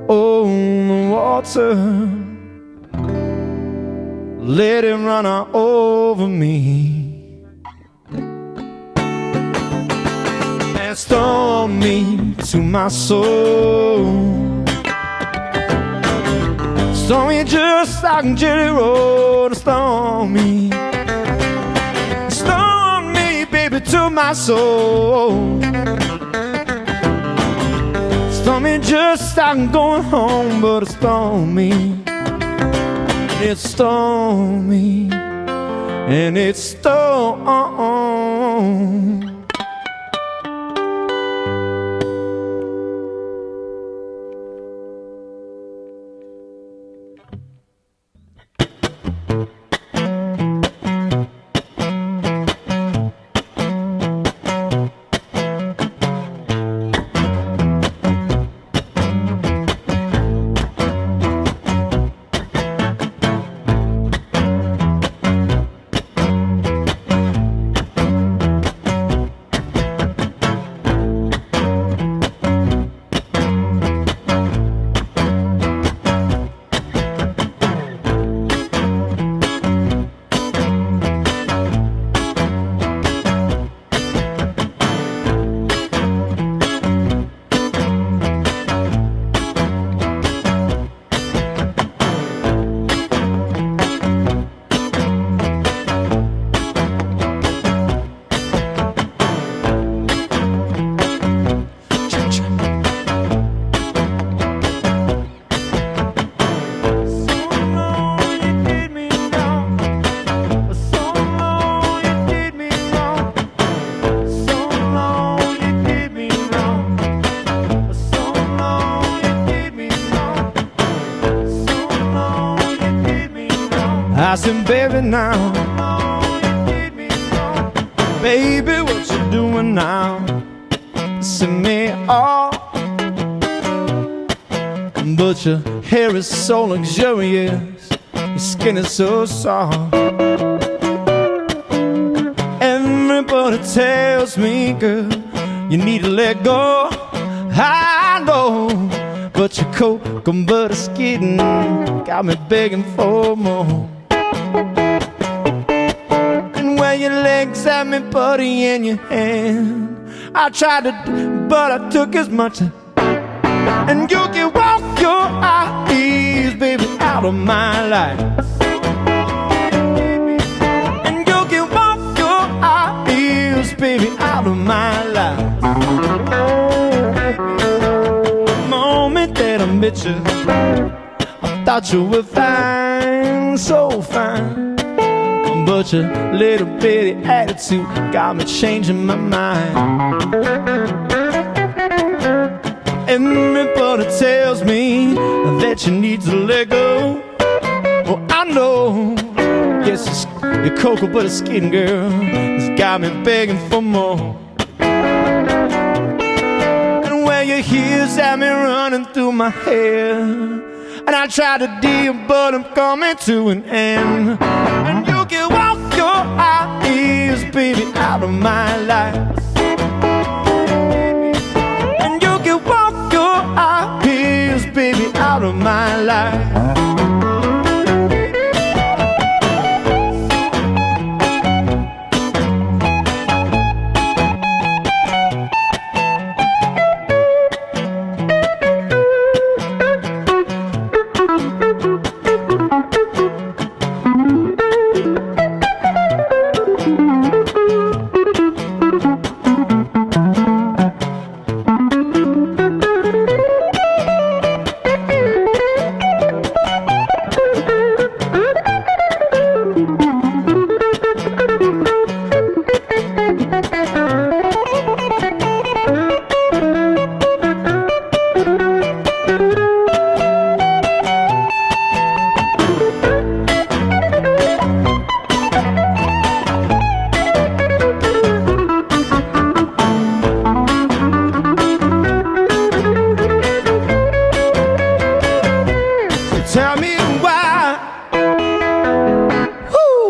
Oh, the water, let it run all over me and storm me to my soul. Storm me just like a jelly roll, storm me, baby, to my soul. Stormy, just like I'm going home, but it's stormy. It's stormy, and it's storm. I said, baby, now, baby, what you doing now? Send me off, but your hair is so luxurious, your skin is so soft. Everybody tells me, girl, you need to let go. I know, but your cocoa butter skin got me begging for more. And when your legs have me putty in your hand, I tried to, but I took as much. And you can walk your eyes, baby, out of my life. And you can walk your eyes, baby, out of my life. The moment that I met you, I thought you were fine, so fine. But your little bitty attitude got me changing my mind. Everybody tells me that you need to let go. Well, I know, yes, your cocoa butter skin, girl, has got me begging for more. And when your heels have me running through my hair, and I try to deal, but I'm coming to an end. And you can walk your eyes, baby, out of my life. And you can walk your eyes, baby, out of my life.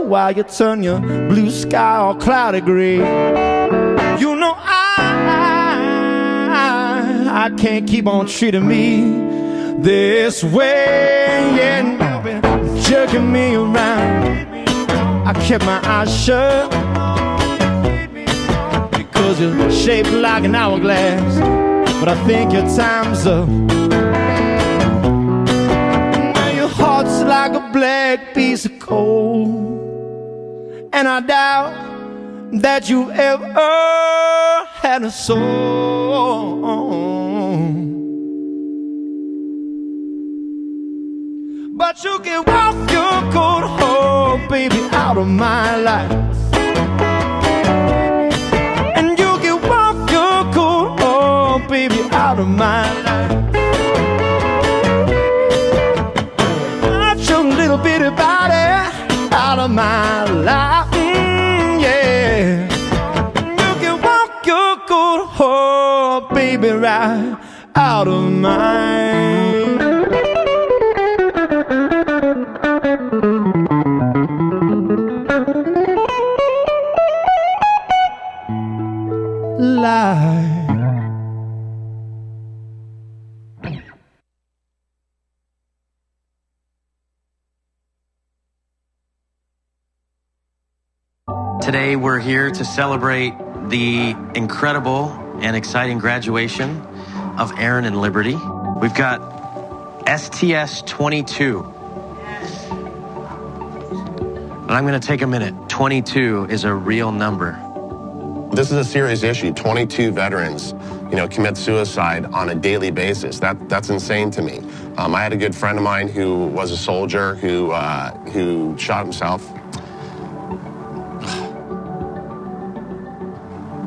Why you turn your blue sky all cloudy gray? You know I can't keep on treating me this way. Yeah, you've been jerking me around. I kept my eyes shut because you're shaped like an hourglass, but I think your time's up. Well, your heart's like a black piece of coal, and I doubt that you ever had a soul. But you can walk your cold heart, baby, out of my life. And you can walk your cold heart, baby, out of my life. Not your little bitty body out of my life. Yeah, you can walk your cold heart, baby, right out of mine. Life. Today we're here to celebrate the incredible and exciting graduation of Aaron and Liberty. We've got STS 22. And I'm going to take a minute. 22 is a real number. This is a serious issue. 22 veterans, commit suicide on a daily basis. That's insane to me. I had a good friend of mine who was a soldier who shot himself.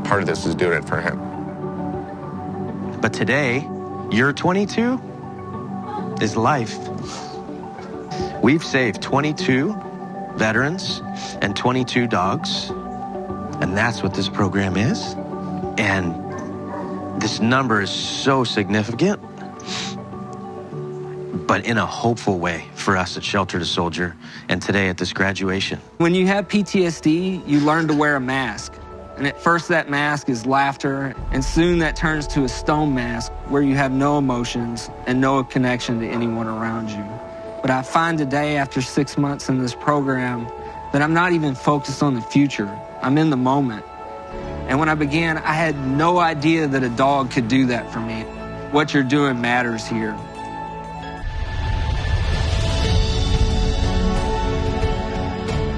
Part of this is doing it for him. But today, your 22 is life. We've saved 22 veterans and 22 dogs. And that's what this program is. And this number is so significant, but in a hopeful way for us at Shelter to Soldier and today at this graduation. When you have PTSD, you learn to wear a mask. And at first that mask is laughter, and soon that turns to a stone mask where you have no emotions and no connection to anyone around you. But I find today, after 6 months in this program, that I'm not even focused on the future. I'm in the moment. And when I began, I had no idea that a dog could do that for me. What you're doing matters here.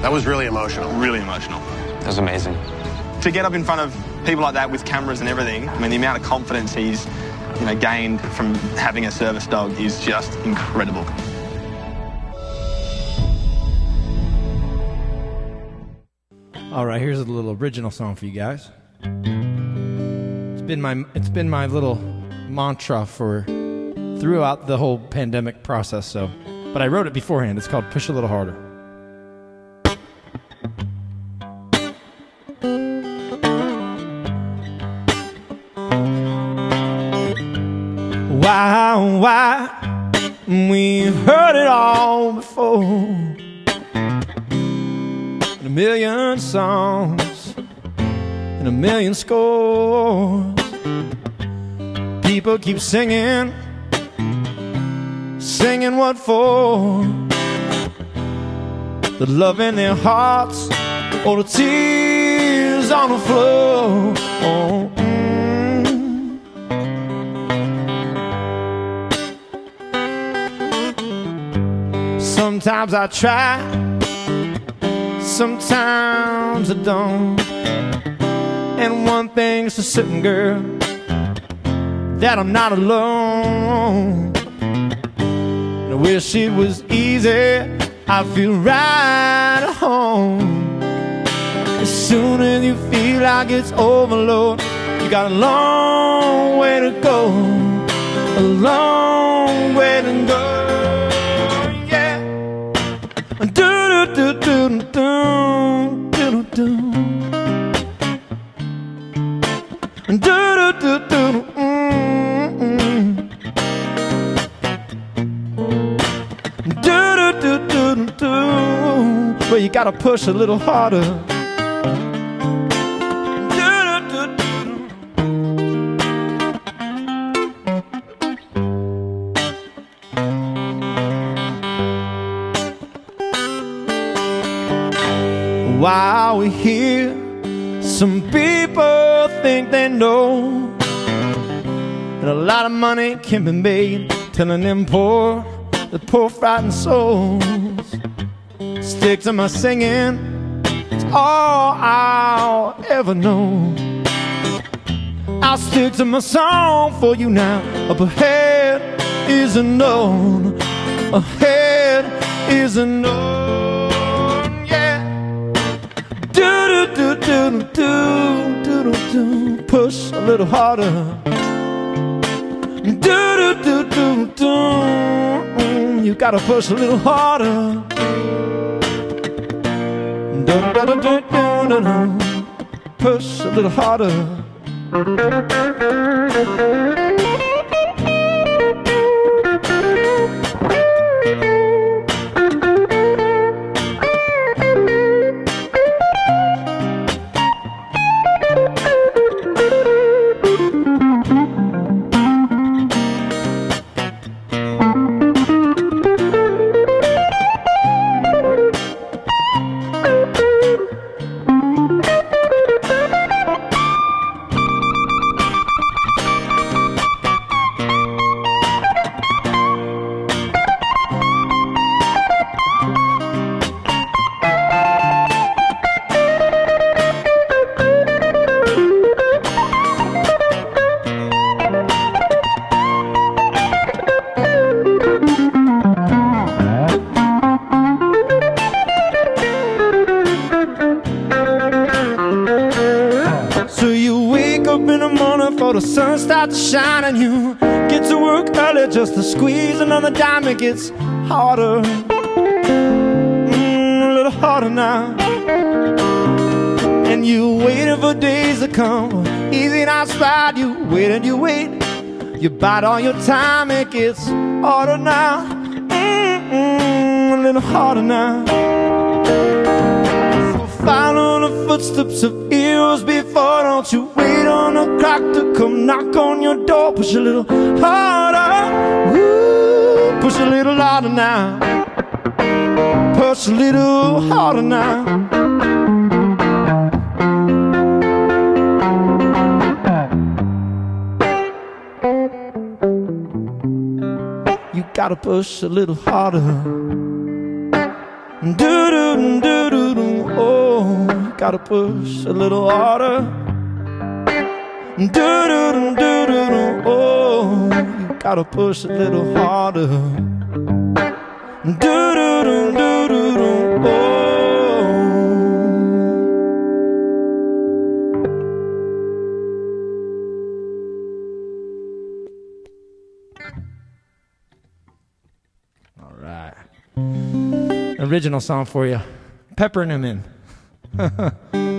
That was really emotional. Really emotional. That was amazing. To get up in front of people like that with cameras and everything, I mean, the amount of confidence he's, gained from having a service dog is just incredible. All right, here's a little original song for you guys. It's been my little mantra for throughout the whole pandemic process. But I wrote it beforehand. It's called "Push a Little Harder." Why? We've heard it all before. In a million songs, in a million scores, people keep singing what for? The love in their hearts, or the tears on the floor. Oh, Sometimes I try, sometimes I don't. And one thing's for certain, girl, that I'm not alone. And I wish it was easy, I feel right at home. As soon as you feel like it's overload, you got a long way to go, a long way to go. Well, you gotta push a little harder. While we're here, some people think they know that a lot of money can be made telling them the poor frightened souls. Stick to my singing, it's all I'll ever know. I'll stick to my song for you now. Up ahead is a known, ahead is a known. Push a little harder. You gotta push a little harder. Push a little harder. The sun starts to shine and you get to work early just to squeeze another dime. It gets harder, a little harder now. And you waited for days to come, easy outside, you wait and you wait. You bide all your time, it gets harder now. A little harder now. So follow the footsteps of heroes before. Don't you wait on the clock to come knock on your door. Push a little harder, ooh, push a little harder now. Push a little harder now. You gotta push a little harder. Do-do-do-do-do, oh, gotta push a little harder. Do-do-do-do-do, oh, you gotta push a little harder. Do-do-do-do-do, oh. All right. Original song for you. Peppering him in.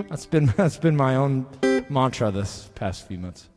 That's been my own mantra this past few months.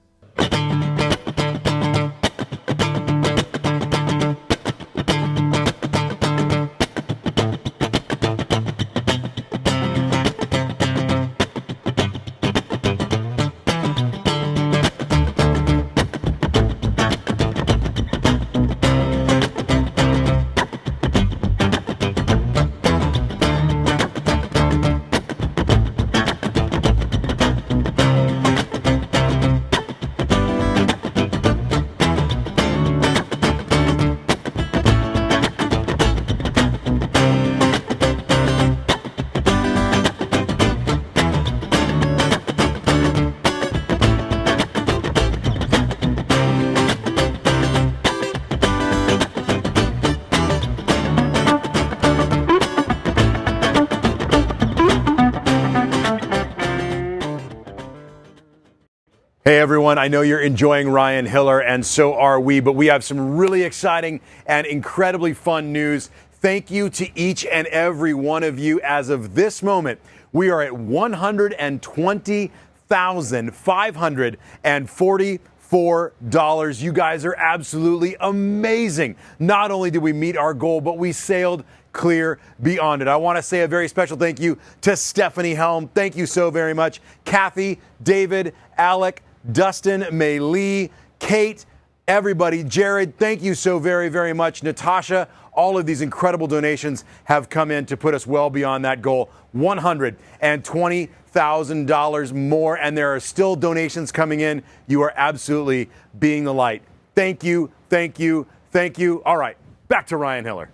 Hey everyone, I know you're enjoying Ryan Hiller, and so are we, but we have some really exciting and incredibly fun news. Thank you to each and every one of you. As of this moment, we are at $120,544. You guys are absolutely amazing. Not only did we meet our goal, but we sailed clear beyond it. I want to say a very special thank you to Stephanie Helm. Thank you so very much. Kathy, David, Alec, Dustin, Maylee, Kate, everybody, Jared, thank you so very, very much. Natasha, all of these incredible donations have come in to put us well beyond that goal. $120,000 more, and there are still donations coming in. You are absolutely being the light. Thank you, thank you, thank you. All right, back to Ryan Hiller.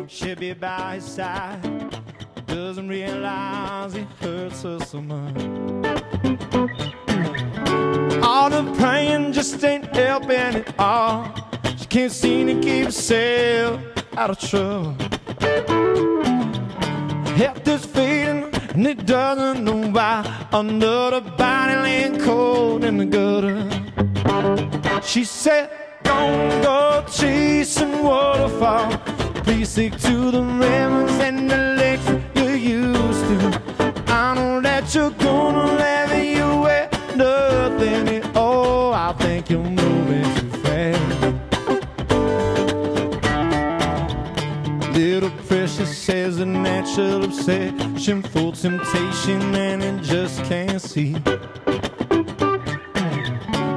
She'll be by his side. Doesn't realize it hurts her so much. All the praying just ain't helping at all. She can't seem to keep herself out of trouble. Health is fading and it doesn't know why. Another body laying cold in the gutter. She said, don't go chasing waterfall. Please stick to the rivers and the lakes you used to. I know that you're gonna let you wear nothing at all. I think you're moving too fast. Little precious says a natural obsession, full temptation, and it just can't see.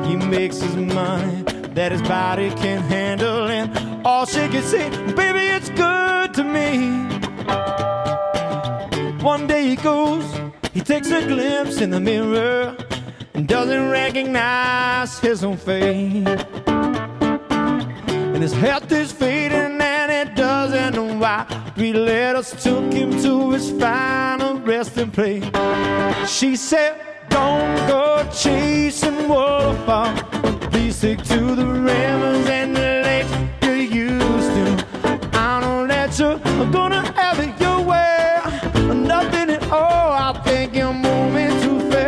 He makes his money that his body can handle, and all she can say, baby, it's good to me. One day he goes, he takes a glimpse in the mirror and doesn't recognize his own face. And his health is fading and it doesn't know why. 3 letters took him to his final resting place. She said, don't go chasing waterfalls. Please stick to the rivers and the lakes you used to. I know that you're gonna have it your way. Nothing at all, I think you're moving too fast.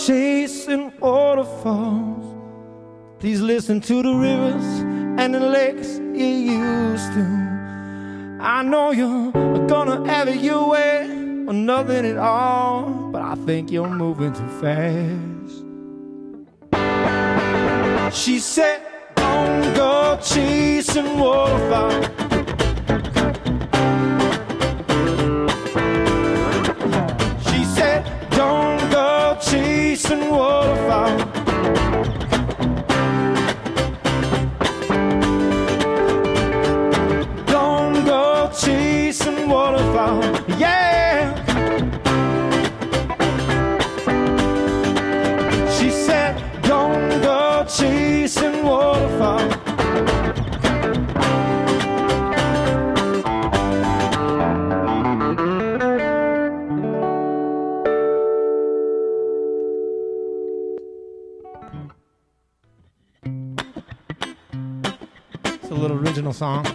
Chasing waterfalls, please listen to the rivers and the lakes you used to. I know you're gonna have it your way or nothing at all, but I think you're moving too fast. She said, don't go chasing waterfalls. She said, don't go chasing waterfalls. Don't go chasing waterfalls, yeah. She said, don't go chasing waterfalls. It's a little original song.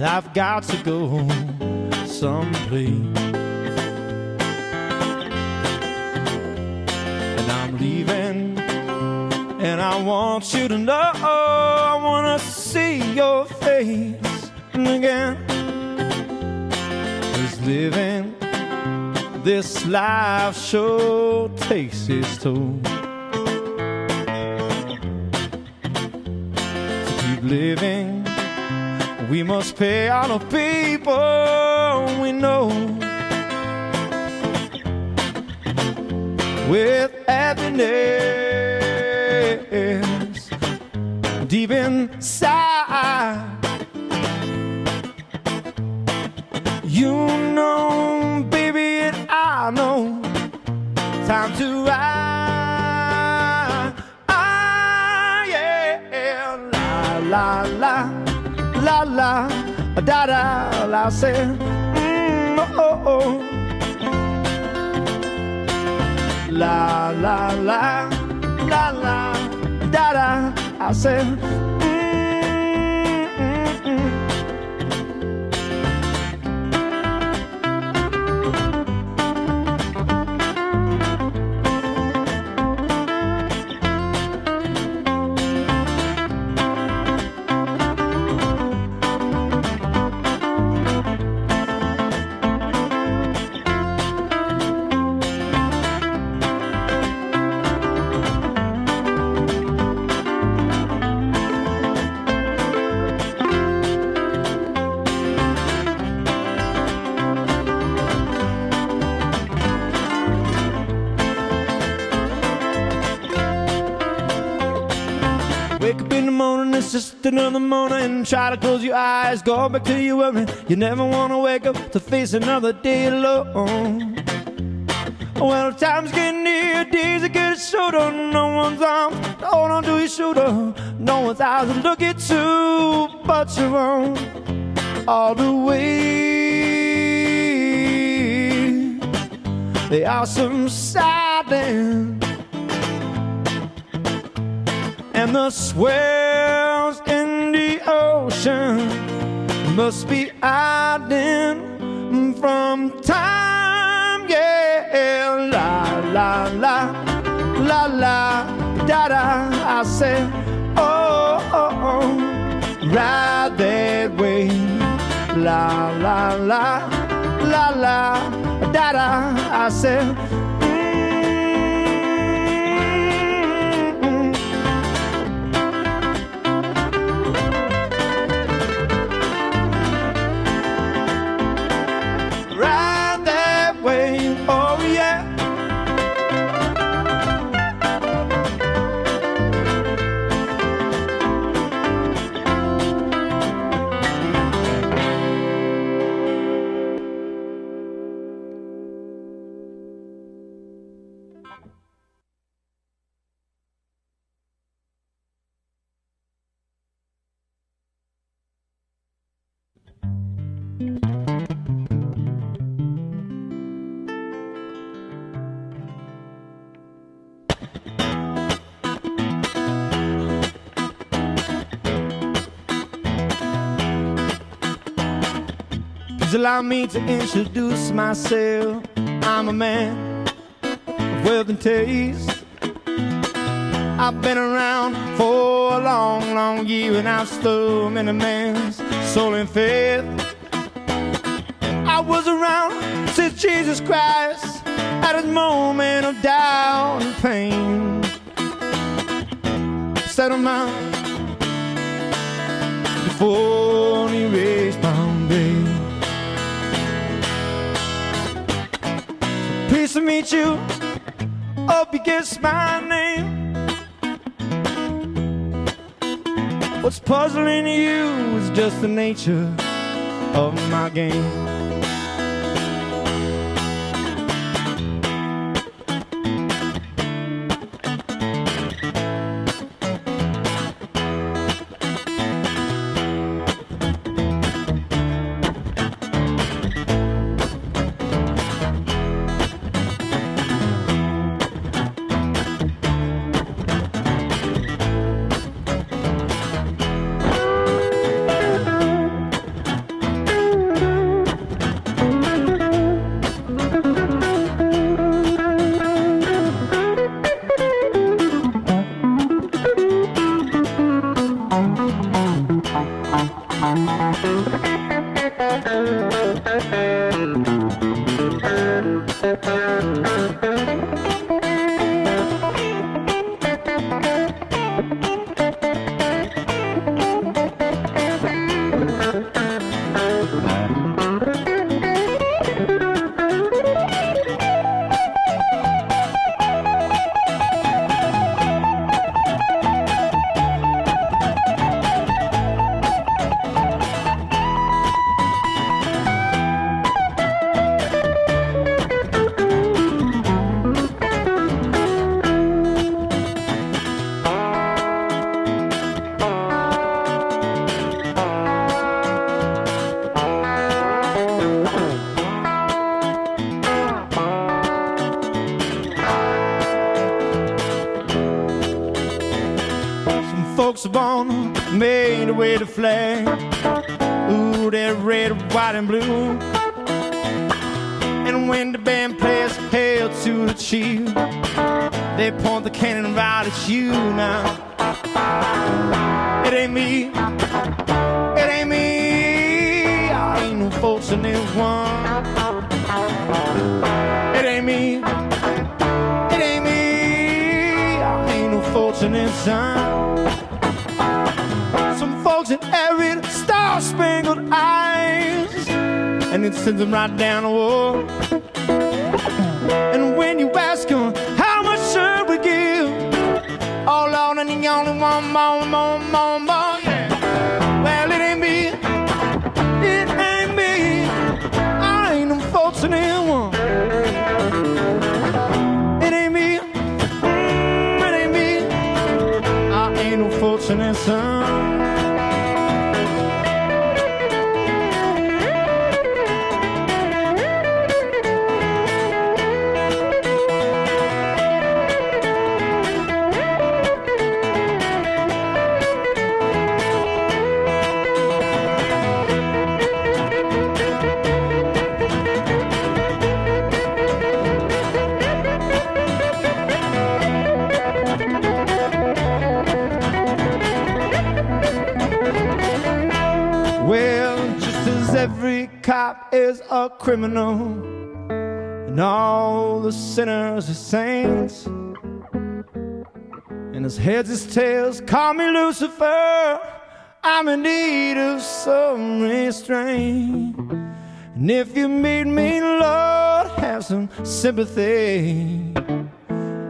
I've got to go someplace, and I'm leaving, and I want you to know I want to see your face again. 'Cause living this life sure takes its toll. To keep living, we must pay all the people we know with happiness deep inside. You know, baby, and I know time to ride. Yeah, la la la. La la, da da, la say, oh oh. La la la, la la, da da, I say, wake up in the morning, it's just another morning. Try to close your eyes, go back to your worry. You never want to wake up to face another day alone. Well, time's getting near, days are getting shorter. No one's arms to hold on to your shoulder. No one's eyes to look into but your own. All the way they are subsiding, and the swells in the ocean must be hiding from time. Yeah, la la la. la la, da da. I said, oh, oh, oh, ride that way, la la la, la la, da da. I said, ride that way, oh yeah. Please allow me to introduce myself. I'm a man of wealth and taste. I've been around for a long, long year, and I've stolen many man's soul and faith. I was around since Jesus Christ at his moment of doubt and pain. Set him out before he raised Bombay. Pleased to meet you. Hope you guess my name. What's puzzling you is just the nature of my game. Folks are born, made to wear the flag. Ooh, they're red, white, and blue. And when the band plays Hail to the Chief, they point the cannon right at you now. It ain't me, it ain't me. I ain't no fortunate one. It ain't me, it ain't me. I ain't no fortunate son. Some folks in every star-spangled eyes, and it sends them right down the wall. And when you ask them, how much should we give? Oh Lord, and the only one more, yeah. Well, it ain't me, it ain't me. I ain't no fortunate one. It ain't me, it ain't me. I ain't no fortunate son. is a criminal, and all the sinners are saints. And his heads, his tails, call me Lucifer. I'm in need of some restraint. And if you meet me, Lord, have some sympathy,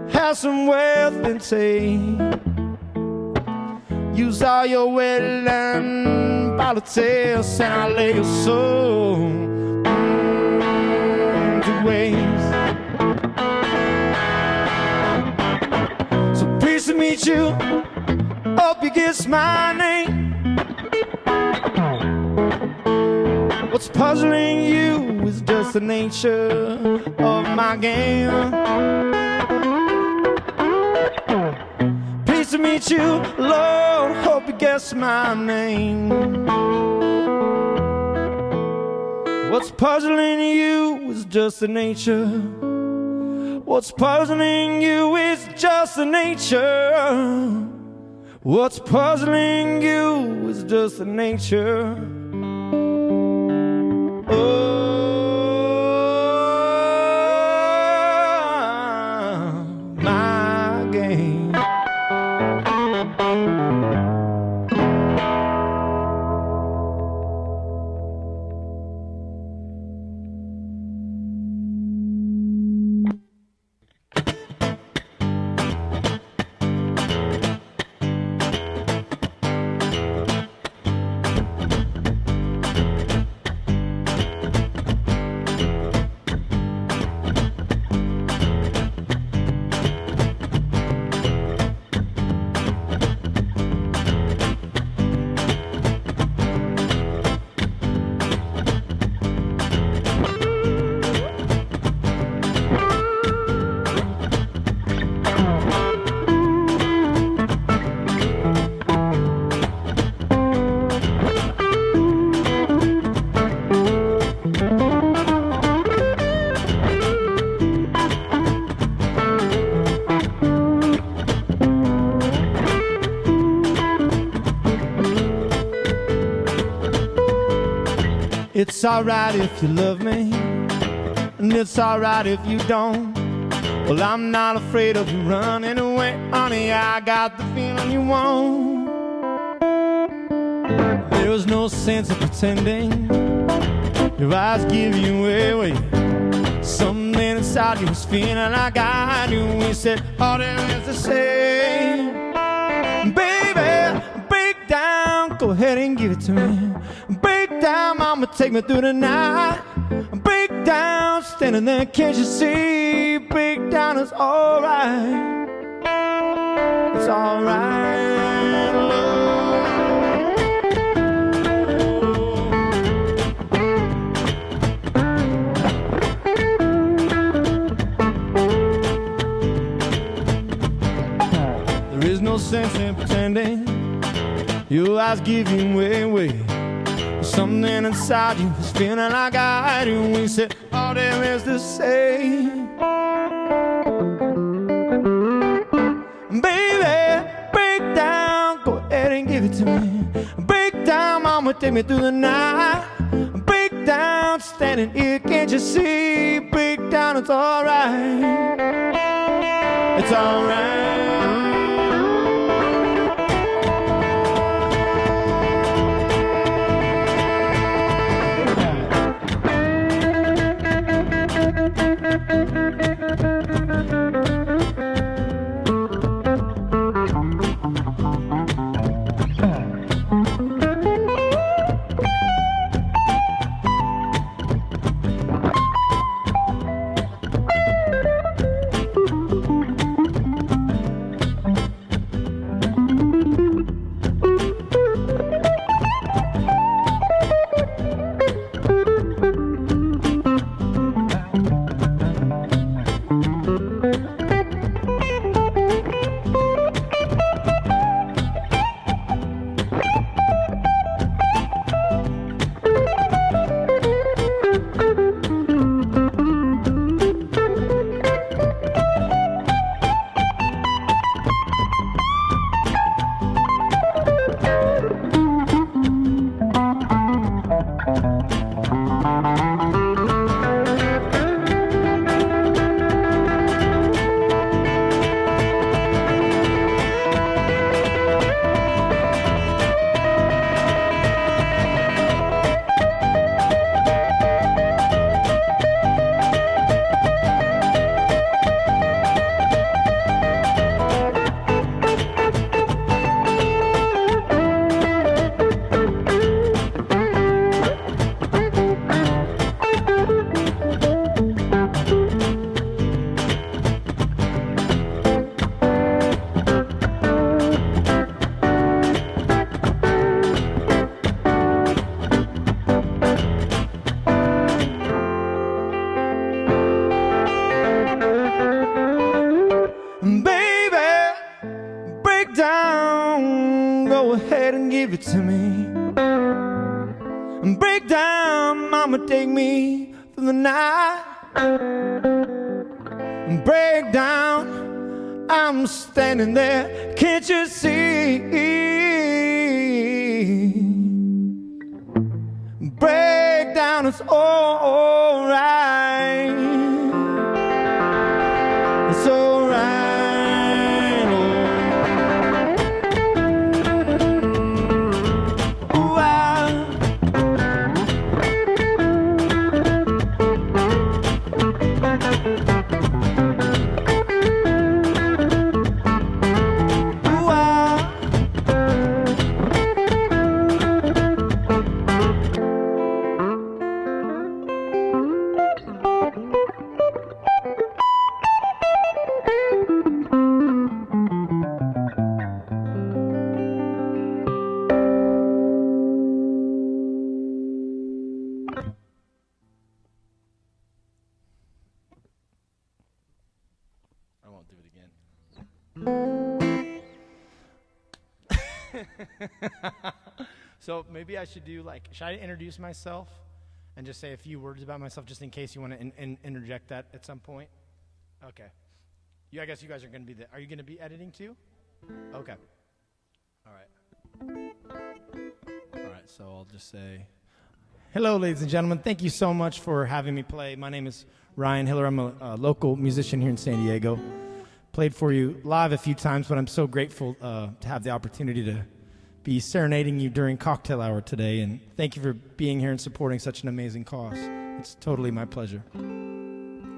have some wealth and take. Use all your wetland politics, and I'll lay your soul to waste. So pleased to meet you. Hope you guess my name. What's puzzling you is just the nature of my game. Pleased to meet you, Lord, hope you guess my name. What's puzzling you is just the nature. What's puzzling you is just the nature. What's puzzling you is just the nature. My game. It's alright if you love me, and it's alright if you don't. Well, I'm not afraid of you running away, honey, I got the feeling you won't. There was no sense of pretending, your eyes give you away. Something inside you was feeling like I knew. We said all there is to say. Baby, break down, go ahead and give it to me. Break down, mama, take me through the night. Break down, standing there, can't you see? Break down, it's alright. It's alright, love. There is no sense in pretending, your eyes give you way. Something inside you is feeling like I do. We said all there is to say. Baby, break down, go ahead and give it to me. Break down, mama, take me through the night. Break down, standing here, can't you see? Break down, it's alright. It's alright. Baby, break down, go ahead and give it to me. Break down, mama, take me through the night. Break down, I'm standing there, can't you see? Break down, it's all right. It's all right. So maybe I should do should I introduce myself and just say a few words about myself just in case you want to interject that at some point? Okay. I guess you guys are going to be are you going to be editing too? Okay. All right, so I'll just say, hello, ladies and gentlemen. Thank you so much for having me play. My name is Ryan Hiller. I'm a local musician here in San Diego. Played for you live a few times, but I'm so grateful to have the opportunity to be serenading you during cocktail hour today, and thank you for being here and supporting such an amazing cause. It's totally my pleasure.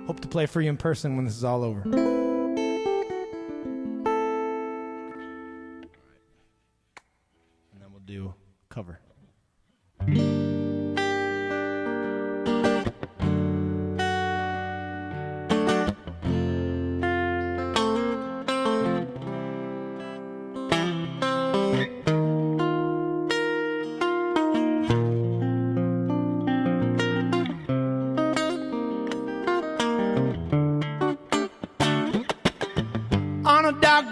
Hope to play for you in person when this is all over. And then we'll do cover.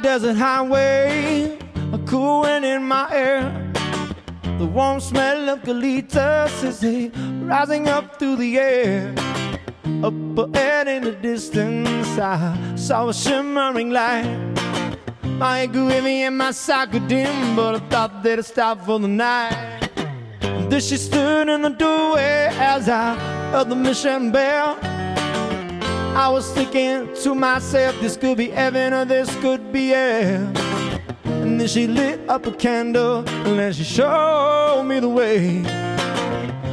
Desert highway, a cool wind in my air, the warm smell of colitas is rising up through the air. Up ahead in the distance, I saw a shimmering light. My groovy and my sock were dim, but I thought they'd stop for the night. And there she stood in the doorway as I heard the mission bell. I was thinking to myself, this could be heaven or this could be hell. And then she lit up a candle and then she showed me the way.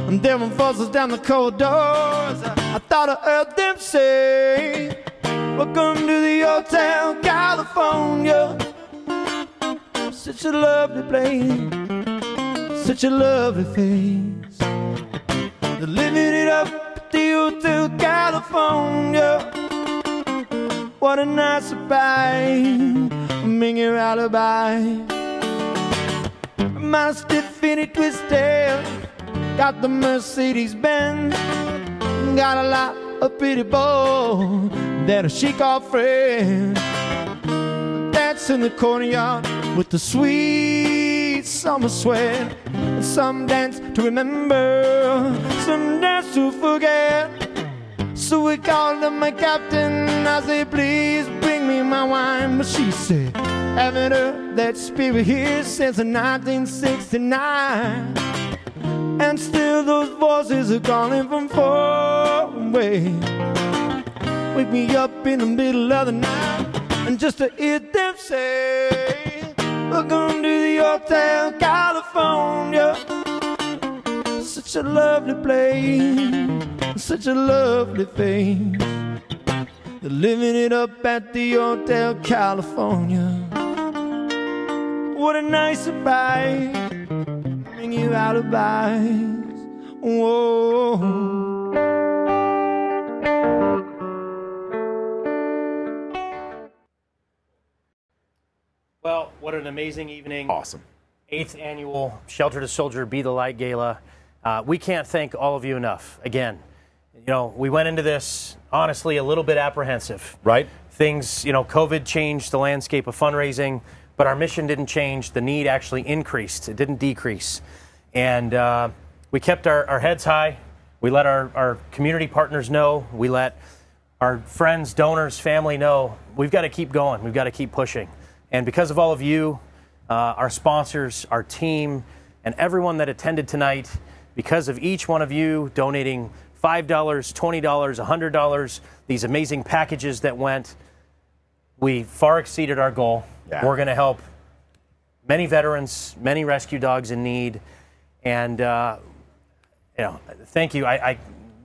And there were voices down the corridors, I thought I heard them say, welcome to the Hotel California. Such a lovely place, such a lovely face. They're living it up at the Hotel California. What a nice surprise, bring your alibi. My Tiffany twisted, got the Mercedes Benz, got a lot of pretty boys that she called friends. That's in the courtyard with the sweet summer sweat. And some dance to remember, some dance to forget. So we called up my captain, I said, please bring me my wine. But she said, haven't heard that spirit here since 1969. And still those voices are calling from far away. Wake me up in the middle of the night, and just to hear them say, welcome to the Hotel California. Such a lovely place, such a lovely face. They're living it up at the Hotel California. What a nice surprise, bring you alibis. Whoa. Well, what an amazing evening. Awesome. 8th annual Shelter to Soldier Be the Light Gala. We can't thank all of you enough. Again, we went into this honestly a little bit apprehensive. Right. Things, COVID changed the landscape of fundraising, but our mission didn't change. The need actually increased. It didn't decrease. And we kept our heads high. We let our community partners know. We let our friends, donors, family know we've got to keep going. We've got to keep pushing. And because of all of you, our sponsors, our team, and everyone that attended tonight, because of each one of you donating $5, $20, $100, these amazing packages that went, we far exceeded our goal. Yeah. We're going to help many veterans, many rescue dogs in need. And, thank you.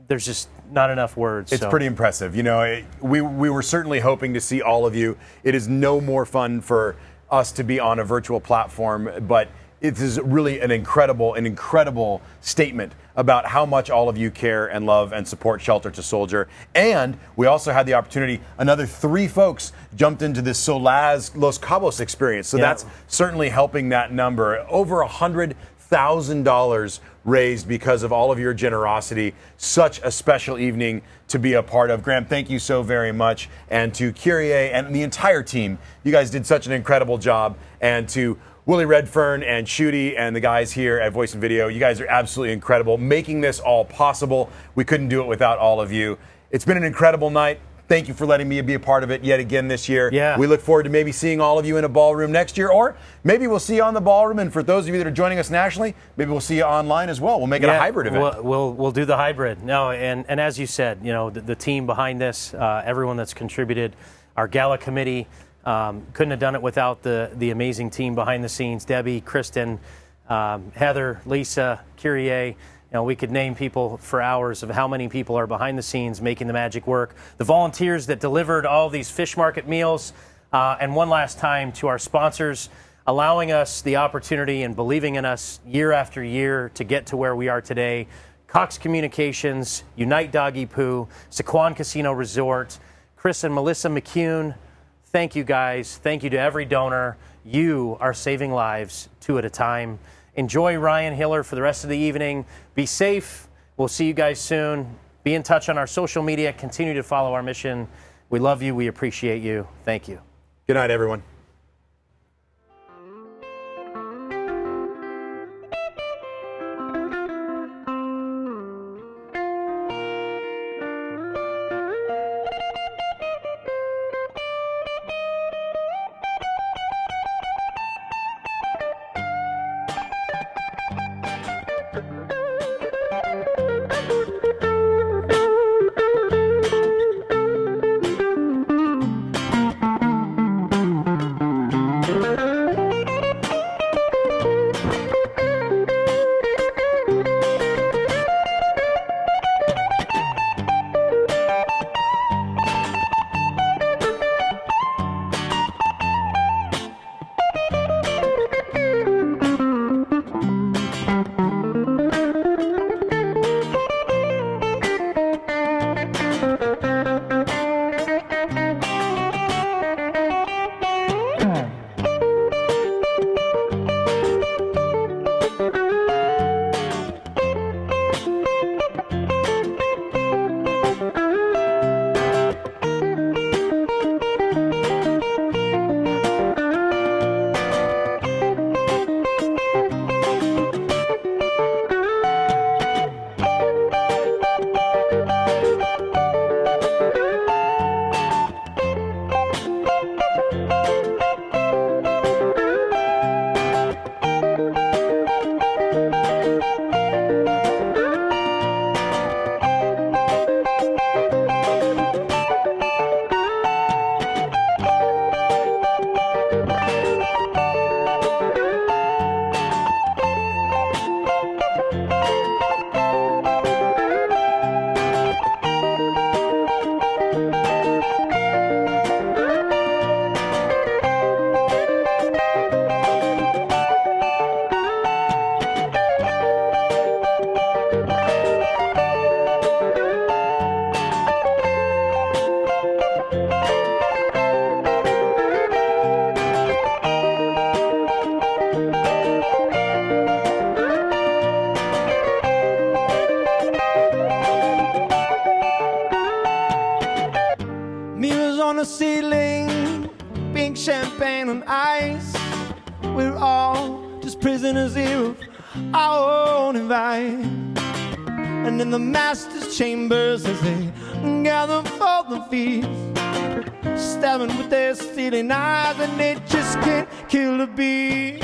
There's just not enough words. It's pretty impressive. We were certainly hoping to see all of you. It is no more fun for us to be on a virtual platform, but it is really an incredible statement about how much all of you care and love and support Shelter to Soldier. And we also had the opportunity, another 3 folks jumped into this Solaz Los Cabos experience. So that's certainly helping that number. Over $100,000 raised because of all of your generosity. Such a special evening to be a part of. Graham, thank you so very much. And to Kyrie and the entire team, you guys did such an incredible job. And to Willie Redfern and Shooty and the guys here at Voice and Video, you guys are absolutely incredible, making this all possible. We couldn't do it without all of you. It's been an incredible night. Thank you for letting me be a part of it yet again this year. Yeah. We look forward to maybe seeing all of you in a ballroom next year, or maybe we'll see you on the ballroom. And for those of you that are joining us nationally, maybe we'll see you online as well. We'll make it a hybrid event. We'll do the hybrid. No, and as you said, the team behind this, everyone that's contributed, our Gala committee, couldn't have done it without the amazing team behind the scenes, Debbie, Kristen, Heather, Lisa, Kyrie. We could name people for hours of how many people are behind the scenes making the magic work. The volunteers that delivered all these fish market meals. And one last time to our sponsors, allowing us the opportunity and believing in us year after year to get to where we are today. Cox Communications, Unite Doggy Poo, Sequan Casino Resort, Chris and Melissa McCune. Thank you, guys. Thank you to every donor. You are saving lives 2 at a time. Enjoy Ryan Hiller for the rest of the evening. Be safe. We'll see you guys soon. Be in touch on our social media. Continue to follow our mission. We love you. We appreciate you. Thank you. Good night, everyone. drink champagne on ice. We're all just prisoners here of our own advice. And in the master's chambers as they gather for the feast, stabbing with their stealing eyes, and they just can't kill a bee.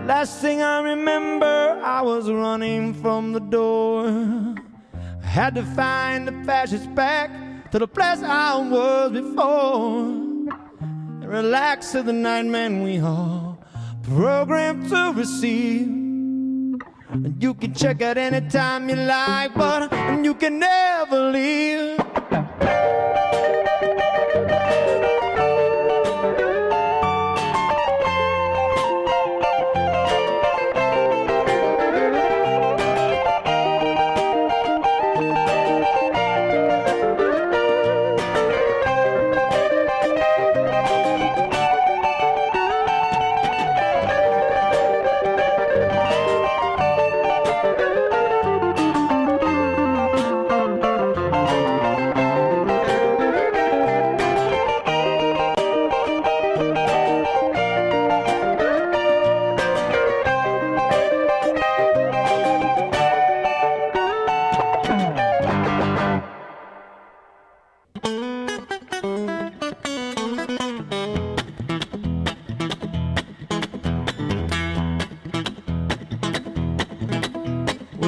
Last thing I remember, I was running from the door. I had to find the fascists back to the place I was before, and relax to the nightman we all programmed to receive. And you can check out anytime you like, but you can never leave.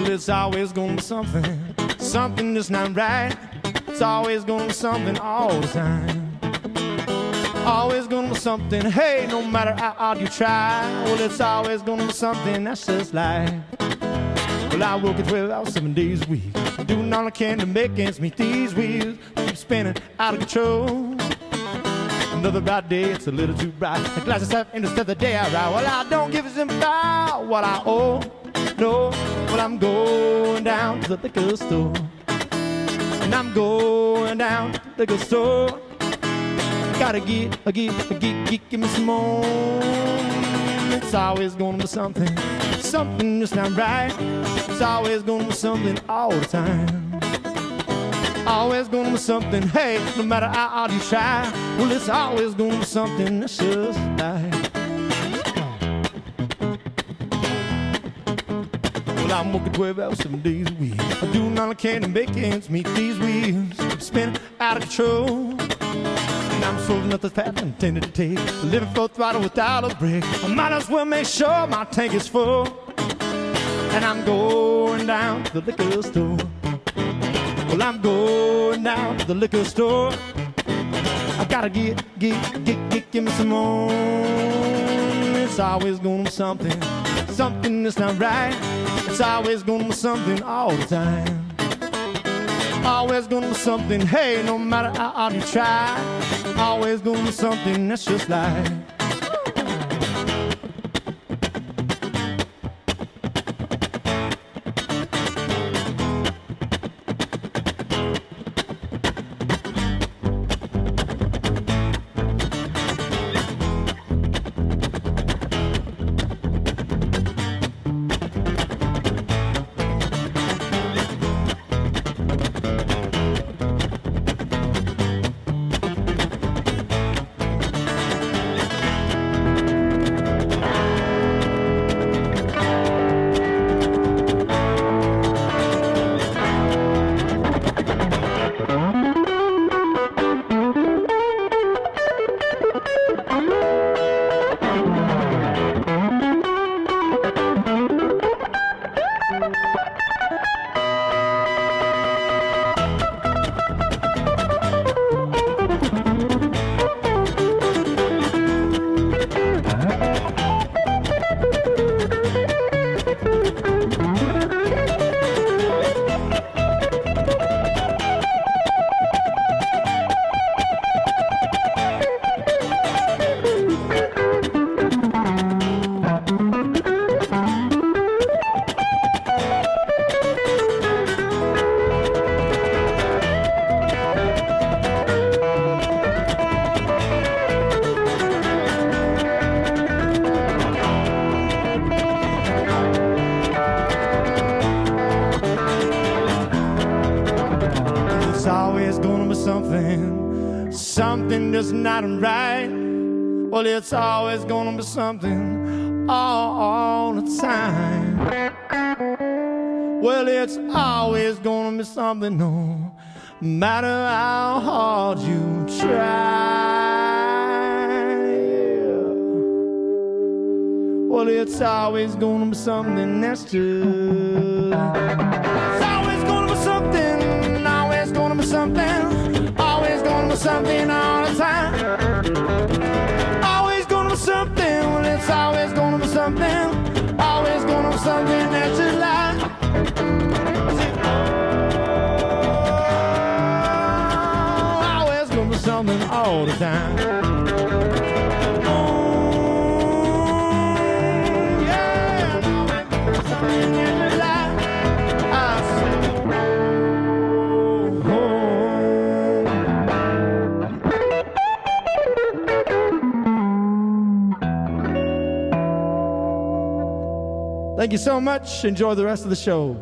It's always gonna be something that's not right. It's always gonna be something all the time. Always gonna be something, hey, no matter how hard you try. Well, it's always gonna be something that's just life. Well, I work at 12 hours, 7 days a week, doing all I can to make ends meet. These wheels keep spinning out of control. Another bad day, it's a little too bright. The glasses half instead of the day I ride. Well, I don't give a damn about what I owe. No, well, I'm going down to the liquor store. And I'm going down to the liquor store. Gotta give me some more. It's always gonna be something that's not right. It's always gonna be something all the time. Always gonna be something, hey, no matter how hard you try. Well, it's always gonna be something that's just like. Well, I'm working 12 hours, 7 days a week. I'm doing all I can to make ends meet. These wheels keep spinning out of control. And I'm swerving up the path I intended to take, living full throttle without a break. I might as well make sure my tank is full. And I'm going down to the liquor store. Well, I'm going down to the liquor store. I gotta give me some more. It's always gonna be something that's not right. It's always gonna be something all the time. Always gonna be something, hey, no matter how hard you try. Always gonna be something that's just like. Something that's not right. Well, it's always gonna be something all the time. Well, it's always gonna be something no matter how hard you try. Well, it's always gonna be something that's true. It's always gonna be something, always gonna be something, always gonna be something all the time. Always gonna be something, well, it's always gonna be something, always gonna be something that's a lie. Always gonna be something all the time. Thank you so much. Enjoy the rest of the show.